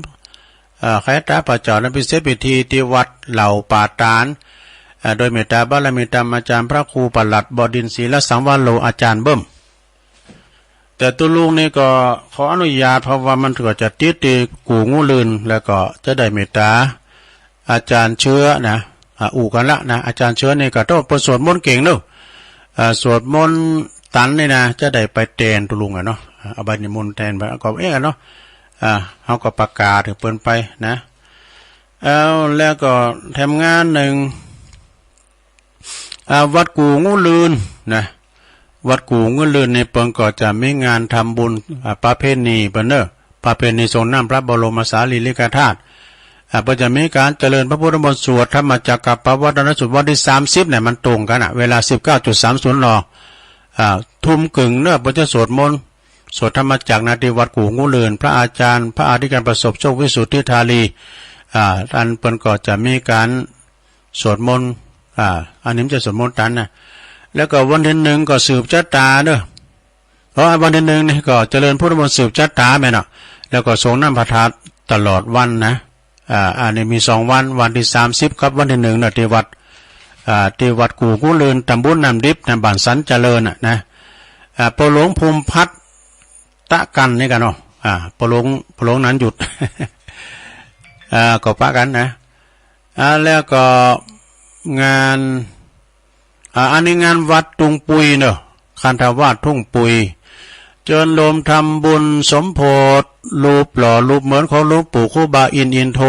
Speaker 4: ไขตาพระเจ้านั้นเป็นพิธีที่วัดเหล่าป่าตาลโดยเมตตาบารมีธรรมอาจารย์พระครูปลัดบดินทร์ศรีละสังวาโลอาจารย์เบิ้มแต่ตัวลุงนี่ก็ขออนุญาตเพราะว่ามันก็จะติดกูงูลืนแล้วก็จะได้เมตตาอาจารย์เชื้อนะกันละนะอาจารย์เชื้อนี่ก็ต้องประสวดมนต์เก่งเนอะสวดมนต์ตันนี่นะจะได้ไปแทนตัวลุงเนาะเอาใบนิมนต์แทนไปก็เนาะเขาก็ประกาศถึงเปิ้นไปนะแล้วก็ทำงานหนึ่งวัดกูงูลืนนะวัดกูงูลืนในเปิงก็จะมีงานทำบุญประเพณีเปิ้นเนอะประเพณีทรงน้ำพระบรมสารีริกธาตุเพื่อจะมีการเจริญพระพุทธมนต์สวดธรรมจักรปวัตนสูตรวันที่30เนี่ยมันตรงกันเวลา 19.30 นทุ่มกึ่งเนอะเพื่อจะสวดมนต์สวดธรรมจักรนาทีวัดกูงูลืนพระอาจารย์พระอธิการประสบโชควิสุทธิธารีท่านเปิ้นก็จะมีการสวดมนต์อันนี้จะสวดมนต์ตันนะแล้วก็วันที่1ก็สืบชะตาเนอะเพราะวันที่1นี่ก็เจริญพุทธมนต์สืบชะตาแม่เนาะแล้วก็สงน้ำพระธาตุตลอดวันนะอันนี้มี2วันที่30ครับวันที่1น่ะที่วัดกูงูลืนตำบลน้ำดิบในบ้านสันเจริญนะปหลวงภูมิพัฒน์ตะกันนี่กันเนาะปหลวงนั้นหยุด ก็ปะกันนะแล้วก็งานอันนี้งานวัดตุงปุยเนอะคันธวาสทุ่งปุยเจิญโลมทำบุญสมโพธิรูปหล่อรูปเหมือนของหลวงปู่ครูบาอินโท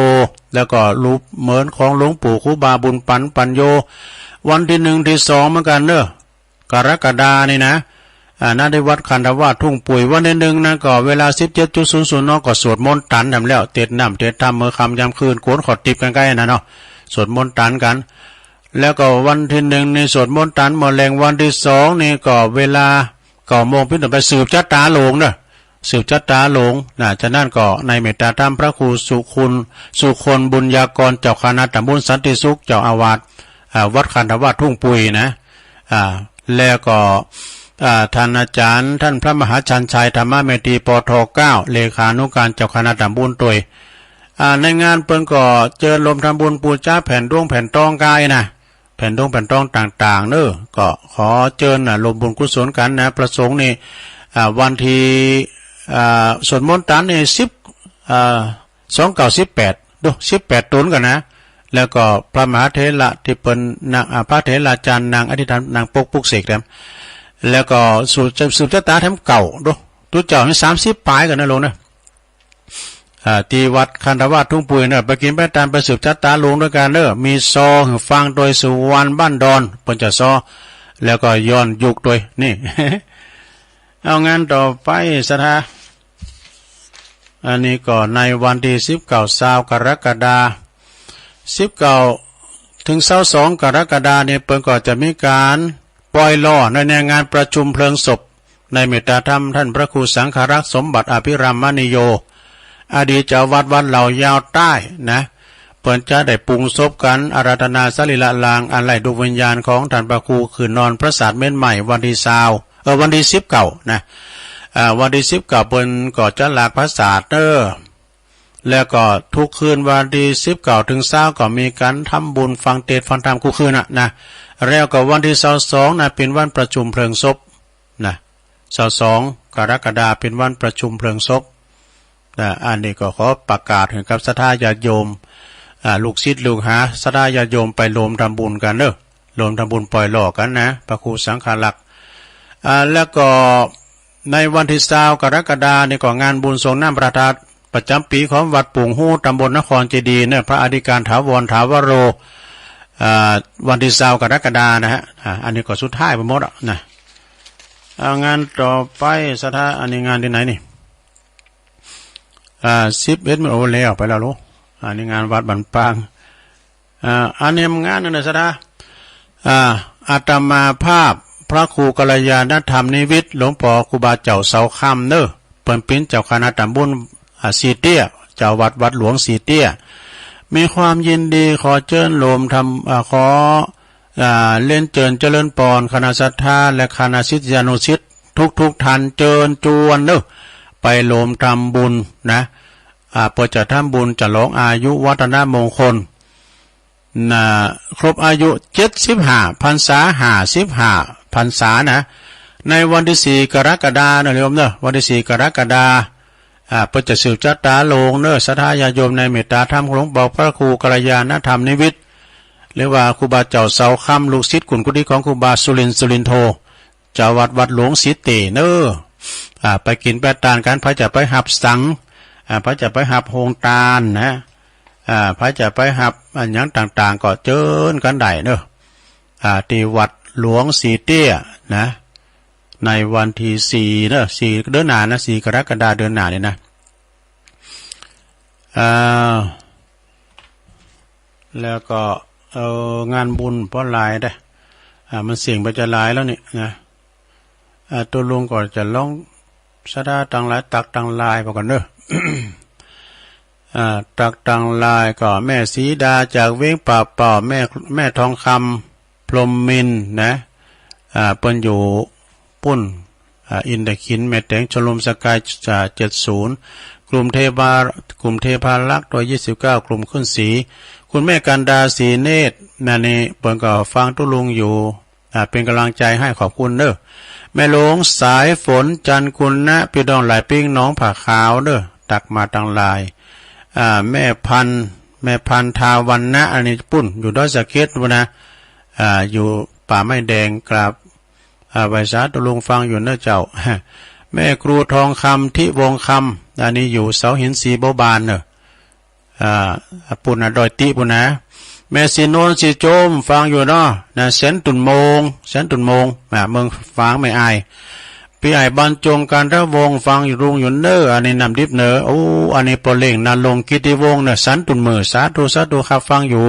Speaker 4: แล้วก็รูปเหมือนของหลวงปู่ครูบาบุญปัญโยวันที่1ที่2เหมือนกันเนอะกรกฎานี่นะณที่วัดคันธวาสทุ่งปุยวันที่1นะก็เวลา 17.00 นก็สวดมนต์ตันทำแล้วเทศน้ำเทศธรรมเมื่อค่ำยามคืนโกนขอดติบกันใกล้นะเนาะสวดมนต์ตันกันแล้วก็วันที่1ในสวดมนต์ตันหมดแรงวันที่2นี่ก็เวลา9 โมงเป็นต้นไปสืบชะตาหลงเนอะสืบชะตาหลงฉะนั้นก็ในเมตตาธรรมพระครูสุคนบุญญากรเจ้าคณะตำบลสันติสุขเจ้าอาวาสวัดคันธวาสทุ่งปุยนะแล้วก็ท่านอาจารย์ท่านพระมหาชันชัยธรรมเมธีปท9เลขานุการเจ้าคณะตำบลตุยในงานเปิ้นก็เจริญลมทำบุญปูชาแผ่นดวงแผ่นตองกายนะแผ่นดวงแผ่นตองต่างๆเนอะก็ขอเชิญลมบุญกุศลกันนะประสงค์นี่วันที่สวดมนต์ตันนี่2918ดู18ตุนกันนะแล้วก็พระมหาเถระที่เป็นนางพระเถราจารย์นางอธิษฐานนางปุกเสกแถมแล้วก็สืบชะตาแถมเก่าดูตัวเจ้านี่30ปลายกันนะลงนะที่วัดคันธวาสทุ่งปุยเนี่ยไปกินไปตามไปสืบชะตาลงด้วยกันเนอะมีซอฟังโดยสุวรรณบ้านดอนเปิ้นจะซอแล้วก็ย้อนยุกโดยนี่ เอางานต่อไปสถาอันนี้ก็ในวันที่19กรกฎาคม19ถึง22กรกฎาคมเนี่ยเปิ้นก็จะมีการปล่อยล่อในงานประชุมเพลิงศพในเมตตาธรรมท่านพระครูสังฆรักษ์สมบัติอภิรามนิโยอดีตเจ้าวัดเหล่ายาวใต้นะเปิ้นจะได้ปรุงศพกันอาราธนาสรีระลางอันไล่ดวงวิญญาณของท่านพระครูคืนนอนพระศาสตร์เม้นใหม่วันที่วันที่19นะวันที่19เปิ้นก็จะหลากพระศาสตร์แล้วก็ทุกคืนวันที่19ถึง20ก็มีการทำบุญฟังเทศน์ฟังธรรมทุกคืนนะแล้วก็วันที่22นะเป็นวันประชุมเพลิงศพนะ22กรกฎาคมเป็นวันประชุมเพลิงศพอันนี้ก็ขอประกาศให้กับศรัทธาญาติโยมลูกศิษย์ลูกหาศรัทธาญาติโยมไปรวมทำบุญกันรวมทำบุญปล่อยหลอกกันนะพระครูสังฆลักษณ์แล้วก็ในวันที่20กรกฎาคมนี่ก็งานบุญส่งน้ำประทานประจำปีของวัดปุ่งฮู้ตำบลนครเจดีย์เนี่ยพระอธิการถาวรถาวโรวันที่20กรกฎาคมนะฮะอันนี้ก็สุดท้ายไปหมดนะงานต่อไปศรัทธาอันนี้งานที่ไหนนี่11มันโอแล้วไปแล้วลูกอันนี้งานวัดบันปางอันนี้งานนั่นนะศรัทธาอาตมาภาพพระครูกัลยาณธรรมนิวิทย์หลวงพ่อครูบาเจ้าเสาคำเปิ้นเป็นเจ้าคณะตำบลสีเตี้ยเจ้าวัดหลวงสีเตี้ยมีความยินดีขอเชิญโลมทำขอเล่นเจริญปอนคณะศรัทธาและคณะศิษยานุศิษย์ทุกท่านเจิญจวนไปโลมทำบุญนะเพื่อจะทำบุญจะลองอายุวัฒนมงคลครบอายุ75พรรษา55พรรษานะในวันที่4กรกฎาคมโยมวันที่4กรกฎาคมเพื่อจะสืบชะตาโลงศรัทธาญาติโยมในเมตตาธรรมของหลวงพ่อพระครูกัลยาณธรรมนิวิทย์หรือว่าครูบาเจ้าเสาคำลูกศิษย์กุลกุฏิของครูบาสุรินโทเจ้าวัดหลวงสีเตไปกินไปทานกันพระจะไปหับสังพระจะไปหับโฮงตาลนะพระจะไปหับอันยังต่างๆก็เจิญกันได้ที่วัดหลวงสีเตี้ยนะในวันที่4เดือนหน้านะ4กรกฎาคมเดือนหน้านี่นะแล้วก็งานบุญเพราะลายได้มันเสี่ยงไปจะลายแล้วนี่นะตัวลุงก็จะลองสะดาตังหลายตักตังลายไปก่อนตักตังลายก็แม่สีดาจากเว้งป่าเป่าแม่ทองคำพรหมมินนะเปิ้นอยู่ปุ้นอินเดคินแม่แตงชลมสกาย70กลุ่มเทพาลักษ์ตัว29กลุ่มขึ้นสีคุณแม่กันดาสีเนตรนี่เปิ้นก็ฟังตุลุงอยู่เป็นกำลังใจให้ขอบคุณแม่หลวงสายฝนจันคุณนะพี่ดองหลายปิ้งน้องผ่าขาวตักมาตังลายแม่พันทาวันนะอันนี้ปุ้นอยู่ดอยสะเก็ดนะอยู่ป่าไม้แดงกราบไวสาตุลุงฟังอยู่เจ้าแม่ครูทองคำที่วงคำอันนี้อยู่เสาหินสีโบบานปุณดอยติปุณนะแม่สีโนนสีโจมฟังอยู่นะเซนตุนโมงเมืองฟังไม่อายพี่ไอ้บรรจงการระวงฟังอยู่รุงอยู่อันนี้นำดิบอันนี้ปอเล่งนาลงกิติวงสันตุนมือสาธุครับฟังอยู่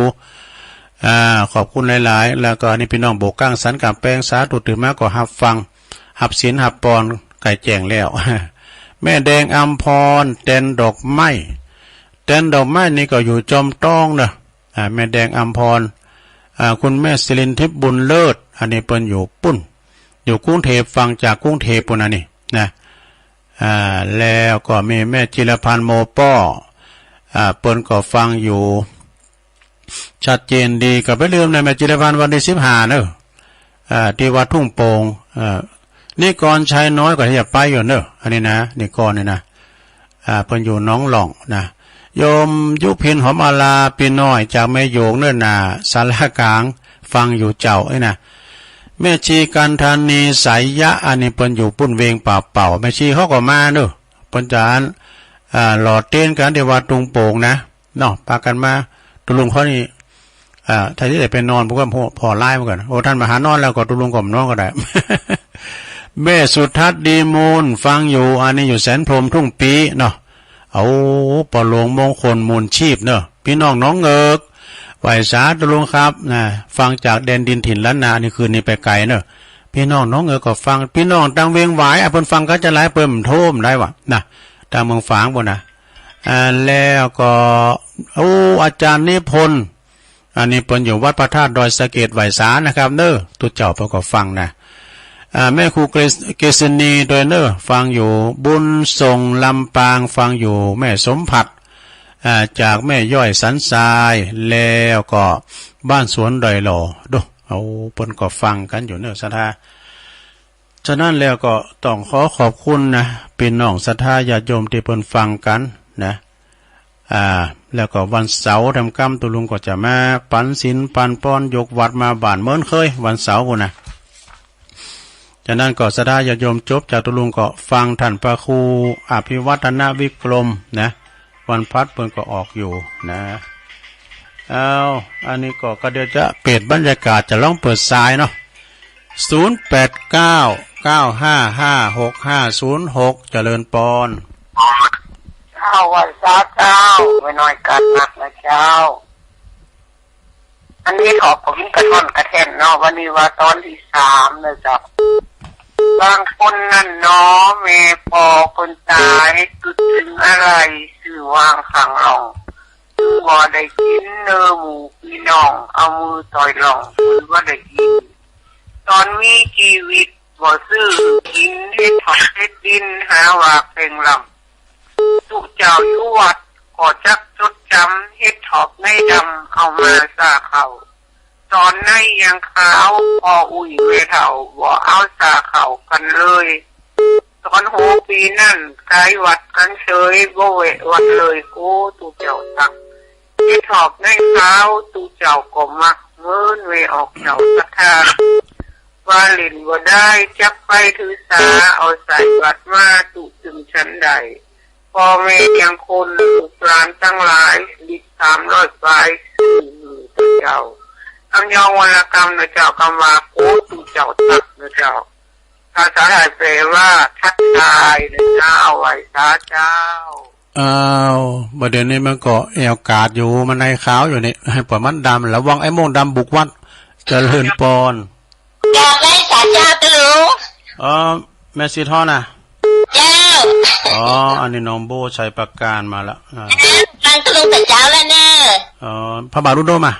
Speaker 4: ขอบคุณหลายๆแล้วก็นี่พี่น้องโบกก้างสันกับแป้งสาธุตื่นมาก็หับฟังหับศีลหับปอนไก่แจงแล้วแม่แดงอัมพรเต้นดอกไม้นี่ก็อยู่จอมต้องแม่แดงอัมพรคุณแม่ศิรินทิพย์บุญเลิศอันนี้เปิ้นอยู่ปุ้นอยู่กรุงเทพฟังจากกรุงเทพปุ่นนี่นะแล้วก็มีแม่จิรพันธ์โมป้อเปิ้นก็ฟังอยู่ชัดเจนดีกับไปลืมในแม่จิรพันธ์วันที่15ที่วัดทุ่งโป่งนี่ก่อนชายน้อยก็จะไปอยู่อันนี้นะนี่ก่อนนี่นะเพิ่นอยู่น้องหล่องนะโยมยุพินหอมอาลาปีน้อยจากแม่โยงนาสารกลางฟังอยู่เจ้านะแม่ชีกันธานีสายยะอันนี้เปิ้นอยู่ปุ้นเวงป่าเป่าแม่ชีเขาก็มาเปิ้นจานหลอดเต้นกันที่วัดทุ่งโป่งนะพากันมาตุลุงเขานี่ถ้าที่ได้ไปนอนพวกก็พอไล่มาก่อนท่านมาหานอนแล้วก็ตุลุงก็นอนก็ได้ แม่สุทัศน์ดีมูลฟังอยู่อันนี้อยู่แสนพรหมทุ่งปีเนาะเอาปอหลวงมงคลมูลชีพเนาะพี่น้องน้องเอิกไหวสาตุลุงครับนะฟังจากแดนดินถิ่นล้านนานี่คืนนี้ไปไกลเนาะพี่น้องน้องเอิกก็ฟังพี่น้องตังเวียงหวายเพิ่นฟังก็จะหลายเพิ่มโทมได้วะนะตามเมืองฝางบ่นะแล้วก็อาจารย์นิพนธ์อันนี้เพิ่นอยู่วัดพระธาตุดอยสะเกษไหวสานะครับเด้อตุเจ้าเพิ่นก็ฟังนะแม่ครูเกษณีโดยเนอฟังอยู่บุญส่งลำปางฟังอยู่แม่สมผัดจากแม่ย่อยสันทรายแล้วก็บ้านสวนดอยหล่อดูเอาเพิ่นก็ฟังกันอยู่เนอศรัทธาฉะนั้นแล้วก็ต้องขอบคุณนะพี่น้องศรัทธาญาติโยมที่เพิ่นฟังกันนะแล้วก็วันเสาร์ทำกรรมตุลุงก็จะมาปันศีลปันป้อนยกวัดมาบ้านเหมือนเคยวันเสาร์พุ่นนะจากนั้นก็ศรัทธาญาติโยมจบจากตุลุงก็ฟังท่านพระครูอภิวัฒนวิกรมนะวันพัดเพิ่นก็ออกอยู่นะอันนี้ก็เดี๋ยวจะเปิดบรรยากาศจะลองเปิดสายเนาะ0899556506เจริญปอน
Speaker 5: เจ้าวันเจ้าไม่น้อยกันนักนะเจ้าอันนี้ขอผมกระท่อนกระแทนเนาะวันนี้ว่าตอนที่3เลยจ้ะบางคนนั่นเนาะแม่พอคนตายคิดถึงอะไรสื่อวางขังลงบ่ได้กินเนื้อหมูพี่น้องเอามือต่อยลงคุณว่าได้กินตอนมีชีวิตบ่ซื้อกินเฮ็ดทอดเฮ็ดดินหาว่าเพลงลำตุเจ้าอยู่วัดก็จักจดจำเฮ็ดทอบในดำเอามาซาเขาตอนในยังขาวพออุ่ยเวเท่าบ่เอาซาเขากันเลยตอนโหปีนั่นกายวัดกันเฉยบ่เววัดเลยกูตุเจ้าตักเฮ็ดทอบในขาวตุเจ้าก็มักเงินเวออกเจ้าศรัทธาว่าเล่นบ่ได้จักไปถือสาเอาใส่วัดมาตุถึงชั้นใดพ่อแม่ยังคนลูกหลานทั้งหลายดิ300 ปลายสื่อเจ้าคำยองวรรณกรรมนะเจ้าคำว่าโคตุเจ้าตักนะเจ้าภาษาไทยแปลว่าทักทายนะเจ้าไหวสาเจ้า
Speaker 4: ประเด็นนี้มันก็แอวกาดอยู่มันในขาวอยู่นี่ให้ปล่อยมันดำระวังไอ้โม่งดำบุกวัดเจริญปอน
Speaker 5: อยากได้สาเจ้าตุลุง
Speaker 4: แม่สีทอน่ะ
Speaker 5: เจ้า
Speaker 4: อันนี้น้องโบชัยประการมาแล้ว
Speaker 5: ฟังตุลุงแต่เจ้าแล้วเน
Speaker 4: อะพระบาทอุดมอ่ะ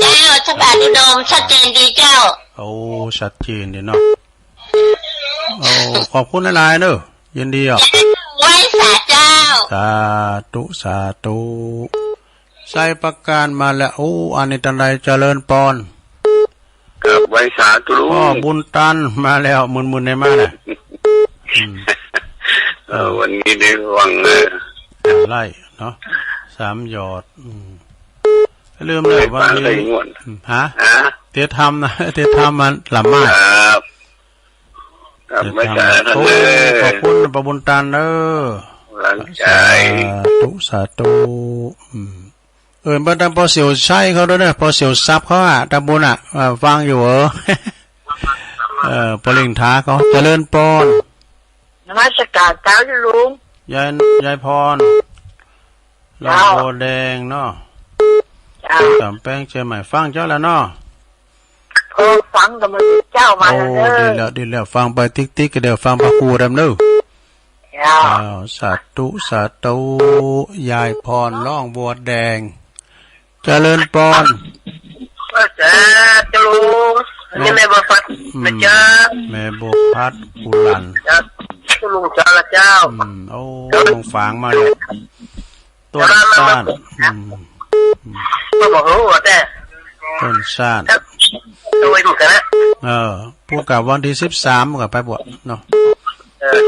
Speaker 5: เจ้าพระบาทอุดมชัดเจนดีเจ้า
Speaker 4: ชัดเจนดีเนาะขอบคุณหลายๆเด้อยินดีอ่ะ
Speaker 5: ไว้สาเจ้า
Speaker 4: สาธุชัยประการมาแล้วอันนี้ตันใดเจริญปอน
Speaker 6: กับไว้สาธุ
Speaker 4: พ่อบุญตันมาแล้วมุนๆในมาน่ะ
Speaker 6: วันนี้ได้วัง
Speaker 4: ไล่เนาะ3 หยอดลืมเลยวันนี้ฮะเตทำนะเตทำมันลำมาก
Speaker 6: ครับไม่ใช่
Speaker 4: ขอบคุณประบุญตันเด้อ
Speaker 6: หลังใจ
Speaker 4: สาธุบัดดำพอเสียวใช้เขาด้วยเนี่ยพอเสียวซับเขาตะบุญฟังอยู่ปลิงท้าเขาเจริญปอน
Speaker 5: นมัสการเจ้าลุง
Speaker 4: ยายพรลองโบแดงเนาะสามแป้งเชียงใหม่ฟังเจ้าแล้วเนาะ
Speaker 5: ฟังกับมันเจ้ามา
Speaker 4: แล้วดีแล้วฟังไปติ๊กๆเดี๋ยวฟังพระครูดำเนื้อสาธุยายพรล่องบัวแดงเจริญปอน
Speaker 5: เจ้าลุงนี่แม่บัวพัด
Speaker 4: แม่บัวพัดกุลัน
Speaker 5: เจ้าลุงเจ้าละเจ้า
Speaker 4: ลงฝางมาเลยต้นซ่าน
Speaker 5: ก็บอกว่าแต่
Speaker 4: ต้นซ่าน
Speaker 5: ตัวดูกันนะ
Speaker 4: ผู้กับวันที่13กับไปบวชเนาะ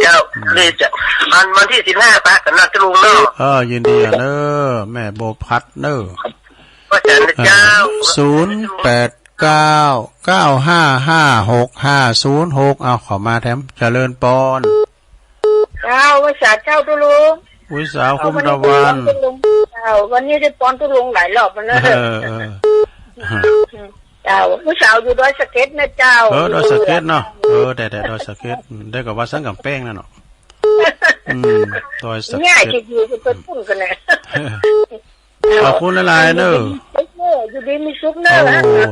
Speaker 5: เจ้านี่จะวันที่15ปะกันนะเจ้าลุงเนาะ
Speaker 4: ยินดีเด้อแม่บัวพัดเด้อ
Speaker 5: ว่าจะเจ้า
Speaker 4: 0899556506เอาขอมาแถมเจริญปอน
Speaker 5: เจ้าวิสาเจ้าตุลุง
Speaker 4: วิสาคุ้มตะวัน
Speaker 5: วันนี้ได้ปอนตุลุงหลายรอบแล้วเจ้าวิสาอยู่ดอยสะเก็ดนะเจ้า
Speaker 4: ดอยสะเก็ดเนาะ แต่ดอยสะเก็ดได้กับว่าสังกับแป้งนั่นเนาะดอยสะเก็ด
Speaker 5: ง่ายจะอยู่เป็นพุ่นกันนะ
Speaker 4: ขอบคุณหลายๆเนอะ
Speaker 5: อยู่ดีมีซุปเนอะ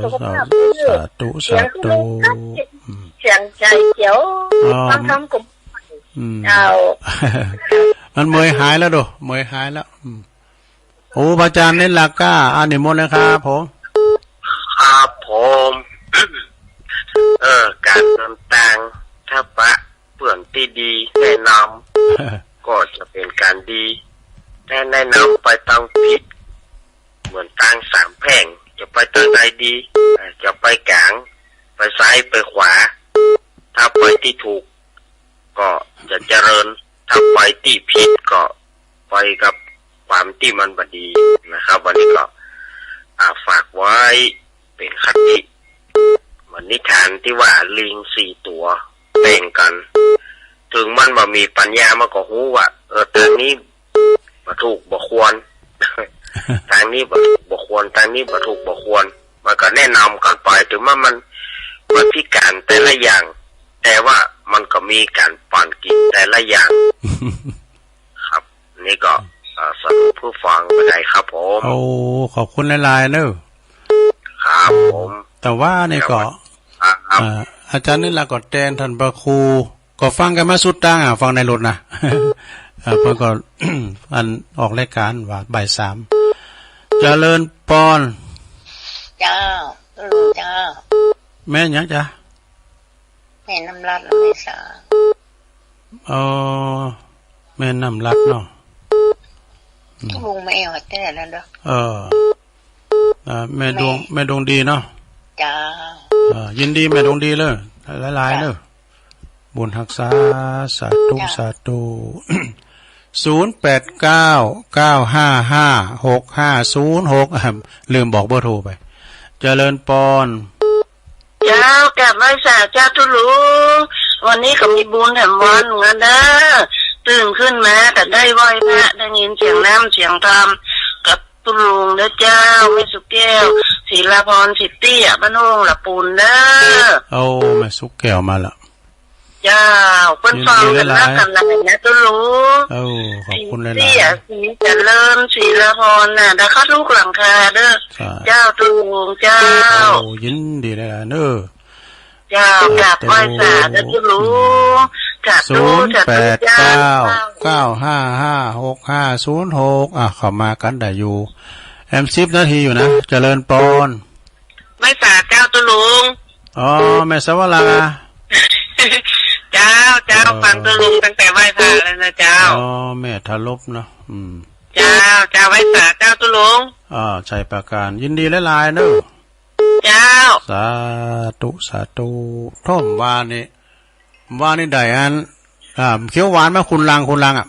Speaker 5: สุขภาพ
Speaker 4: สาธุสาธุ
Speaker 5: เสียงใจเขียวฟังคำกบเอา
Speaker 4: มันเมื่อยหายแล้วดูเมื่อยหายแล้วโอ้พระอาจารย์เน้นหลักก้านิมนต์นะครับผม
Speaker 6: ครับผมการเดินทางถ้าปะเปื่อนที่ดีแนะนำก็จะเป็นการดีแต่แนะนำไปทางผิดเหมือนทางสามแพร่งจะไปทางใดดีจะไปกลางไปซ้ายไปขวาถ้าไปที่ถูกก็จะเจริญถ้าไปที่ผิดก็ไปกับความที่มันบดีนะครับวันนี้ก็ฝากไว้เป็นคติเหมือนนิทานที่ว่าลิง4 ตัวแบ่งกันถึงมันบ่มีปัญญามันก็รู้ว่าทางนี้บ่ถูกบ่ควร ทางนี้บ่ควรทางนี้บ่ถูกบ่ควรมันก็แนะนำกันไปถึงมันพิการแต่ละอย่างแต่ว่ามันก็มีการปั่นกินแต่ละอย่าง ครับนี่ก็สรุปผู้ฟังไปได้ครับผม
Speaker 4: โอ้ขอบคุณหลายๆเนอะ
Speaker 6: ครับผม
Speaker 4: แต่ว่านี่ก็อาจารย์นี่ละก็แทนท่านพระครูก็ฟังกันมาสุดตั้งฟังในรถนะเพิ่นก็อันออกรายการว่าบ่าย3เจริญปอน
Speaker 5: เจ้า
Speaker 4: แม่หยังจ้ะ
Speaker 5: แม่น้ำรัดแม่สา
Speaker 4: แม่น้ำรัดเนาะ
Speaker 5: ลุงแม่หัดแต่นั่นเด้
Speaker 4: อแม่ดวงดีเนาะ
Speaker 5: จ้า
Speaker 4: ยินดีแม่ดวงดีเลยหลายๆเด้อบุญรักษาสาธุสาธุ0899556506ลืมบอกเบอร์โทรไปเจริญปอน
Speaker 5: เจ้ากลับมาสาเจ้าตุลูวันนี้ก็มีบุญแถมวันเหมือนกันนะตื่นขึ้นมาแต่ได้ไหว้พระได้ยินเสียงน้ำเสียงธรรมกับตุลุงเด้อเจ้าแม่สุแก้วศิลาพรสิทธิ์เตี้ยบ้านโอ่งละปูนเด้อ
Speaker 4: แม่สุแก้วมาละ
Speaker 5: เจ้าเพิ่นฟังกันนักกันหลายนะตุลุง
Speaker 4: ขอบคุณหลายๆ
Speaker 5: เตี้ยสีเจริญศิลาพรน่ะได้เข้าลูกหลังคาเด้อเจ้าตุลุงเจ้า
Speaker 4: ยินดีหลายๆเด้อ
Speaker 5: เจ้ากราบไหว้สาธุตุลุง
Speaker 4: 0899556506เข้ามากันได้อยู่10 นาทีอยู่นะเจริญปอน
Speaker 5: ไม่สาเจ้าตุลุง
Speaker 4: แม่สวรา
Speaker 5: เจ้าฟังตุลุงตั้งแต่ไหว้พระแล้วนะเจ้า
Speaker 4: แม่ทลบเนาะ
Speaker 5: เจ้าไหว้สาเจ้าตุลุง
Speaker 4: ชัยประการยินดีหลายๆเด้อ
Speaker 5: เจ้า
Speaker 4: สาธุท่อมว่านี่ได้อันเขียวหวานมาคุณลังอ่ะ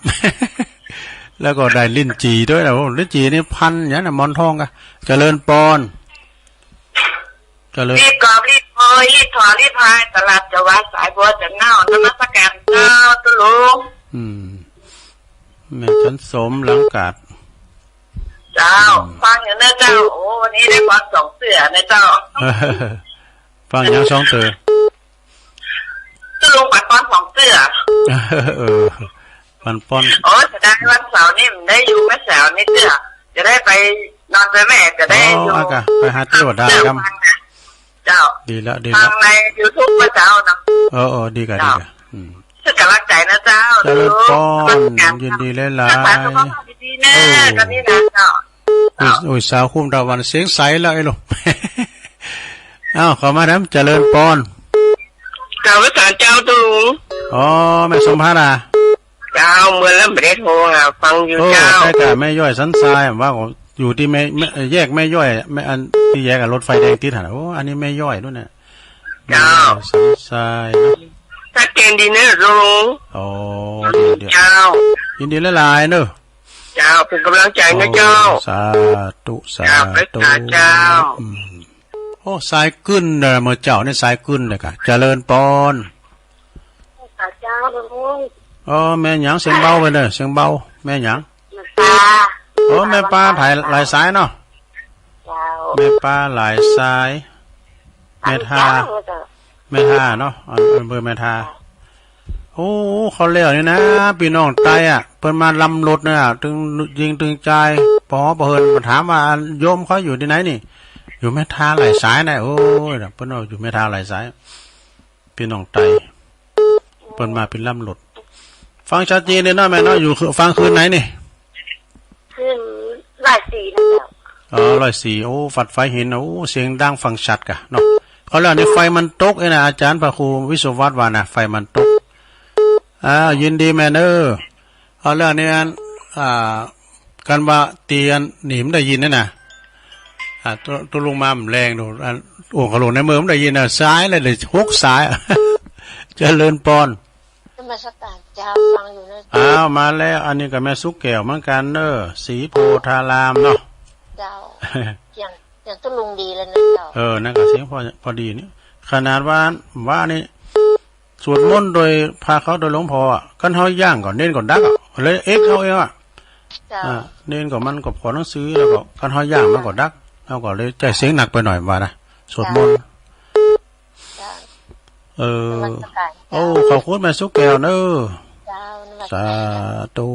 Speaker 4: แล้วก็ได้ลิ้นจี่ด้วยนะลิ้นจี่นี่พันอย่างน่ะมอนทองกะเจริญปอน
Speaker 5: รีบกอบรีบพอยรีบถอนรีบพายตลาดจะวัดสายบัวจะเน่านมัสการเจ้าตุลุง
Speaker 4: แม่ฉันสมหลังกาด
Speaker 5: เจ้าฟังอย่างนั้นเจ้าโอ้วันนี้ได้ความ2 เสือนะเจ้า
Speaker 4: ฟังอย่าง2 เสือ
Speaker 5: ตุลุงปัดป้อน2 เสือ
Speaker 4: ปันป้อน
Speaker 5: จะได้วันเสาร์นี่ได้อยู่แม่สาวนี่เสือจะได้ไปนอนด้วยแม่จะได้อยู่
Speaker 4: ไปหาเที่ยวได้ครับ
Speaker 5: เจ้า
Speaker 4: ดีแล้ว
Speaker 5: ทางใน YouTube พระเจ้านะ
Speaker 4: ดีกัน
Speaker 5: ซึ่งกำลังใจนะเจ้า
Speaker 4: เจริญปอนยินดีหลาย
Speaker 5: ๆดีๆนะกันนี่นะเจ้า
Speaker 4: สาวคุ้มตะวันเสียงใสแล้วไอ้ลูกเข้ามาน้ำเจริญปอน
Speaker 5: กล่าวว่าเจ้าตุลุง
Speaker 4: แม่สมภารา
Speaker 5: เจ้าเมื่อแล้วไม่ได้โทรฟังอยู่เจ้า
Speaker 4: ใช่แต่แม่ย่อยสันทรายว่าอยู่ที่ไม่แยกแม่ย่อยไม่อันที่แยกกับรถไฟแดงที่ถนนอันนี้แม่ย่อยด้วยเนี่ย
Speaker 5: เจ้า
Speaker 4: สันทราย
Speaker 5: ชัดเจนดีเนอะลุง
Speaker 4: เดี๋ยวยินดีหลายๆเนอะ
Speaker 5: เจ้าเป็นกำลังใจนะเจ้า
Speaker 4: สาธุ
Speaker 5: เจ้า
Speaker 4: สายขึ้นเด้อเมื่อเจ้าเนี่ยสายขึ้นเลยค่ะเจริญปอน
Speaker 5: เจ้าลุง
Speaker 4: แม่หยังเสียงเบาไปเลยเสียงเบาแม่หยังแม่ป้าถ่ายหลายสายเนาะแม่ป้าหลายสายแม่ทา แม่ท่าเนาะอำเภอแม่ท่าโอ้เขาเลี้ยวนี่นะพี่น้องไตเปิ้นมาลำรถเนี่ยตึงยิงตึงใจปอเพิ่นมาถามว่าโยมเขาอยู่ที่ไหนนี่อยู่แม่ท่าไหลสายนะโอ้ยเพิ่นเอาอยู่แม่ท่าไหลสายพี่น้องไตเปิ้นมาเป็นลำรถฟังชัดเจนเลยเนาะแม่เนาะอยู่ฟังคืนไหนนี่
Speaker 5: ขึ้น104นะเจ้า
Speaker 4: 104โอ้ฝัดไฟเห็นโอ้เสียงดังฟังชัดกะเนาะเขาแล้วนี่ไฟมันตกนะอาจารย์พระครูวิศวัตว่านะไฟมันตกยินดีแม่เนอเอาแล้วนี่กันว่าเตียนหนีมได้ยินนะตัวลงมาแรงดูโอ่งขลุ่นในมือมันได้ยินนะซ้ายเลย6 สายเจริญปอน
Speaker 5: มาสักการเจ้าฟังอยู่นะ
Speaker 4: มาแล้วอันนี้กับแม่สุกแก้วเหมือนกันเนอสีโพธารามเนาะ
Speaker 5: เจ้าอย่างตุลุงดีแล้วนะเจ้า
Speaker 4: นั่นก็เสียงพอดีนี่ขนาดว่านี่สวดมนต์โดยพาเขาโดยหลวงพ่อกันเฮาย่างก่อนเน้นก่อนดักเลยเขาเองเน้นก่อนมันก็ขอหนังสือแล้วก็กันเฮาย่างมันก็ดักเอาก็เลยใจเสียงหนักไปหน่อยว่านะสวดมนต์โอ้ขอบคุณแม่สุกแก้วเนอสาธุ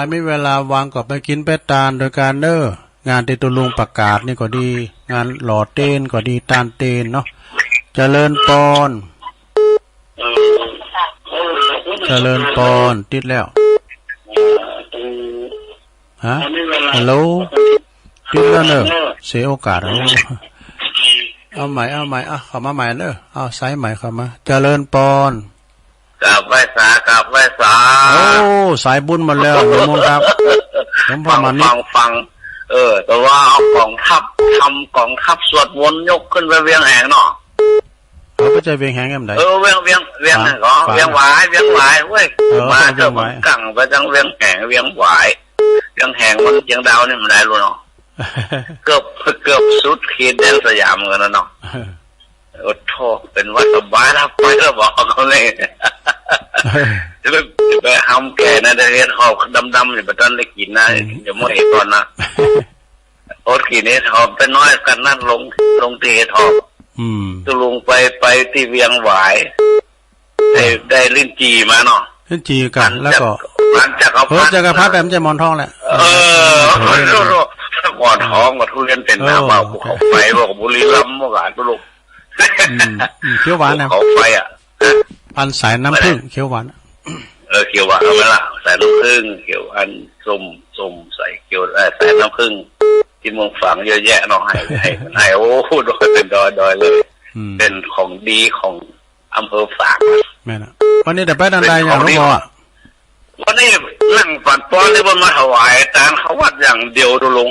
Speaker 4: ไม่เวลาวางก็ไปกินเป็ดตาลโดยการเนองานที่ตุลุงประกาศนี่ก็ดีงานหล่อเต้นก็ดีตาลเต้นเนาะเจริญปอนติดแล้วฮะฮัลโหลติดแล้วเนอะเสียโอกาสเอาใหม่เข้ามาใหม่เนอะเอาไซส์ใหม่เข้ามาเจริญปอน
Speaker 6: กลับไหว้สา
Speaker 4: โอ้สายบุญมาแล้วนิมนต์ครับหลวงพ่อมานี่
Speaker 6: ฟังแต่ว่าเอากองทัพสวดมนต์ยกขึ้นไปเวียงแหงเนาะ
Speaker 4: ไปใจเวียงแหงกันไหน
Speaker 6: เวียงก็เวียงหวายเว้ยมาเจ้ามันกั่งไปจังเวียงแหงเวียงหวายเวียงแหงมันเจียงดาวนี่มันได้รู้เนาะเกือบสุดขีดแดนสยามกันแล้วเนาะโอ้โธ่เป็นวัดสบายนะไปแล้วบอกเขาเลยจะไปทำแก่นะได้เห็นหอบดำๆอยู่ประจันได้กินนะอย่ามั่วเห็นก่อนนะโอ๊ตขีนี้หอบเป็นน้อยกันนั่นลงตีหอบตุลุงไปที่เวียงหวายได้ลิ้นจีมาเนาะ
Speaker 4: ลิ้นจีกันแล้วก็
Speaker 6: หลังจากเอา
Speaker 4: จักรพรรดิแบบจะมอนทองแหละ
Speaker 6: หมอนทองกับทุเรียนเป็นน้ำเบาภูเขาไฟบอกบุรีรัมย์เมื่อก่อนตุลุง
Speaker 4: เขียวหวานนะ
Speaker 6: เขาไฟ
Speaker 4: พันสายน้ำผึ้งเขียวหวาน
Speaker 6: เขียวหวานเอาไหมล่ะสายน้ำผึ้งเขียวอันส้มใส่เขียวสายน้ำผึ้งที่เมืองฝังเยอะแยะเนาะให้โอ้ดอยเป็นดอยเลยเป็นของดีของอำเภอฝาง
Speaker 4: แม่นะวันนี้แต่ไปดันใดอย่างหลวงพ่อ
Speaker 6: วันนี้นั่งปัดป้อนที่บนมาถวายการเขาวัดอย่างเดียวตุลุง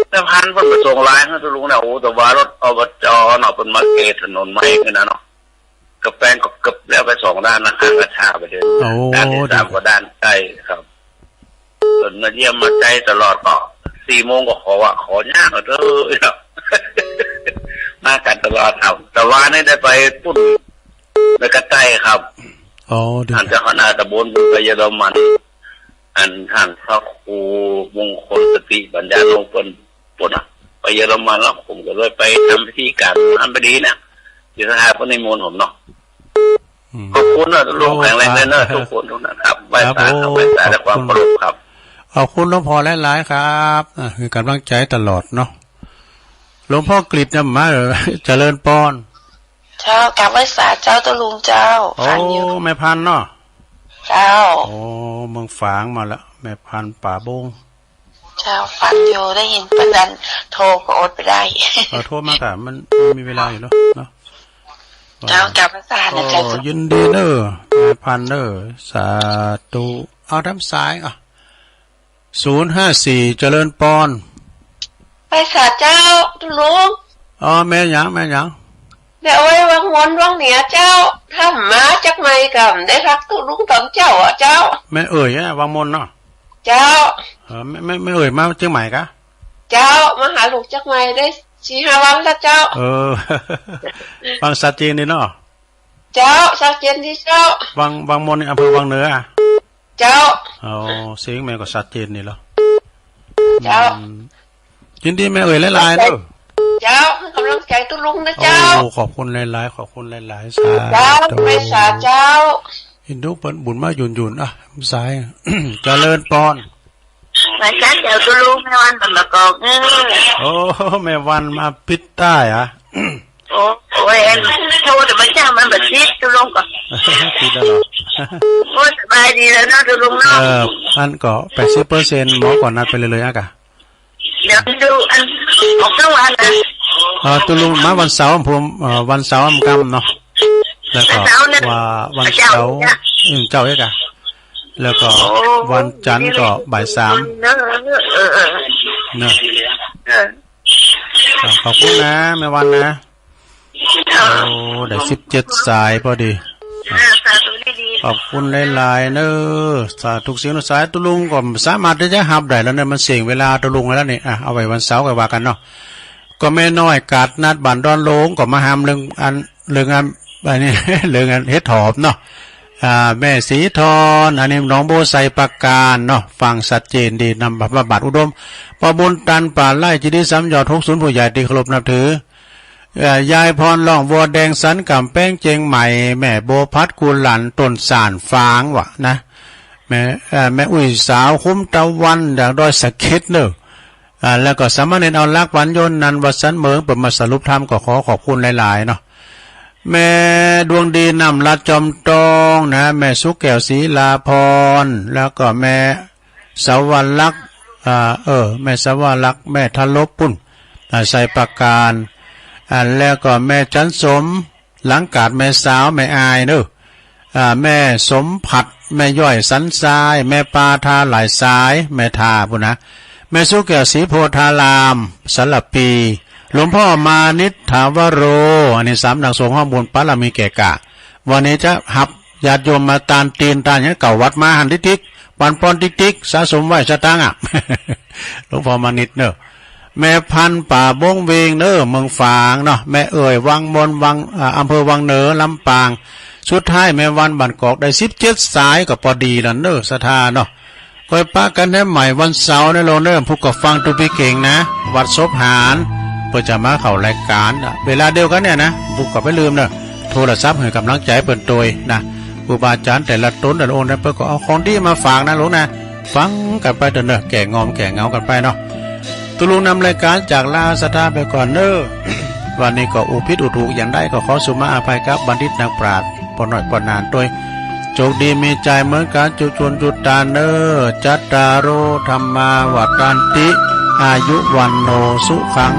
Speaker 6: แต่พันมันไปส่งร้ายให้ตุลุงเนี่ยโอ้แต่ว่ารถอบจเนาะเป็นมาเกตถนนไม้กันนะเนาะกระแปงก็เกือบแล้วไป2 ด้านนะข้างกระชาไปเลยด้านที่3ก็ด้านใต้ครับส่วนมาเยี่ยมมาใจตลอดก็4 โมงก็ขอย่างเถอะมากันตลอดครับแต่ว่านี่ได้ไปปุ้นไปกระใต้ครับท่านเจ้าคณะตำบลไปเยอรมันท่านพระครูมงคลสติปัญญาลงปุ่นไปเยอรมันแล้วผมก็เลยไปทำพิธีการอันพอดีเนี่ยอยู่สถานพระนิมนต์ผมเนาะขอบคุณนะลูกแข็งแรงเลยนะทุกคนทุกนะครับไหว้สาด้วยความเคารพครับ
Speaker 4: ขอบคุณหลวงพ่อหลายๆครับคือกำลังใจตลอดเนาะหลวงพ่อกฤษเนี่ยมาเจริญปอน
Speaker 5: เจ้ากลับไหว้สาเจ้าตะลุงเจ้า
Speaker 4: โอ้แม่พันเนาะ
Speaker 5: เจ้า
Speaker 4: โอ้เมืองฝางมาแล้วแม่พันป่าบง
Speaker 5: เจ้าฟันโยได้ยินปนันโทรก็อดไปได้
Speaker 4: โทรมาแต่มันมีเวลาอยู่เนาะ
Speaker 5: เจ้ากลับมาสานะเจ้า
Speaker 4: ยินดีเนอแม่พันเนอสาธุเอาทำสาย054เจริญปอน
Speaker 5: ไปสาเจ้าตุลุง
Speaker 4: แม่หยัง
Speaker 5: เดี๋ยวไว้วังมนวังเหนือเจ้าถ้ามาจักไม่กับได้รักตุลุงตองเจ้าเจ้า
Speaker 4: แม่วังมนเนาะ
Speaker 5: เจ้า
Speaker 4: ไม่มาเชียงใหม่กะ
Speaker 5: เจ้ามาหาลูกจักไม่ได้4-5 วันแล้วเจ้า
Speaker 4: ฟังสัจเจนดีเนาะ
Speaker 5: เจ้าสัจเจนดีเจ้า
Speaker 4: วังมนอำเภอวังเหนือ
Speaker 5: เจ้า
Speaker 4: เสียงแม่ก็สัจเจนนี่เหรอ
Speaker 5: เจ้า
Speaker 4: ยินดีแม่หลายๆเด้อ
Speaker 5: เจ้าคือกำลังใจตุลุงนะ
Speaker 4: โอ้
Speaker 5: เจ้า
Speaker 4: ขอบคุณหลายๆขอบคุณหลายๆสา
Speaker 5: เจ้า
Speaker 4: ธุ
Speaker 5: ไปสาเจ้า
Speaker 4: อินดูเปิ้นบุญมาหยุ่นๆอ่ะสาย เจริญปอน
Speaker 5: มาจ้าเจ้าตุลุงแม่วันตำละกอกเงย
Speaker 4: โอ้แม่วันมาพิษใต้อ่ะ
Speaker 5: โอ้ยโทษแต่มาเจ้ามันแบบชิดตุลุงก่อน
Speaker 4: พิษแล้วเหรอ
Speaker 5: โอ้ยสบายดีแล้วเนาะตุลุงเนาะ
Speaker 4: อันก็80%หมอก่อนนัดไปเลยๆอ่ะกะ
Speaker 5: เดี๋ยวดูอันออกทั้งวันนะ
Speaker 4: ตุลุงมาวันเสาร์ผมวันเสาร์กำเนาะแล้วก็ว่าวันเสาร์เจ้าเอกอะแล้วก็วันจันทร์ก็บ่าย3เนอะขอบคุณนะแม่วันนะโอ้ได้17สายพอดีขอบคุณหลายๆเนอะสาธุเสียงสายตุลุงก็สามารถที่จะหับได้แล้วเนี่ยมันเสี่ยงเวลาตุลุงแล้วนี่เอาไว้วันเสาร์ก็ว่ากันเนาะก็แม่น้อยกาดนัดบันดอนโลงก็มาหามเรื่องอันอันนี้ เรื่องอันเฮ็ดหอบเนาะแม่สีทอนอันนี้น้องโบใส่ปากการเนาะฟังชัดเจนดีนำบัตรอุดมประบุญตันป่าไล่จิตสำยอด60ผู้ใหญ่ที่เคารพนับถือยายพรล่องวัวแดงสันกำแป้งเจงใหม่แม่โบพัดกุหลันต้นสารฟางวะนะแม่อุ้ยสาวคุ้มตะวันอย่างดอยสะเก็ดเนอะแล้วก็สามเณรเอาลักวันยนต์นันวัสันเมืองเปิดมาสรุปธรรมก็ขอขอบคุณหลายๆเนาะแม่ดวงดีนำลัดจอมตองนะแม่สุกแก้วศรีลาพรแล้วก็แม่สวรรลักษณ์แม่สวรรลักษณ์แม่ทลบปุ่นใส่ปากการแล้วก็แม่จันสมหลังกาดแม่สาวแม่อายเนอะแม่สมผัดแม่ย่อยสันทรายแม่ปาทาหลายสายแม่ทาปุ่นนะแม่สุกแก้วศรีโพธารามสลับปีหลวงพ่อมานิษฐาวโรอันนี้3ดังทรงข้อมูลปารมีแก่กะวันนี้จะหับญาติโยมมาตานตีนตานเก่าวัดมาหันทิกปันปอนทิกสะสมไว้สตังอ่ะ หลวงพ่อมานิษเนอะแม่พันป่าบงเวงเนอะเมืองฝางเนาะแม่เอ่ยวังมนวังอำเภอวังเหนือลำปางสุดท้ายแม่วันบันกอกได้17สายก็พอดีแล้วเนอะสถานเนาะก็ปะกันให้ใหม่วันเสาร์ในโลเนอร์ผู้ก็ฟังตุปิเก่งนะวัดศพหารเพื่อจะมาเข้ารายการเวลาเดียวกันเนี่ยนะบุกก็ไม่ลืมเนอะโทรศัพท์ให้กำลังใจเปิดตัวนะครูบาอาจารย์แต่ละตนแต่ละองค์นะเพื่อก็เอาของที่มาฝากนะหลวงนะฟังกันไปเถอะเนอะแก่งอมแก่เงากันไปเนาะตุลุงนำรายการจากลาสถาไปก่อนเนอะ วันนี้ก็อุพิษอุถูกอย่างได้ก็ขอสุมาอภัยครับบัณฑิตนักปราชญ์ปนหน่อยปนนานด้วยโชคดีมีใจเหมือนกันจุชวนจุตาเนอจัตตารโอธรรมาวัฏันติอายุวันโนสุขัง